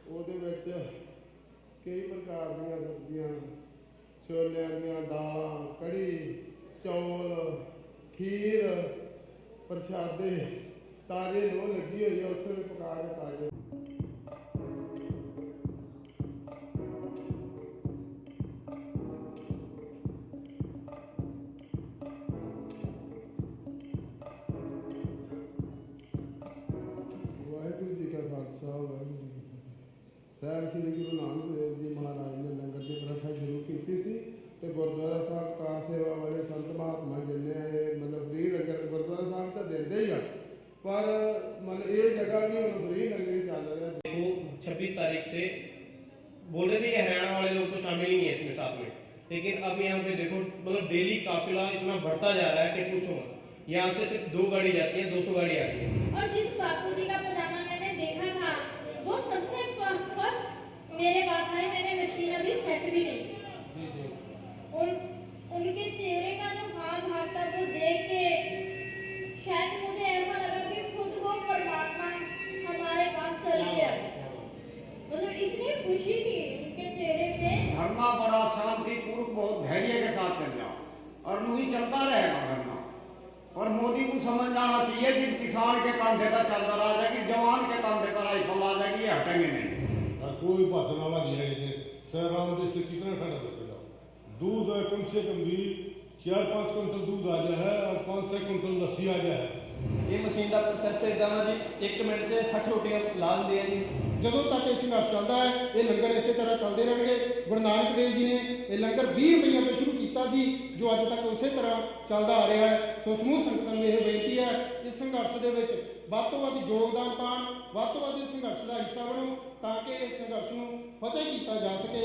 ਉਹਦੇ ਵਿੱਚ ਕਈ ਪ੍ਰਕਾਰ ਦੀਆਂ ਸਬਜ਼ੀਆਂ, ਛੋਲਿਆਂ ਦੀਆਂ ਦਾਲਾਂ, ਕੜੀ, ਚੌਲ, ਖੀਰ, ਪ੍ਰਸ਼ਾਦੇ ਤਾਜ਼ੇ ਲੋਹ ਲੱਗੀ ਹੋਈ ਹੈ, ਉਸ ਵੇਲੇ ਪਕਾ ਕੇ ਤਾਜ਼ੇ। ਵਾਹਿਗੁਰੂ ਜੀ ਕਾ ਖਾਲਸਾ, ਵਾਹਿਗੁਰੂ ਜੀ ਕੀ ਫਤਿਹ। ਸਾਹਿਬ ਸ੍ਰੀ ਗੁਰੂ ਨਾਨਕ ਦੇਵ ਜੀ ਮਹਾਰਾਜ ਨੇ ਲੰਗਰ ਦੀ ਪ੍ਰਥਾ ਸ਼ੁਰੂ ਕੀਤੀ ਸੀ ਤੇ ਗੁਰਦੁਆਰਾ ਸਾਹਿਬ ਕਾਰ ਸੇਵਾ ਵਾਲੇ ਸੰਤ ਮਹਾਤਮਾ ਜਿੰਨੇ ਮਤਲਬ ਫ੍ਰੀ ਲੰਗਰ ਗੁਰਦੁਆਰਾ ਸਾਹਿਬ ਤਾਂ ਦਿੰਦੇ ਹੀ ਆ, पर मतलब ये जगह भी हम फ्री लंगर चल रहा है। देखो 26 तारीख से बोल रहे थे कि हरियाणा वाले लोग तो शामिल ही नहीं है इसमें साथ में, लेकिन अब यहाँ पे देखो मतलब डेली काफिला इतना बढ़ता जा रहा है कि पूछो मत। यहाँ से सिर्फ 2 गाड़ी जाती है, 200 गाड़ी आ रही है। और जिस बापू जी का पजामा मैंने देखा था वो सबसे खुशी थी उनके चेहरे पे। धरना बड़ा शांतिपूर्वक बहुत धैर्य के साथ चल रहा और यूं ही चलता रहेगा धरना। और मोदी को समझ जाना चाहिए कि किसान के कंधे पर चलता रह जाएगी, जवान के कंधे पर राइफल आ जाएगी, ये हटेंगे नहीं। कोई बात ना लगी रहेगी। शहरों में से कितना ठंडा बचेगा? दूध कम से कम भी 4-5 कुंटल दूध आ गया है और 5-6 कुंटल लस्सी आ गया है। ये मशीन का प्रोसैस इदा ना जी 1 मिनट से 60 रोटियां ला दिंदी है जी। ਜਦੋਂ ਤੱਕ ਇਹ ਸੰਘਰਸ਼ ਚੱਲਦਾ ਹੈ ਇਹ ਲੰਗਰ ਇਸੇ ਤਰ੍ਹਾਂ ਚੱਲਦੇ ਰਹਿਣਗੇ। ਗੁਰੂ ਨਾਨਕ ਦੇਵ ਜੀ ਨੇ ਇਹ ਲੰਗਰ 20 ਰੁਪਈਆਂ ਤੋਂ ਸ਼ੁਰੂ ਕੀਤਾ ਸੀ ਜੋ ਅੱਜ ਤੱਕ ਉਸੇ ਤਰ੍ਹਾਂ ਚੱਲਦਾ ਆ ਰਿਹਾ ਹੈ। ਸੋ ਸਮੂਹ ਸੰਗਤਾਂ ਨੂੰ ਇਹ ਬੇਨਤੀ ਹੈ ਇਸ ਸੰਘਰਸ਼ ਦੇ ਵਿੱਚ ਵੱਧ ਤੋਂ ਵੱਧ ਯੋਗਦਾਨ ਪਾਉਣ, ਵੱਧ ਤੋਂ ਵੱਧ ਇਸ ਸੰਘਰਸ਼ ਦਾ ਹਿੱਸਾ ਬਣੋ ਤਾਂ ਕਿ ਇਸ ਸੰਘਰਸ਼ ਨੂੰ ਫਤਿਹ ਕੀਤਾ ਜਾ ਸਕੇ।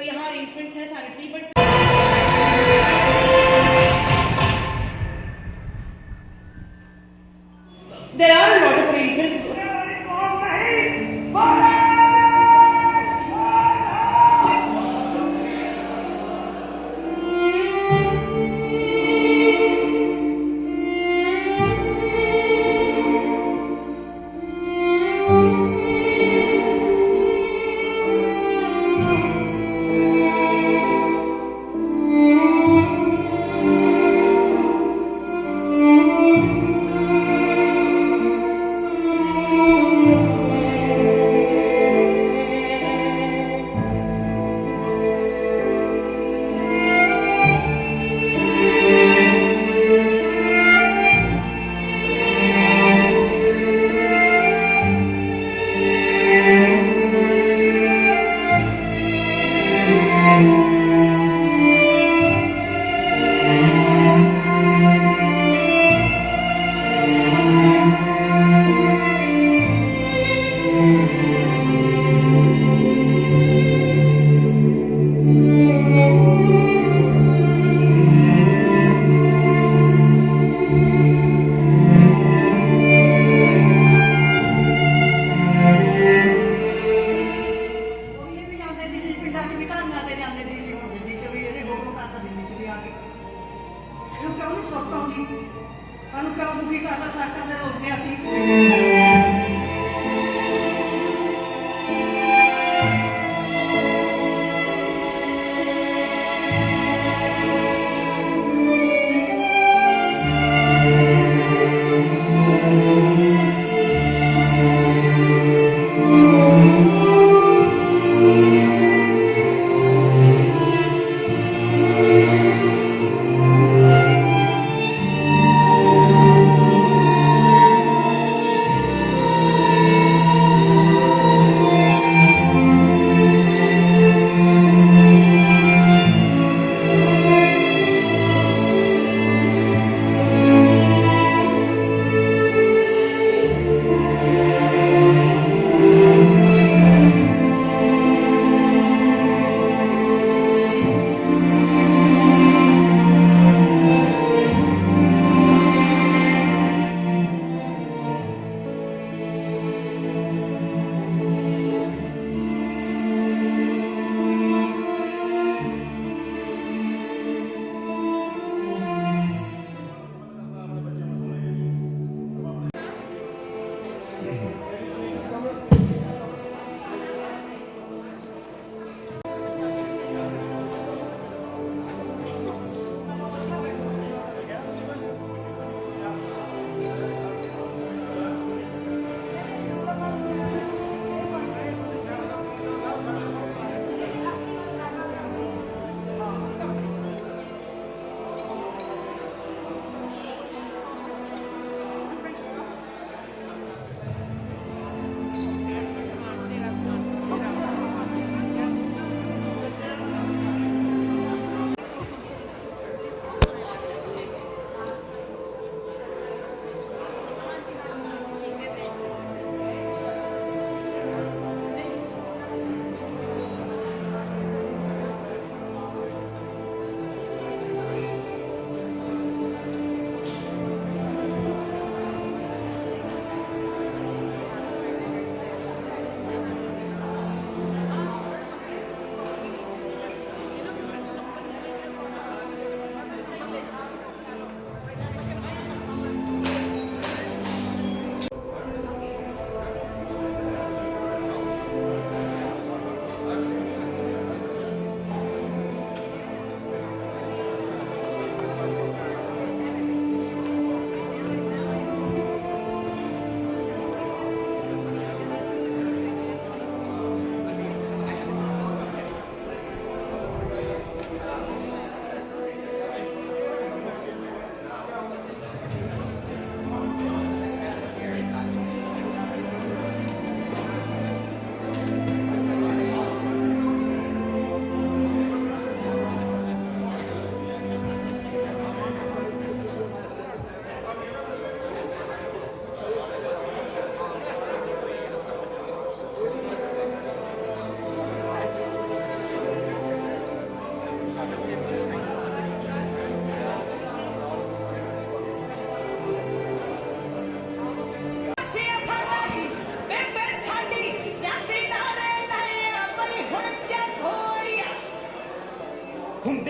यहाँ अरेंजमेंट्स है sanitary but there are a lot of arrangements.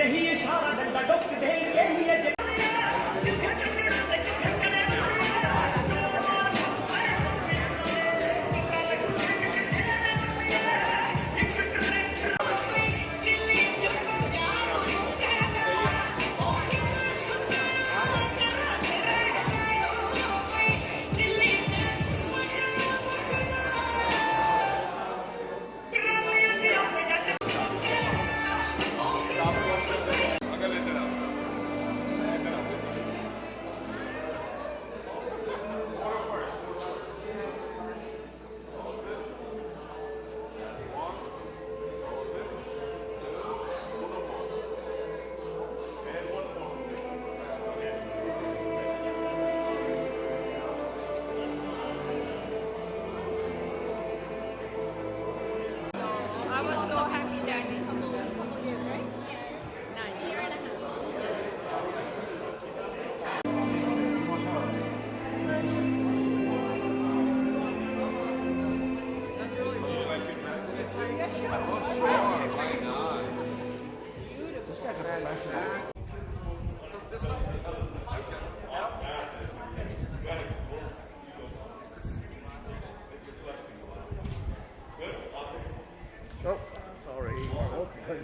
यही इशारा डंडा डोक देने के लिए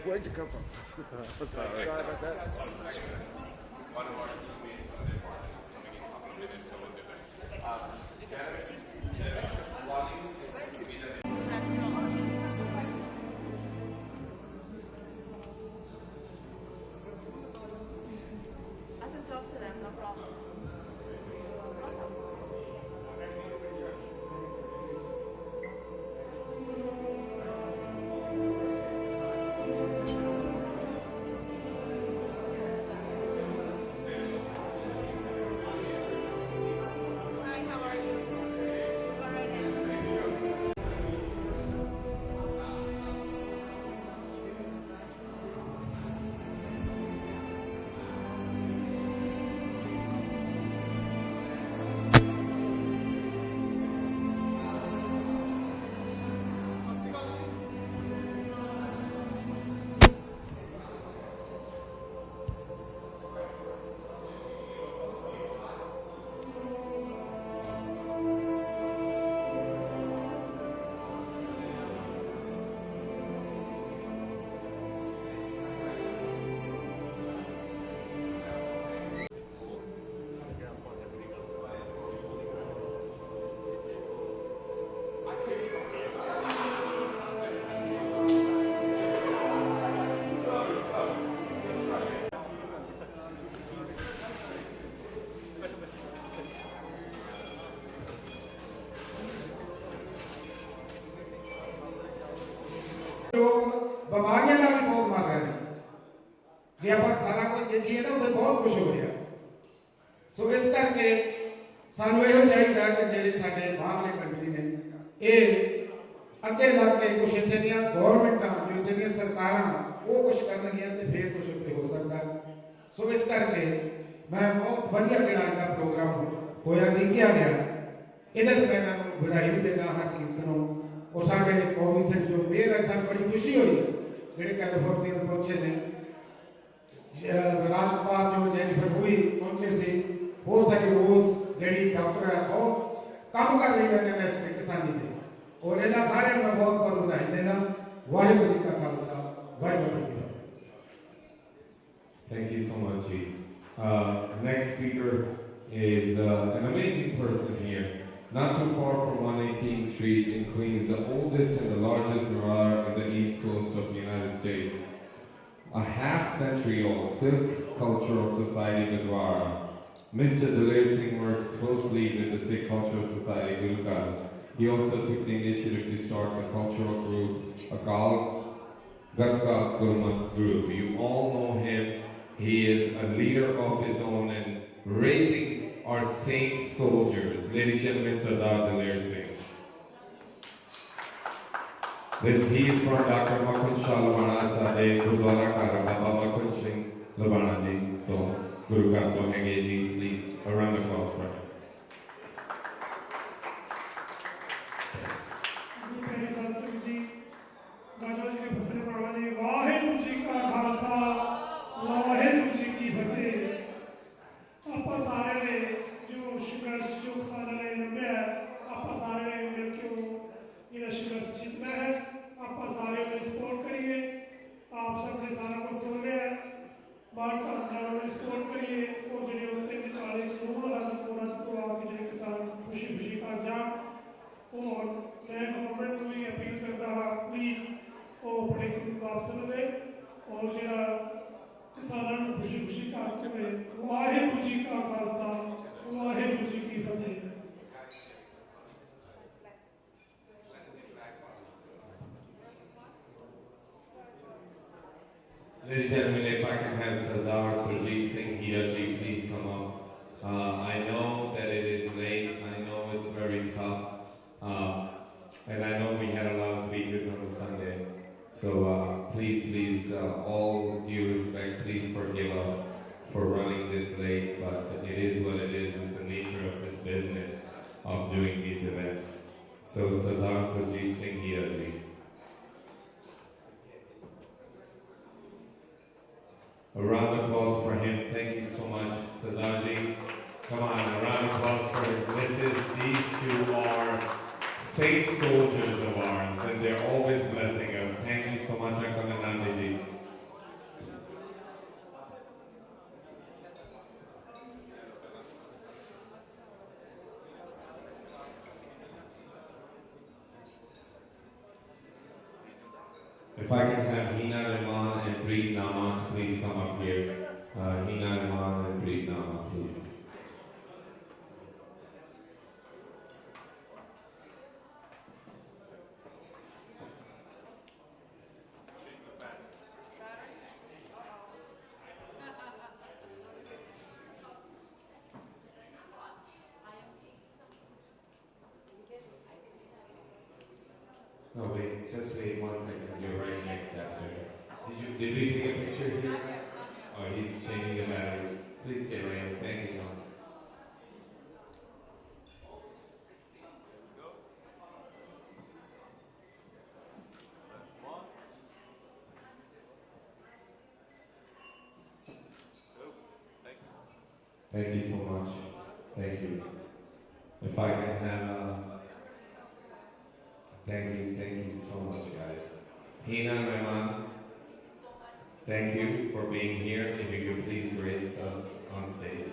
Where'd you come from? Sorry about that. One of our teammates from the department is coming in a couple of minutes, so we'll do I can talk to them, no problem. बीमारियां नाल भी बहुत मर रहे हैं जे आप सारा कुछ देखिए ना तो बहुत कुछ हो रहा सो इस करके सानू यह चाहिए कि जेडे साडे बाहरले कंट्री ने ये अगे लग के कुछ इत्थे दी गवर्नमेंटां जो इत्थे दी सरकारां वो कुछ करनगियां ते फिर कुछ उत्ते हो सकदा सो इस करके मैं बहुत बढ़िया जेड़ा इनका प्रोग्राम होया देखिया गया इधर मैं बधाई भी देना हर कीर्तन नूं और साडे कौमी से जो मेयर है सानू बड़ी खुशी हुई जेडे कैलिफोर्निया में पहुंचे ने राजकुमार जो जेनिफर हुई पहुंचे से बहुत सारी रोज जेडी डॉक्टर है बहुत काम कर रही है ने किसानी दे और इन्हां सारे मैं बहुत बहुत बधाई देना वाहिगुरू जी का खालसा वाहिगुरू जी की फतेह। Thank you so much, Ji. Next speaker is an amazing person here. Not too far from 118th Street in Queens, the oldest and the largest garage in the east coast of the United States. A half-century-old Sikh Cultural Society Gurdwara. Mr. Daler Singh works closely with the Sikh Cultural Society Gurukul. He also took the initiative to start the cultural group Akal Gatka Gurmat Group. You all know him. He is a leader of his own and raising our saint soldiers. Ladies and gentlemen, Sardar Daler Singh. He is from Dr. Makhan Shah Labana Sahib, Gurdwara Kara Baba Makhan Singh Labana Ji, to Guru Karto Hege Ji, please, a round of applause for him. Waheguru ji ਕੀ ਫਤਿਹ। ਆਪਾਂ ਸਾਰੇ ਨੇ ਜੋ ਸੰਘਰਸ਼ ਜੋ ਕਿਸਾਨਾਂ ਨੇ ਲੰਘਿਆ ਆਪਾਂ ਸਾਰੇ ਨੇ ਮਿਲ ਕੇ ਉਹ ਜਿਹੜਾ ਸੰਘਰਸ਼ ਜਿੱਤਣਾ ਹੈ। ਆਪਾਂ ਸਾਰੇ ਨੂੰ ਸਪੋਰਟ ਕਰੀਏ। ਆਪ ਸਭ ਨੇ ਸਾਰਾ ਕੁਝ ਸੁਣ ਲਿਆ ਬਾਹਰ ਧਰਨਾ ਨੂੰ ਸਪੋਰਟ ਕਰੀਏ। ਉਹ ਜਿਹੜੇ ਉੱਤੇ ਵਿਚਾਲੇ ਕਾਨੂੰਨ ਉਹਨਾਂ ਤੋਂ ਆ ਕੇ ਜਿਹੜੇ ਕਿਸਾਨ ਖੁਸ਼ੀ ਖੁਸ਼ੀ ਘਰ ਜਾਣ। और मैं गवर्नमेंट को भी अपील करता हाँ प्लीज़ वो अपने कानून वापस लवे और जो किसानों को खुशी खुशी घर चले। वाहिगुरू जी का खालसा वाहिगुरू जी की फतेह। Ladies and gentlemen, if I can have Sardar Surjit Singh Hiraji please come up. I know that it is late, I know it's very tough. And I know we had a lot of speakers on the Sunday, so please, all due respect, please forgive us for running this late, but it is what it is. It's the nature of this business of doing these events. So Sardar Surjit Singh Hiraji. A round of applause for him. Thank you so much, Sardarji. Come on, a round of applause for his missus. These two are saint soldiers of ours, and they're always blessing us. Thank you so much, Akamanande ji. If I can have Hina Rahman and Preet Namak please come up here. Hina Rahman and Preet Namak, please. No, wait, just wait 1 second. You're right next after. Did we take a picture here? Oh, he's changing the batteries. Please stay right. Thank you, Mom. Thank you so much. Thank you. If I can have thank you so much, guys. Hina Rahman, thank you for being here. If you could please grace us on stage.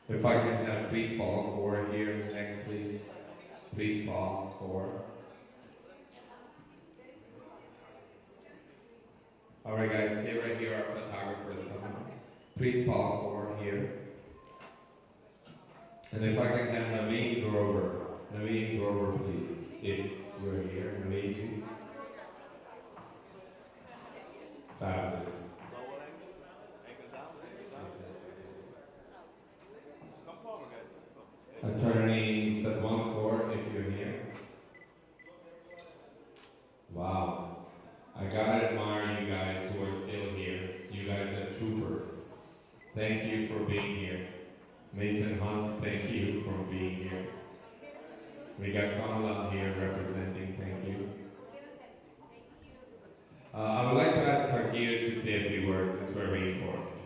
If I can have Preet Paul Kaur here next, please. Preet Paul Kaur. Alright guys, stay right here, our photographer is coming. Preet Paul Kaur here. And if I can have Naveen Grover please, if you're here, Naveen ji. Fabulous. Attorney Sadwant Kaur, if you're here. Wow. I gotta admire you guys who are still here. You guys are troopers. Thank you for being here. Mason Hunt, thank you for being here. We got Kamala here representing, thank you. I would like to ask Hargir to say a few words, it's very important.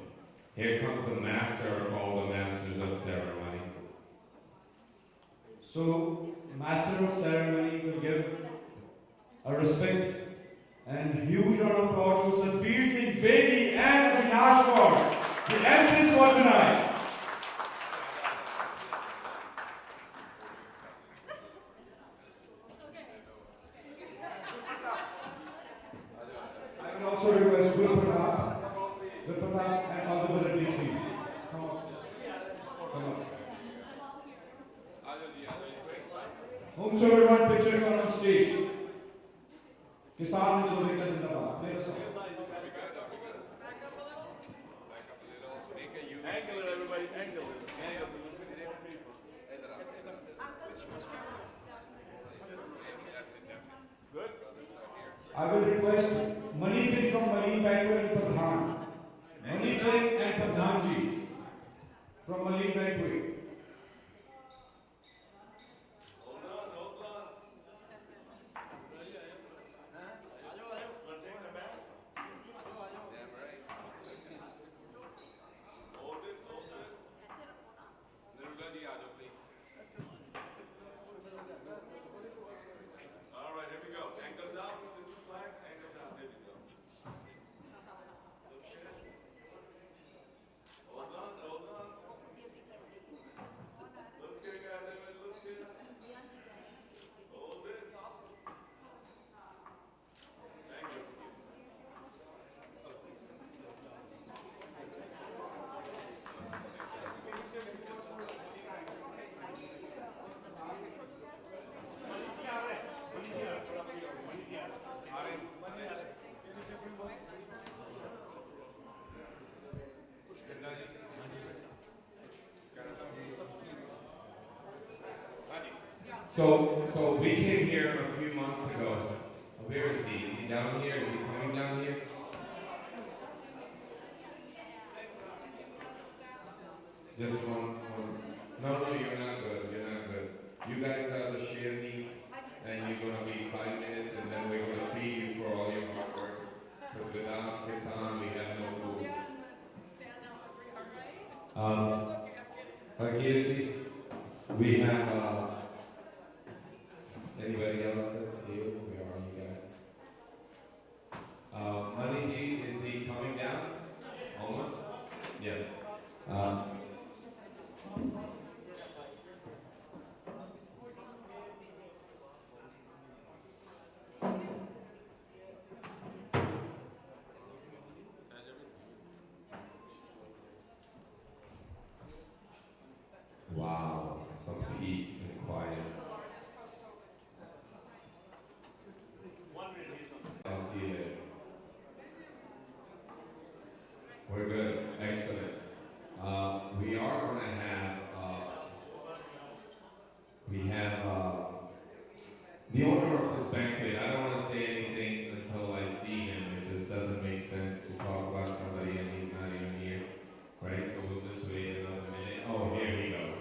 Here comes the master of all the masters of ceremony. So, Master of Ceremony will give a respect and huge round of applause to Satbir Singh Bedi and Avinash Kaur, the MCs for tonight. I will also request Gul Pratap and all the military team. Come on. Whomsoever want picture on stage. Kisan Chori ka Zindabad. Play the song. Angle it, everybody, angle it. Good? I will request Mani Singh from Maleen Banquet and Pradhan. Mani Singh and Pradhan ji. from Malik Banquet. All right, here we go. Ankle down. This is flag. Ankle down. There we go. Hold on, hold on. Look here, guys. Everybody look here. Hold it. Thank you. So we came here a few months ago. Where is he? Is he down here? Is he coming down here? Just one. No, you're not good. You're not good. You guys have the share these, and you're gonna be 5 minutes, and then we're gonna feed you for all your hard work. Because without Kisan, we have no food. Hakirji, we have. Anybody else that's here? Where are you guys? Maniji, is he coming down? Almost? Yes. Wow, some peace and quiet. I'll see you later. We're good. Excellent. We are going to have, the owner of this banquet. I don't want to say anything until I see him. It just doesn't make sense to talk about somebody and he's not even here. Right? So we'll just wait another minute. Oh, here he goes.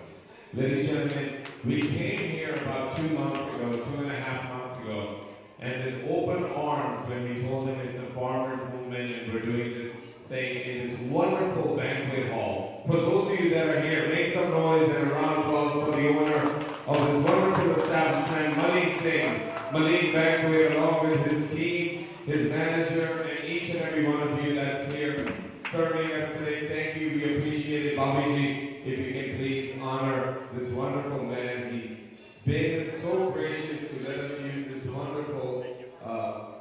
Ladies and gentlemen, we came here about 2 months ago, 2.5 months ago. And with open arms when we told him it's the farmers movement and we're doing this thing in this wonderful banquet hall. For those of you that are here, make some noise and a round of applause for the owner of this wonderful establishment, Malik Singh, Malik Banquet, along with his team, his manager, and each and every one of you that's here serving us today. Thank you. We appreciate it. Babiji, if you can please honor this wonderful man. He's been so gracious to let us use this wonderful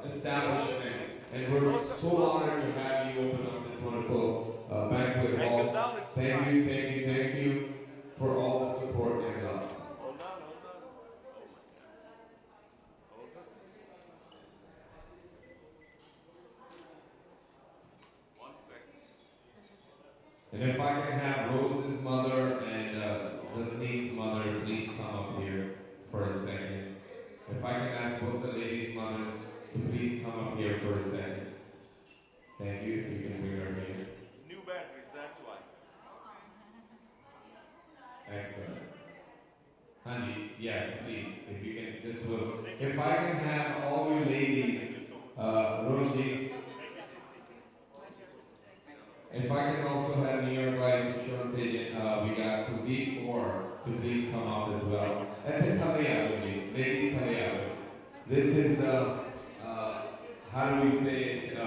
establishment, and we're so honored to have you open up this wonderful banquet hall. Thank you, thank you, thank you for all the support and love. And if I can have Rose's mother and Jasneet's mother, please come up here for a second. If I can ask both the ladies' mothers to please come up here for a second. Thank you. You can bring her here. New batteries, that's why. Excellent. Hanji, yes, please. If you can, this will. If I can have all you ladies, Roshi. If I can also have New York Life Insurance Agent, we got Kuldeep Kaur to please come up as well. And then Talayavadi, ladies Talayavadi. This is, how do we say it, a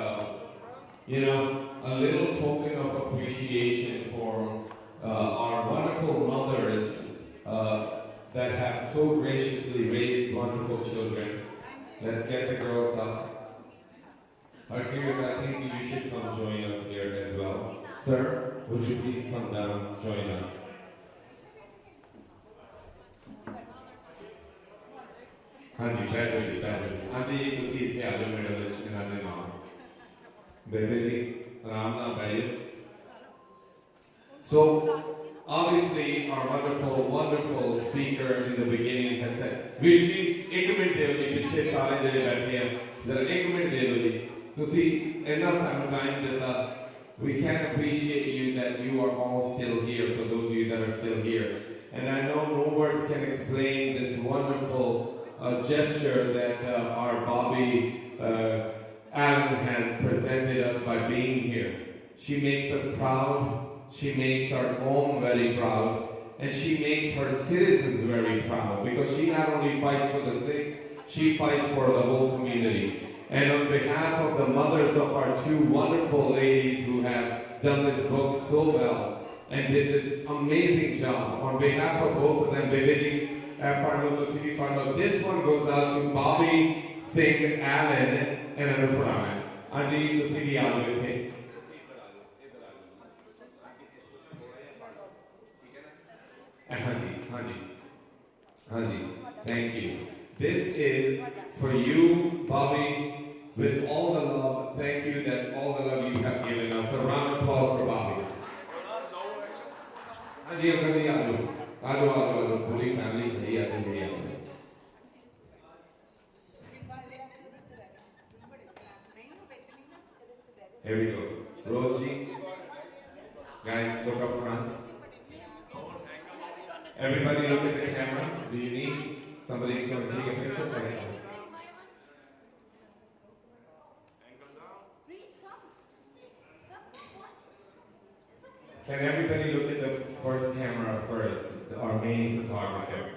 little token of appreciation for our wonderful mothers that have so graciously raised wonderful children. Let's get the girls up. Arkirit, I think you should come join us here as well. Sir, would you please come down, join us? Hanji, badly. Hanji, you see the other middle of the naam. Baby, Ramna Bayu. So, obviously, our wonderful speaker in the beginning has said, Virji, 1 minute de lo, piche saare jehde baithe hain, zara 1 minute de lo ji. ਤੁਸੀਂ ਇੰਨਾ ਸਾਨੂੰ time ਦਿੱਤਾ We can't appreciate you that you are all still here, for those of you that are still here. And I know no words can explain this wonderful gesture that our Bobby Allen has presented us by being here. She makes us proud, she makes our home very proud, and she makes her citizens very proud, because she not only fights for the Sikhs, she fights for the whole community. And on behalf of the mothers of our two wonderful ladies who have done this book so well and did this amazing job, on behalf of both of them, Bebiji Farno, this one goes out to Bobby Singh Allen and Anupram. Auntie, to see the audio thing. Hanji, thank you. This is for you, Bobby, with all the love. Thank you that all the love you have given us. A round of applause for Bobby. Hanji, ado, puri family, here we go. Rosie, guys, look up front. Everybody look at the camera. Do you need somebody's going to take a picture? Excellent. Can everybody look at the first camera first, our main photographer?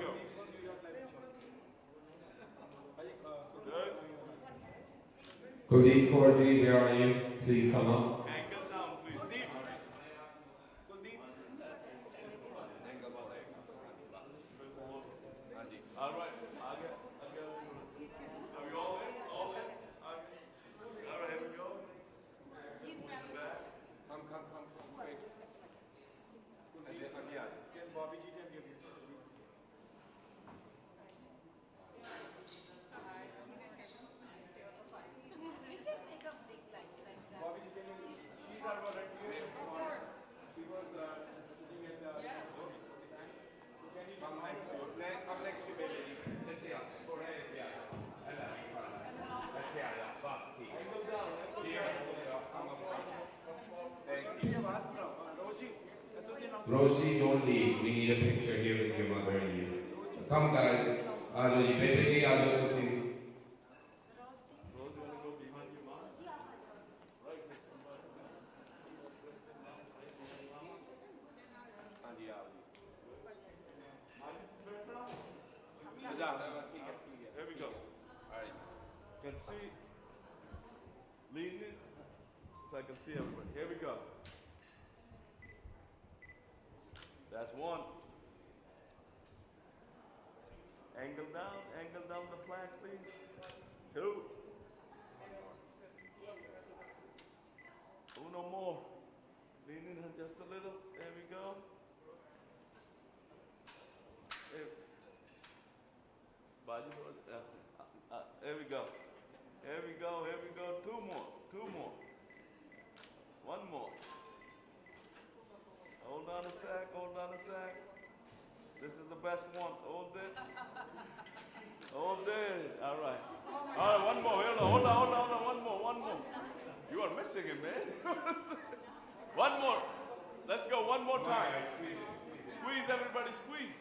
Kuldeep Kaurji, where are you? Please come up. Roshi, don't leave. We need a picture here with your mother and you. Come, guys. Ajo, baby, ajo, see. Here we go. All right. Can see. Lean it so I can see everybody. Here we go. That's one. Angle down the plank, please. Two. Uno more. Lean in just a little. There we go. There we go. Here we go. Here we go. Two more. One more. Hold on a sec. This is the best one. Hold it. All right. All right, one more. Hold on. One more. You are missing it, man. One more. Let's go one more time. Squeeze, everybody, squeeze.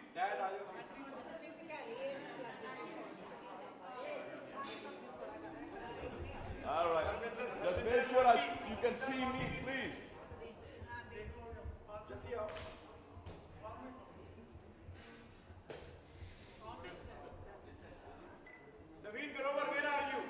All right. Just make sure you can see me, please. Naveen Grover, where are you?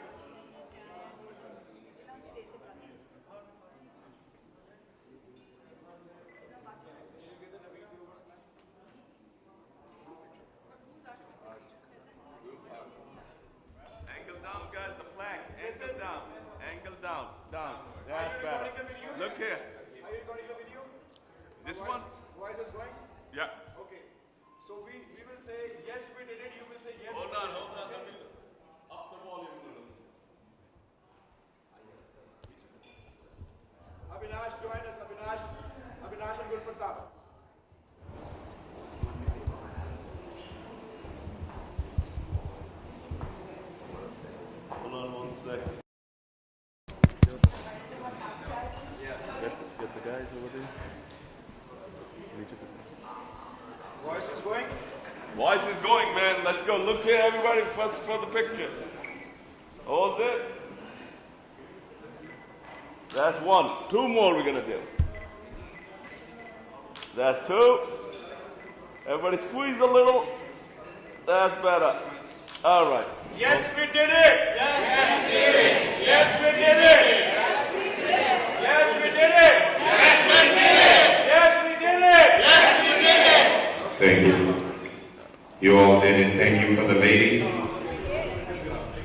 Angle down, guys, the plank. Angle down. That's better. Look here. Are you recording the video? This one? Voice is going? Yeah. Okay. So we will say yes, we did it. You will say yes. Hold on. Let me up the volume a little. Avinash, join us. Avinash and Gulpratap. Hold on 1 second. Get guys over there. Voice is going. Voice is going, man. Let's go. Look here, everybody, first for the picture. Hold it. That's one. Two more we're gonna do. That's two. Everybody squeeze a little. That's better. All right. Yes, we did it. Yes, we did it. Yes, we did it. Yes, we did it. Yes, we did it. Yes, we did it. Yes, we did it. Yes, we did it. Thank you. You all did it. Thank you for the ladies.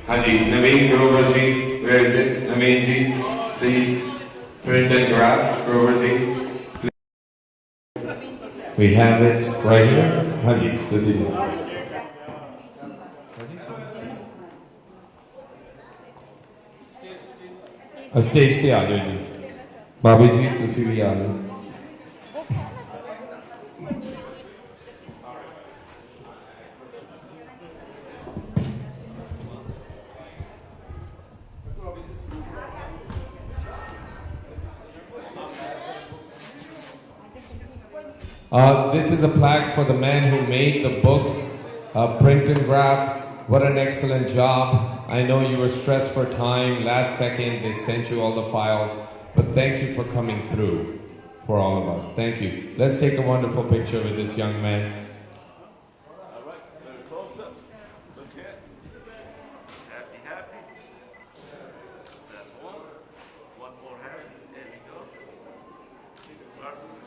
Haji, Naveen Grover ji, where is it? Naveen ji, please. Print and graph, Grover ji. We have it right here. Haji, this is it. Stage ਤੇ ਆ ਜਾਓ ਜੀ ਬਾਬੀ ਜੀ ਤੁਸੀਂ ਵੀ ਆ ਜਾਓ This is a plaque for the man who made the books, print and graph. What an excellent job. I know you were stressed for time. Last second, they sent you all the files. But thank you for coming through for all of us. Thank you. Let's take a wonderful picture with this young man. All right. Very close up. Look here. Happy, happy. That's one. One more happy. There we go. Perfect.